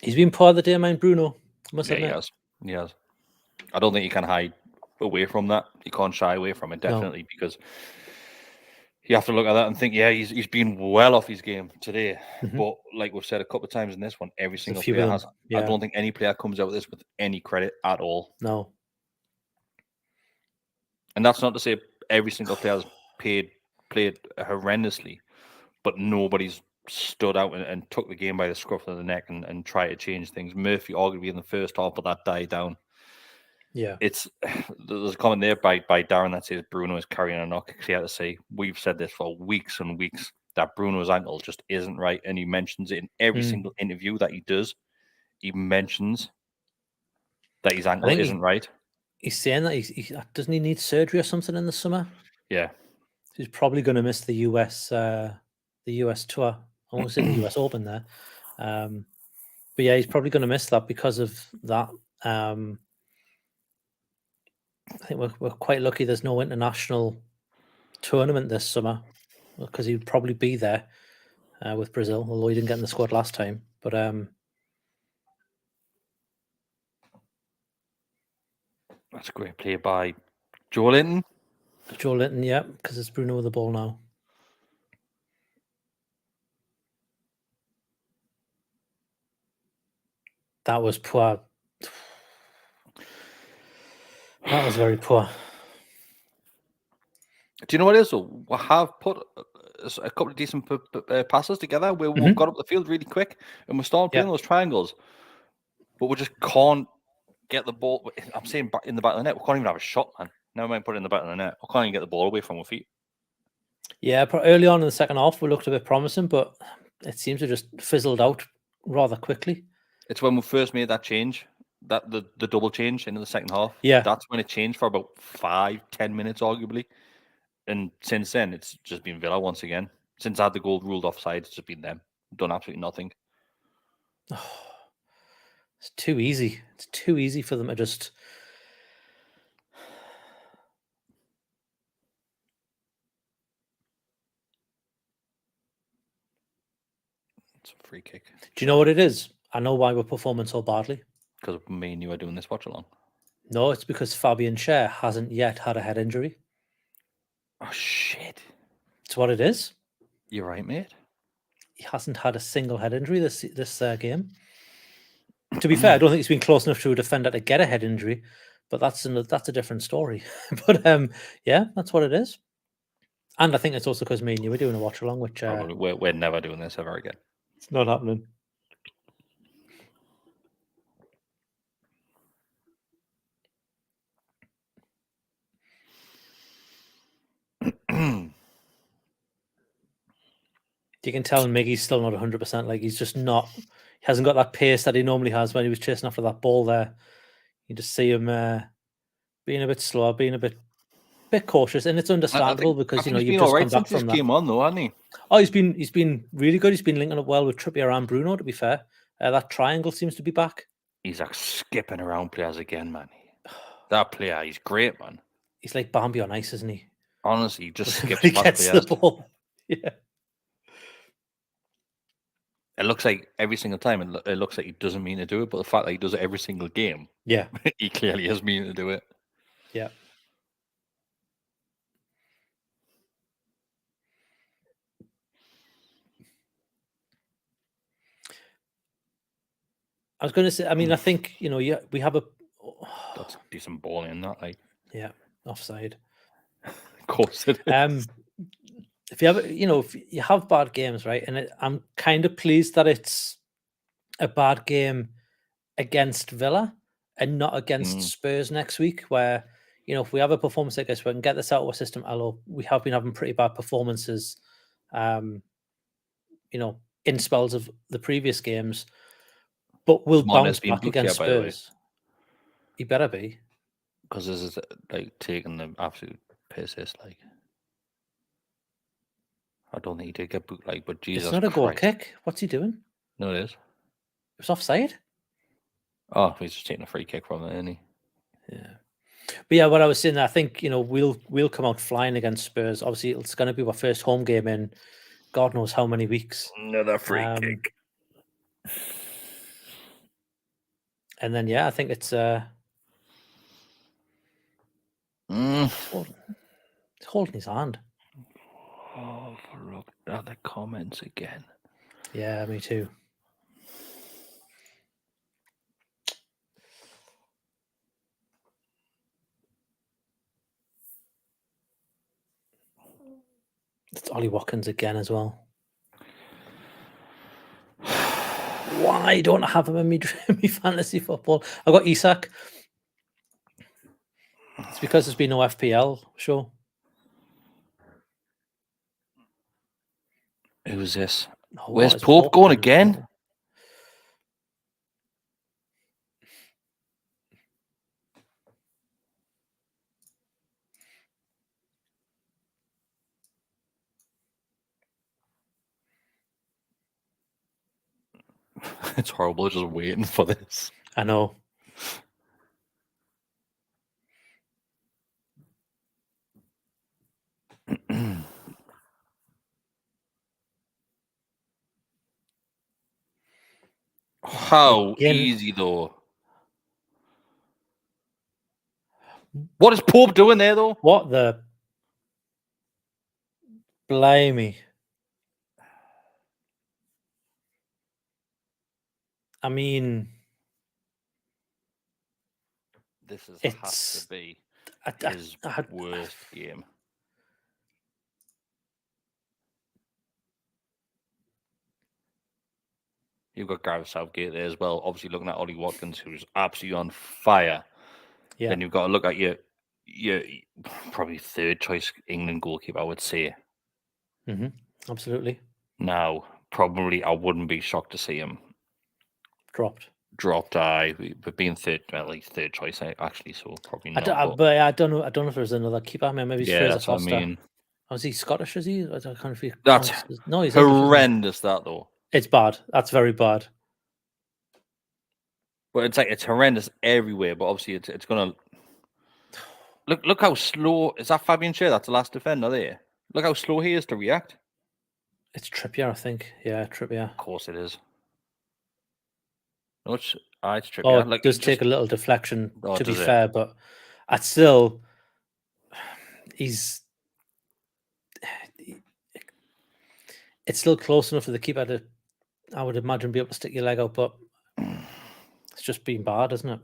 [SPEAKER 2] He's been part of the day, man, Bruno.
[SPEAKER 1] He has. I don't think you can hide away from that. You can't shy away from it, definitely, because you have to look at that and think, yeah, he's been well off his game today. But like we've said a couple of times in this one, every single player has. I don't think any player comes out of this with any credit at all.
[SPEAKER 2] No.
[SPEAKER 1] And that's not to say every single player has played horrendously, but nobody's stood out and took the game by the scruff of the neck and tried to change things. Murphy arguably in the first half, but that died down.
[SPEAKER 2] Yeah.
[SPEAKER 1] There's a comment there by Darren that says Bruno is carrying a knock. Clear to say, we've said this for weeks and weeks, that Bruno's ankle just isn't right. And he mentions it in every single interview that he does. He mentions that his ankle isn't right.
[SPEAKER 2] He's saying that he doesn't he need surgery or something in the summer?
[SPEAKER 1] Yeah.
[SPEAKER 2] He's probably going to miss the US tour. I want to say the US Open there. But yeah, he's probably going to miss that because of that. I think we're quite lucky there's no international tournament this summer, because he'd probably be there with Brazil, although he didn't get in the squad last time. But
[SPEAKER 1] that's a great play by Joe Linton.
[SPEAKER 2] Joe Linton, yeah, because it's Bruno with the ball now. That was poor. That was very poor.
[SPEAKER 1] Do you know what it is? So we have put a couple of decent passes together where we've got up the field really quick and we're starting playing those triangles, but we just can't get the ball. I'm saying back in the back of the net, we can't even have a shot, man. Never mind put it in the back of the net. I can't even get the ball away from our feet.
[SPEAKER 2] Yeah, early on in the second half, we looked a bit promising, but it seems to just fizzled out rather quickly.
[SPEAKER 1] It's when we first made that change, that the double change into the second half.
[SPEAKER 2] Yeah.
[SPEAKER 1] That's when it changed for about 5-10 minutes, arguably. And since then, it's just been Villa once again. Since I had the goal ruled offside, it's just been them. Done absolutely nothing.
[SPEAKER 2] Oh, it's too easy. It's too easy for them to just...
[SPEAKER 1] It's a free kick.
[SPEAKER 2] Do you know what it is? I know why we're performing so badly.
[SPEAKER 1] Because me and you are doing this watch along.
[SPEAKER 2] No, it's because Fabian Schär hasn't yet had a head injury.
[SPEAKER 1] Oh, shit.
[SPEAKER 2] It's what it is.
[SPEAKER 1] You're right, mate.
[SPEAKER 2] He hasn't had a single head injury this game. To be fair, I don't think he's been close enough to a defender to get a head injury, but that's a different story. But yeah, that's what it is. And I think it's also because me and you were doing a watch along, which
[SPEAKER 1] we're never doing this ever again.
[SPEAKER 2] It's not happening. You can tell Miggy's still not 100%. Like, he's just not... He hasn't got that pace that he normally has when he was chasing after that ball there. You just see him being a bit slower, being a bit cautious, and it's understandable because you've just come back from that.
[SPEAKER 1] Game on though, hasn't he?
[SPEAKER 2] Oh, he's been really good. He's been linking up well with Trippier and Bruno. To be fair, that triangle seems to be back.
[SPEAKER 1] He's like skipping around players again, man. That player, he's great, man.
[SPEAKER 2] He's like Bambi on ice, isn't he?
[SPEAKER 1] Honestly, he just skips
[SPEAKER 2] he gets the ball. Yeah.
[SPEAKER 1] It looks like every single time, it looks like he doesn't mean to do it, but the fact that he does it every single game,
[SPEAKER 2] yeah,
[SPEAKER 1] he clearly has meaning to do it.
[SPEAKER 2] Yeah. I was going to say, I mean, I think, we have a...
[SPEAKER 1] That's a decent ball in that, like.
[SPEAKER 2] Yeah, offside.
[SPEAKER 1] Of course it is.
[SPEAKER 2] If you have, if you have bad games, right, and I'm kind of pleased that it's a bad game against Villa and not against Spurs next week, where, if we have a performance like this, we can get this out of our system. Although we have been having pretty bad performances, in spells of the previous games, but we'll bounce back against Spurs. He better be.
[SPEAKER 1] Because this is like taking the absolute piss. Like, I don't think he did get booked, like, but Jesus
[SPEAKER 2] It's not a goal kick. What's he doing?
[SPEAKER 1] No, it is.
[SPEAKER 2] It was offside.
[SPEAKER 1] Oh, he's just taking a free kick from it, isn't he?
[SPEAKER 2] Yeah. But yeah, what I was saying, I think, we'll come out flying against Spurs. Obviously, it's going to be our first home game in God knows how many weeks.
[SPEAKER 1] Another free kick.
[SPEAKER 2] And then, yeah, I think it's holding his hand.
[SPEAKER 1] Oh, look at the comments again.
[SPEAKER 2] Yeah, me too. It's Ollie Watkins again as well. Why don't I have him in me fantasy football? I got Isak. It's because there's been no FPL, sure.
[SPEAKER 1] Who's this? Oh, where's Pope going again? It's horrible just waiting for this.
[SPEAKER 2] I know.
[SPEAKER 1] How easy, though. What is Pope doing there, though?
[SPEAKER 2] What the... Blimey. I mean...
[SPEAKER 1] This has to be his worst game. You've got Gareth Southgate there as well. Obviously, looking at Ollie Watkins, who's absolutely on fire.
[SPEAKER 2] Yeah.
[SPEAKER 1] Then you've got to look at your Yeah, probably third choice England goalkeeper, I would say.
[SPEAKER 2] Absolutely.
[SPEAKER 1] Now, probably I wouldn't be shocked to see him
[SPEAKER 2] dropped.
[SPEAKER 1] But being at least third choice actually, so probably not.
[SPEAKER 2] But I don't know. I don't know if there's another keeper. I mean, maybe it's Fraser
[SPEAKER 1] that's
[SPEAKER 2] Foster.
[SPEAKER 1] what I mean.
[SPEAKER 2] Oh, is he Scottish? Is he? I don't know if he
[SPEAKER 1] That's
[SPEAKER 2] no, he's
[SPEAKER 1] horrendous. That though.
[SPEAKER 2] It's bad. That's very bad.
[SPEAKER 1] But it's horrendous everywhere. But obviously, it's gonna look how slow is that. Fabian Schär, that's the last defender there. Look how slow he is to react.
[SPEAKER 2] It's Trippier, I think. Yeah, Trippier.
[SPEAKER 1] Of course, it is. No, it's Trippier.
[SPEAKER 2] Oh, it does take a little deflection, to be fair, but it's still close enough for the keeper to, I would imagine, be able to stick your leg out, but it's just been bad, isn't it?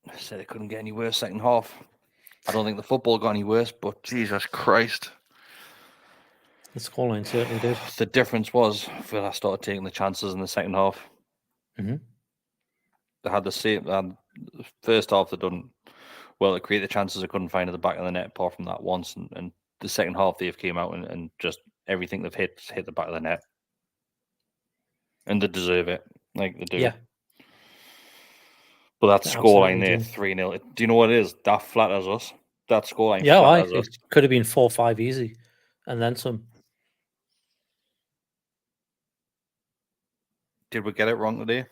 [SPEAKER 1] I said it couldn't get any worse second half. I don't think the football got any worse, but Jesus Christ.
[SPEAKER 2] The scoreline certainly did.
[SPEAKER 1] The difference was Villa started taking the chances in the second half. They had the same. First half, they done well to create the chances they couldn't find at the back of the net, apart from that once. And the second half, they've came out and just everything they've hit the back of the net. And they deserve it, like they do.
[SPEAKER 2] Yeah.
[SPEAKER 1] But that scoreline there, 3-0. Do you know what it is? That flatters us. That scoreline flatters us.
[SPEAKER 2] It could have been 4-5 easy, and then some.
[SPEAKER 1] Did we get it wrong today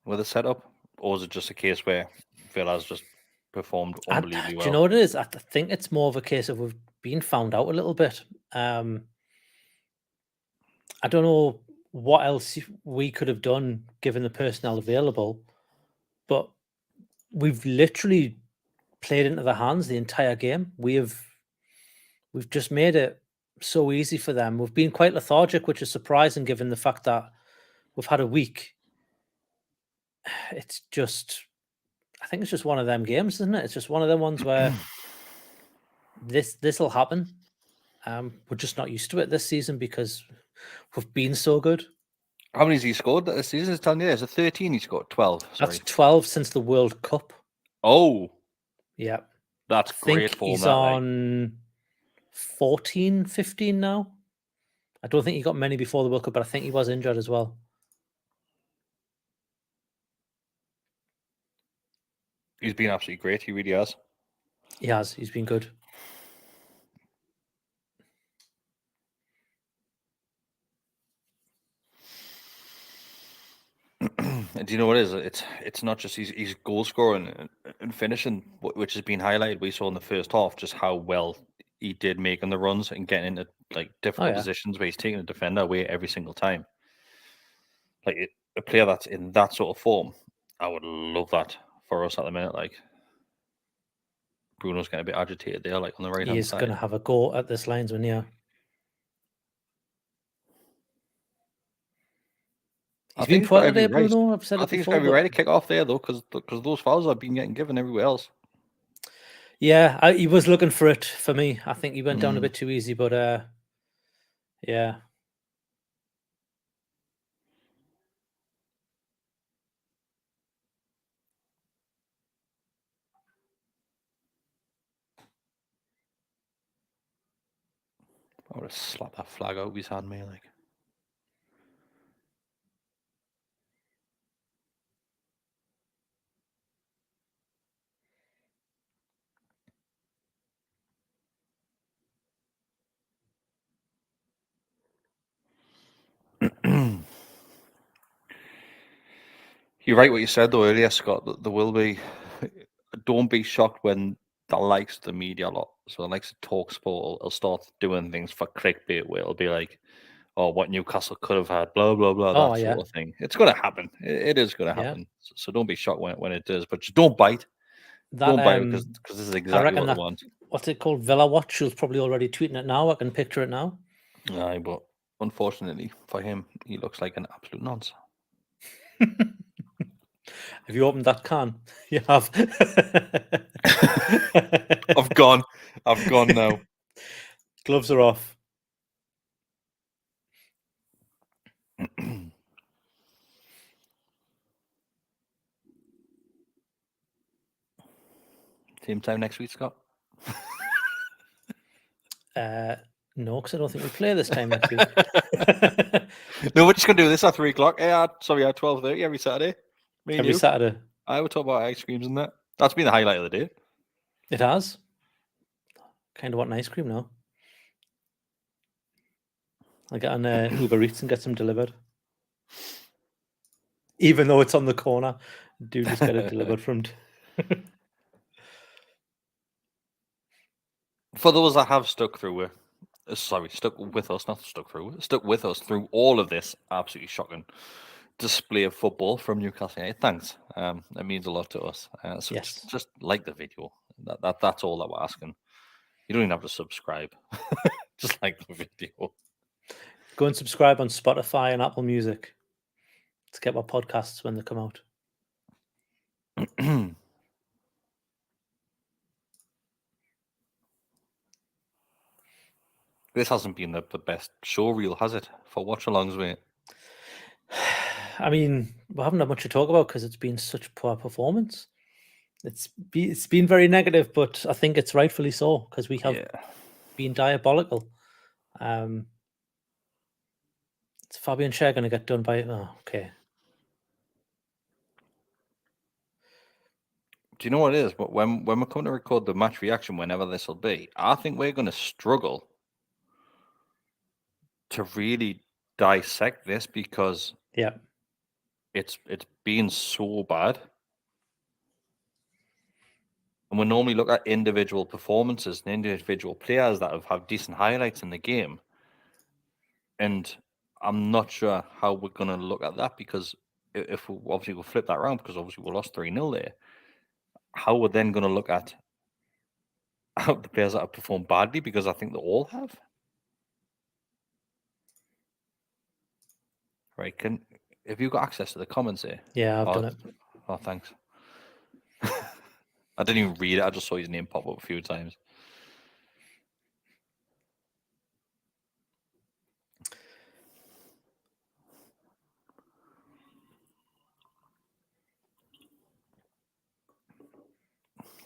[SPEAKER 1] with the setup? Or is it just a case where Villa's just performed unbelievably well?
[SPEAKER 2] Do you know what it is? I think it's more of a case of we've been found out a little bit. I don't know what else we could have done given the personnel available, but we've literally played into their hands the entire game. We've just made it so easy for them. We've been quite lethargic, which is surprising given the fact that we've had a week. It's just, I think it's just one of them games, isn't it? It's just one of them ones where this will happen. We're just not used to it this season because we've been so good.
[SPEAKER 1] How many has he scored this season? It's telling you there's a 13. He scored 12. Sorry.
[SPEAKER 2] That's 12 since the World Cup.
[SPEAKER 1] Oh,
[SPEAKER 2] yeah,
[SPEAKER 1] that's great form.
[SPEAKER 2] He's on 14, 15 now. I don't think he got many before the World Cup, but I think he was injured as well.
[SPEAKER 1] He's been absolutely great. He really has.
[SPEAKER 2] He has. He's been good.
[SPEAKER 1] And do you know what it is? It's not just he's goal scoring and finishing, which has been highlighted. We saw in the first half just how well he did making the runs and getting into like difficult positions where he's taking a defender away every single time. Like a player that's in that sort of form, I would love that for us at the minute. Like Bruno's getting a bit agitated there, like on the right hand side.
[SPEAKER 2] He's going to have a go at this linesman, yeah. He's been put today, Bruno. I've said it before.
[SPEAKER 1] I think he's going to be ready to kick off there, though, because those fouls have been getting given everywhere else.
[SPEAKER 2] Yeah, he was looking for it for me. I think he went down a bit too easy, but yeah.
[SPEAKER 1] I would have slapped that flag out of his hand, mate. Like. You're right what you said though earlier, Scott. There will be. Don't be shocked when the likes of the media a lot. So the likes of TalkSport will start doing things for clickbait where it'll be like, "Oh, what Newcastle could have had," blah blah blah, that sort of thing. It's going to happen. It is going to happen. So don't be shocked when it does. But just don't bite. Don't bite because this is exactly what I want.
[SPEAKER 2] What's it called? Villa Watch. Who's probably already tweeting it now. I can picture it now.
[SPEAKER 1] Aye, but unfortunately for him, he looks like an absolute nonce.
[SPEAKER 2] Have you opened that can? You have.
[SPEAKER 1] I've gone now.
[SPEAKER 2] Gloves are off.
[SPEAKER 1] Same time next week, Scott?
[SPEAKER 2] No, because I don't think we play this time next week.
[SPEAKER 1] No, we're just going to do this at 3 o'clock. At 12:30 every Saturday.
[SPEAKER 2] Every Saturday.
[SPEAKER 1] I would talk about ice creams and that. That's been the highlight of the day.
[SPEAKER 2] It has. Kind of want an ice cream now. I get on Uber Eats and get some delivered. Even though it's on the corner, I do just get it delivered from.
[SPEAKER 1] For those that have stuck with us through all of this absolutely shocking display of football from Newcastle United. Thanks. It means a lot to us. So
[SPEAKER 2] Yes.
[SPEAKER 1] just like the video. That's all that we're asking. You don't even have to subscribe. Just like the video.
[SPEAKER 2] Go and subscribe on Spotify and Apple Music to get our podcasts when they come out.
[SPEAKER 1] This hasn't been the best show reel, has it, for watch-alongs, mate?
[SPEAKER 2] I mean, we haven't had much to talk about because it's been such a poor performance. It's been very negative, but I think it's rightfully so because we have been diabolical. It's Fabian Schär going to get done by... Oh, okay.
[SPEAKER 1] Do you know what it is? But when we're coming to record the match reaction, whenever this will be, I think we're going to struggle to really dissect this because it's been so bad. And we normally look at individual performances and individual players that have had decent highlights in the game. And I'm not sure how we're going to look at that because if we obviously we'll flip that around because obviously we lost 3-0 there. How we're then going to look at how the players that have performed badly because I think they all have. Right? Have you got access to the comments here?
[SPEAKER 2] Yeah, I've done it.
[SPEAKER 1] Oh, thanks. I didn't even read it. I just saw his name pop up a few times.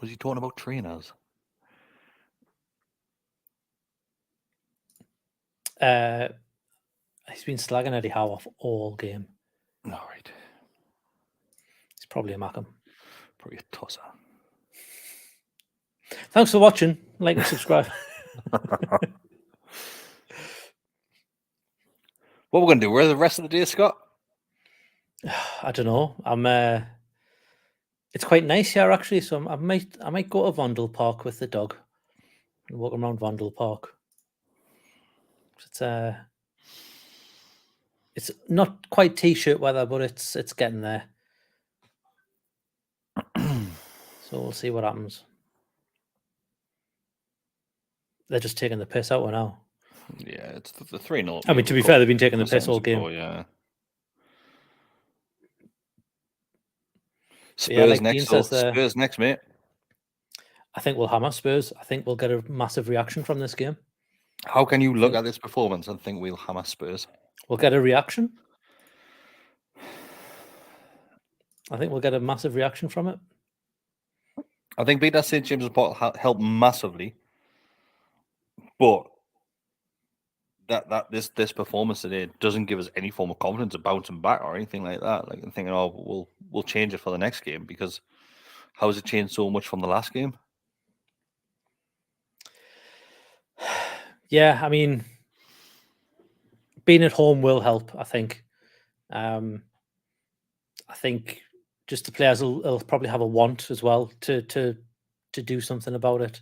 [SPEAKER 1] Was he talking about trainers?
[SPEAKER 2] He's been slagging Eddie Howe off all game.
[SPEAKER 1] No, right.
[SPEAKER 2] He's probably a Mackham.
[SPEAKER 1] Probably a tosser.
[SPEAKER 2] Thanks for watching. Like and subscribe.
[SPEAKER 1] What we're going to do? Where's the rest of the day, Scott?
[SPEAKER 2] I don't know. It's quite nice here actually, so I might go to Vondel Park with the dog and walk around Vondel Park. It's not quite t-shirt weather, but it's getting there. So we'll see what happens. They're just taking the piss out now.
[SPEAKER 1] Yeah, it's the 3-0.
[SPEAKER 2] I mean, to be fair, they've been taking the piss all game.
[SPEAKER 1] Yeah. Spurs next, Spurs next, mate.
[SPEAKER 2] I think we'll hammer Spurs. I think we'll get a massive reaction from this game.
[SPEAKER 1] How can you look at this performance and think we'll hammer Spurs?
[SPEAKER 2] We'll get a reaction. I think we'll get a massive reaction from it.
[SPEAKER 1] I think beat that St. James's Park helped massively, but this performance today doesn't give us any form of confidence of bouncing back or anything like that. Like I'm thinking, oh, we'll change it for the next game because how has it changed so much from the last game?
[SPEAKER 2] Yeah, I mean, being at home will help. I think. I think just the players will probably have a want as well to do something about it.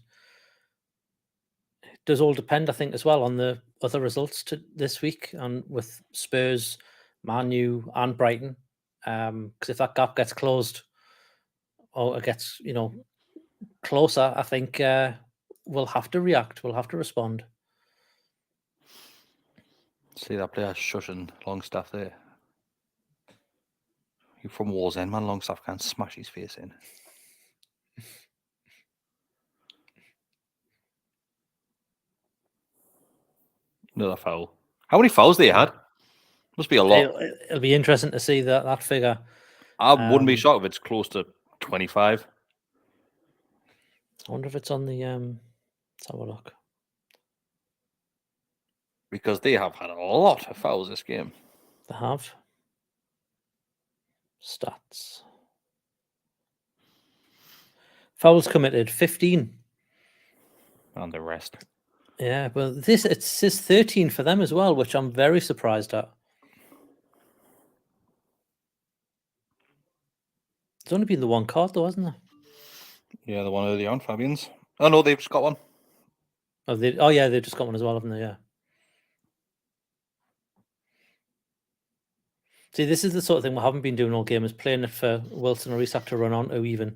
[SPEAKER 2] It does all depend, I think, as well on the other results this week and with Spurs, Man U, and Brighton. Because if that gap gets closed or it gets closer, I think we'll have to react. We'll have to respond.
[SPEAKER 1] See that player shushing Longstaff there. You from Wallsend, man. Longstaff can't smash his face in. Another foul. How many fouls they had? Must be a lot.
[SPEAKER 2] It'll be interesting to see that figure.
[SPEAKER 1] I wouldn't be shocked if it's close to 25.
[SPEAKER 2] I wonder if it's on the. Let's have a look.
[SPEAKER 1] Because they have had a lot of fouls this game.
[SPEAKER 2] They have. Stats. Fouls committed 15.
[SPEAKER 1] And the rest.
[SPEAKER 2] Yeah, well, it says 13 for them as well, which I'm very surprised at. There's only been the one card, though, hasn't there?
[SPEAKER 1] Yeah, the one early on, Fabian's. Oh, no, they've just got one.
[SPEAKER 2] Oh, yeah, they've just got one as well, haven't they? Yeah. See, this is the sort of thing we haven't been doing all game, is playing it for Wilson or Isak to run onto even.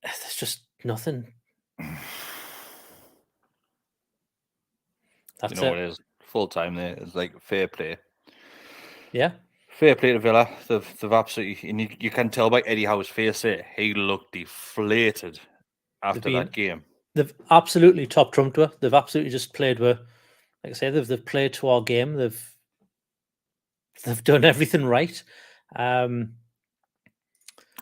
[SPEAKER 2] There's just nothing. That's
[SPEAKER 1] you know what it is? Full time there. It's like fair play.
[SPEAKER 2] Yeah.
[SPEAKER 1] Fair play to Villa. They've absolutely, and you can tell by Eddie Howe's face there, he looked deflated after that game.
[SPEAKER 2] They've absolutely top trumped her. They've absolutely just played with, like I say, they've played to our game. They've done everything right.
[SPEAKER 1] That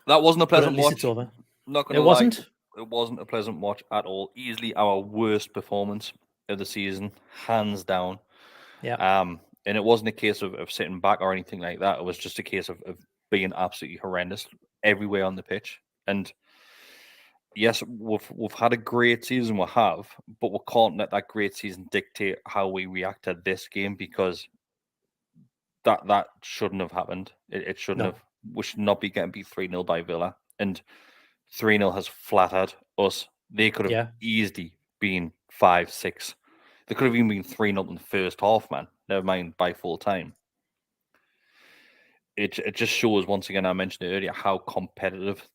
[SPEAKER 1] wasn't a pleasant watch.
[SPEAKER 2] It's over.
[SPEAKER 1] Not gonna lie, it wasn't a pleasant watch at all. Easily our worst performance of the season, hands down.
[SPEAKER 2] Yeah.
[SPEAKER 1] And it wasn't a case of sitting back or anything like that. It was just a case of being absolutely horrendous everywhere on the pitch. And yes, we've had a great season, but we can't let that great season dictate how we react to this game, because that shouldn't have happened. It shouldn't have. We should not be getting beat 3-0 by Villa, and 3-0 has flattered us. They could have easily been 5-6. They could have even been 3-0 in the first half, man. Never mind by full time. It just shows, once again, I mentioned it earlier, how competitive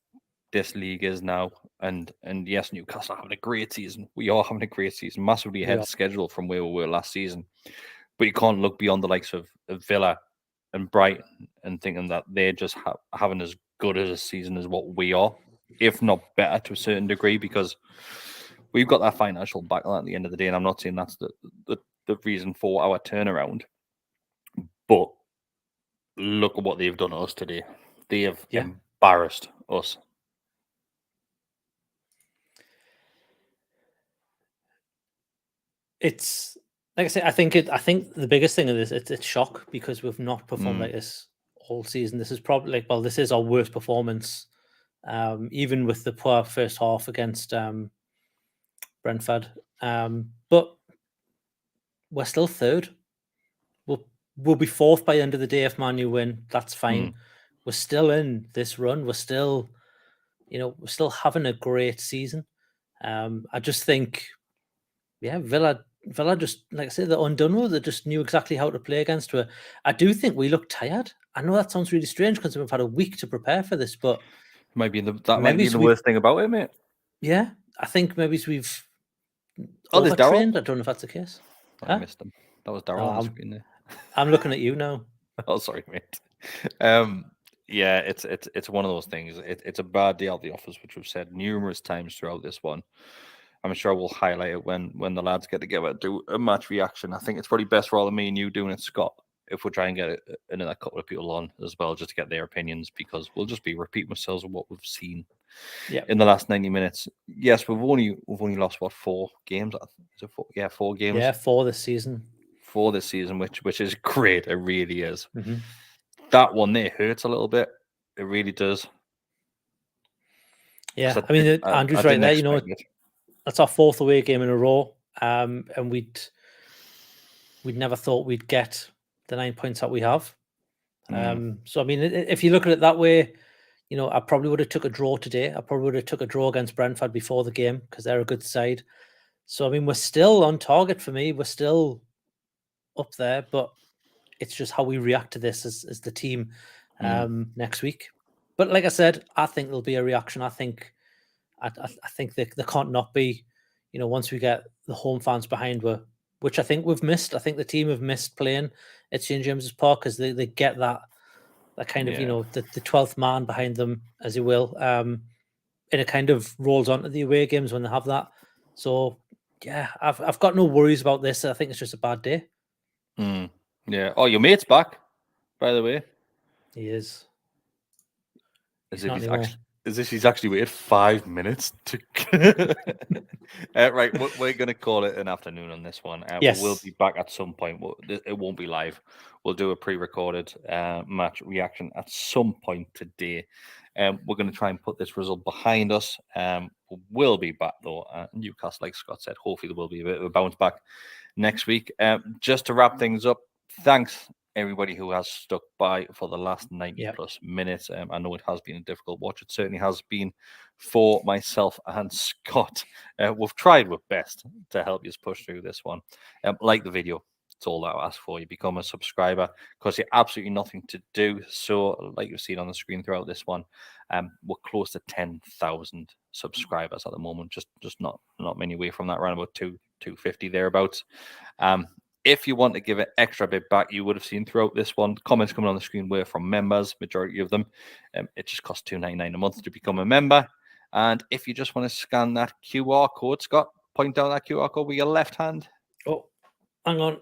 [SPEAKER 1] this league is now. And yes, Newcastle are having a great season. We are having a great season, massively ahead of schedule from where we were last season. But you can't look beyond the likes of Villa and Brighton and thinking that they're just having as good as a season as what we are, if not better to a certain degree, because we've got that financial backline at the end of the day. And I'm not saying that's the reason for our turnaround, but look at what they've done to us today. They have embarrassed us.
[SPEAKER 2] It's like I say, I think the biggest thing of this, it's shock, because we've not performed like this all season. This is probably this is our worst performance, even with the poor first half against Brentford. But we're still third. We'll be fourth by the end of the day if Man U win. That's fine. We're still in this run. We're still, we're still having a great season. I just think, Villa just, like I said, they're undone with. They just knew exactly how to play against her. I do think we look tired. I know that sounds really strange because we've had a week to prepare for this, but
[SPEAKER 1] might be the worst thing about it, mate.
[SPEAKER 2] Yeah, I think maybe we've
[SPEAKER 1] there's Darryl.
[SPEAKER 2] I don't know if that's the case.
[SPEAKER 1] I missed him. That was Darryl on the screen there.
[SPEAKER 2] I'm looking at you now.
[SPEAKER 1] Oh, sorry, mate. Yeah, it's one of those things. It's a bad day at the office, which we've said numerous times throughout this one. I'm sure we'll highlight it when the lads get together, do a match reaction. I think it's probably best rather than me and you doing it, Scott, if we try and get another couple of people on as well, just to get their opinions, because we'll just be repeating ourselves of what we've seen in the last 90 minutes. Yes, we've only lost 4 games. Is it 4? Yeah, 4 games.
[SPEAKER 2] Yeah, 4 this season.
[SPEAKER 1] 4 this season, which is great. It really is. Mm-hmm. That one there hurts a little bit. It really does.
[SPEAKER 2] Yeah, I mean, Andrew's right there. That's our 4th away game in a row, and we'd never thought we'd get the 9 points that we have. So I mean, if you look at it that way, I probably would have took a draw today. I probably would have took a draw against Brentford before the game, because they're a good side. So I mean, we're still on target for me. We're still up there, but it's just how we react to this as the team next week. But like I said, I think there'll be a reaction. I think there can't not be, once we get the home fans behind us, which I think we've missed. I think the team have missed playing at St James's Park, because they get that kind of, the 12th man behind them, as you will, and it kind of rolls onto the away games when they have that. So yeah, I've got no worries about this. I think it's just a bad day.
[SPEAKER 1] Yeah. Oh, your mate's back, by the way.
[SPEAKER 2] He is.
[SPEAKER 1] As if he's Is this he's actually waited 5 minutes to right, we're going to call it an afternoon on this one.
[SPEAKER 2] Yes.
[SPEAKER 1] We'll be back at some point. It won't be live. We'll do a pre-recorded match reaction at some point today. We're going to try and put this result behind us. We'll be back though. Newcastle, like Scott said, hopefully there will be a bit of a bounce back next week. Just to wrap things up, thanks everybody who has stuck by for the last 90 plus minutes. I know it has been a difficult watch. It certainly has been for myself and Scott. We've tried our best to help you push through this one. Like the video. It's all that I ask for. You become a subscriber because you're absolutely nothing to do. So, like you've seen on the screen throughout this one, we're close to 10,000 subscribers at the moment. Just not many away from that, around about 250 thereabouts. If you want to give an extra bit back, you would have seen throughout this one, comments coming on the screen were from members, majority of them. It just costs $2.99 a month to become a member. And if you just want to scan that QR code, Scott, point down that QR code with your left hand.
[SPEAKER 2] Oh, hang on.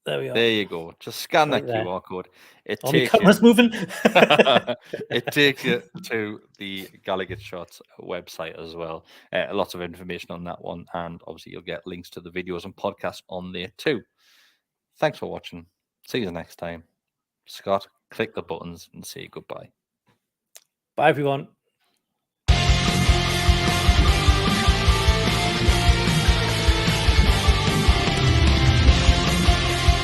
[SPEAKER 2] There we are.
[SPEAKER 1] There you go. Just scan that QR code. It takes
[SPEAKER 2] camera's moving.
[SPEAKER 1] It takes you to the Gallowgateshots website as well. Lots of information on that one. And obviously, you'll get links to the videos and podcasts on there too. Thanks for watching. See you next time. Scott, click the buttons and say goodbye.
[SPEAKER 2] Bye, everyone.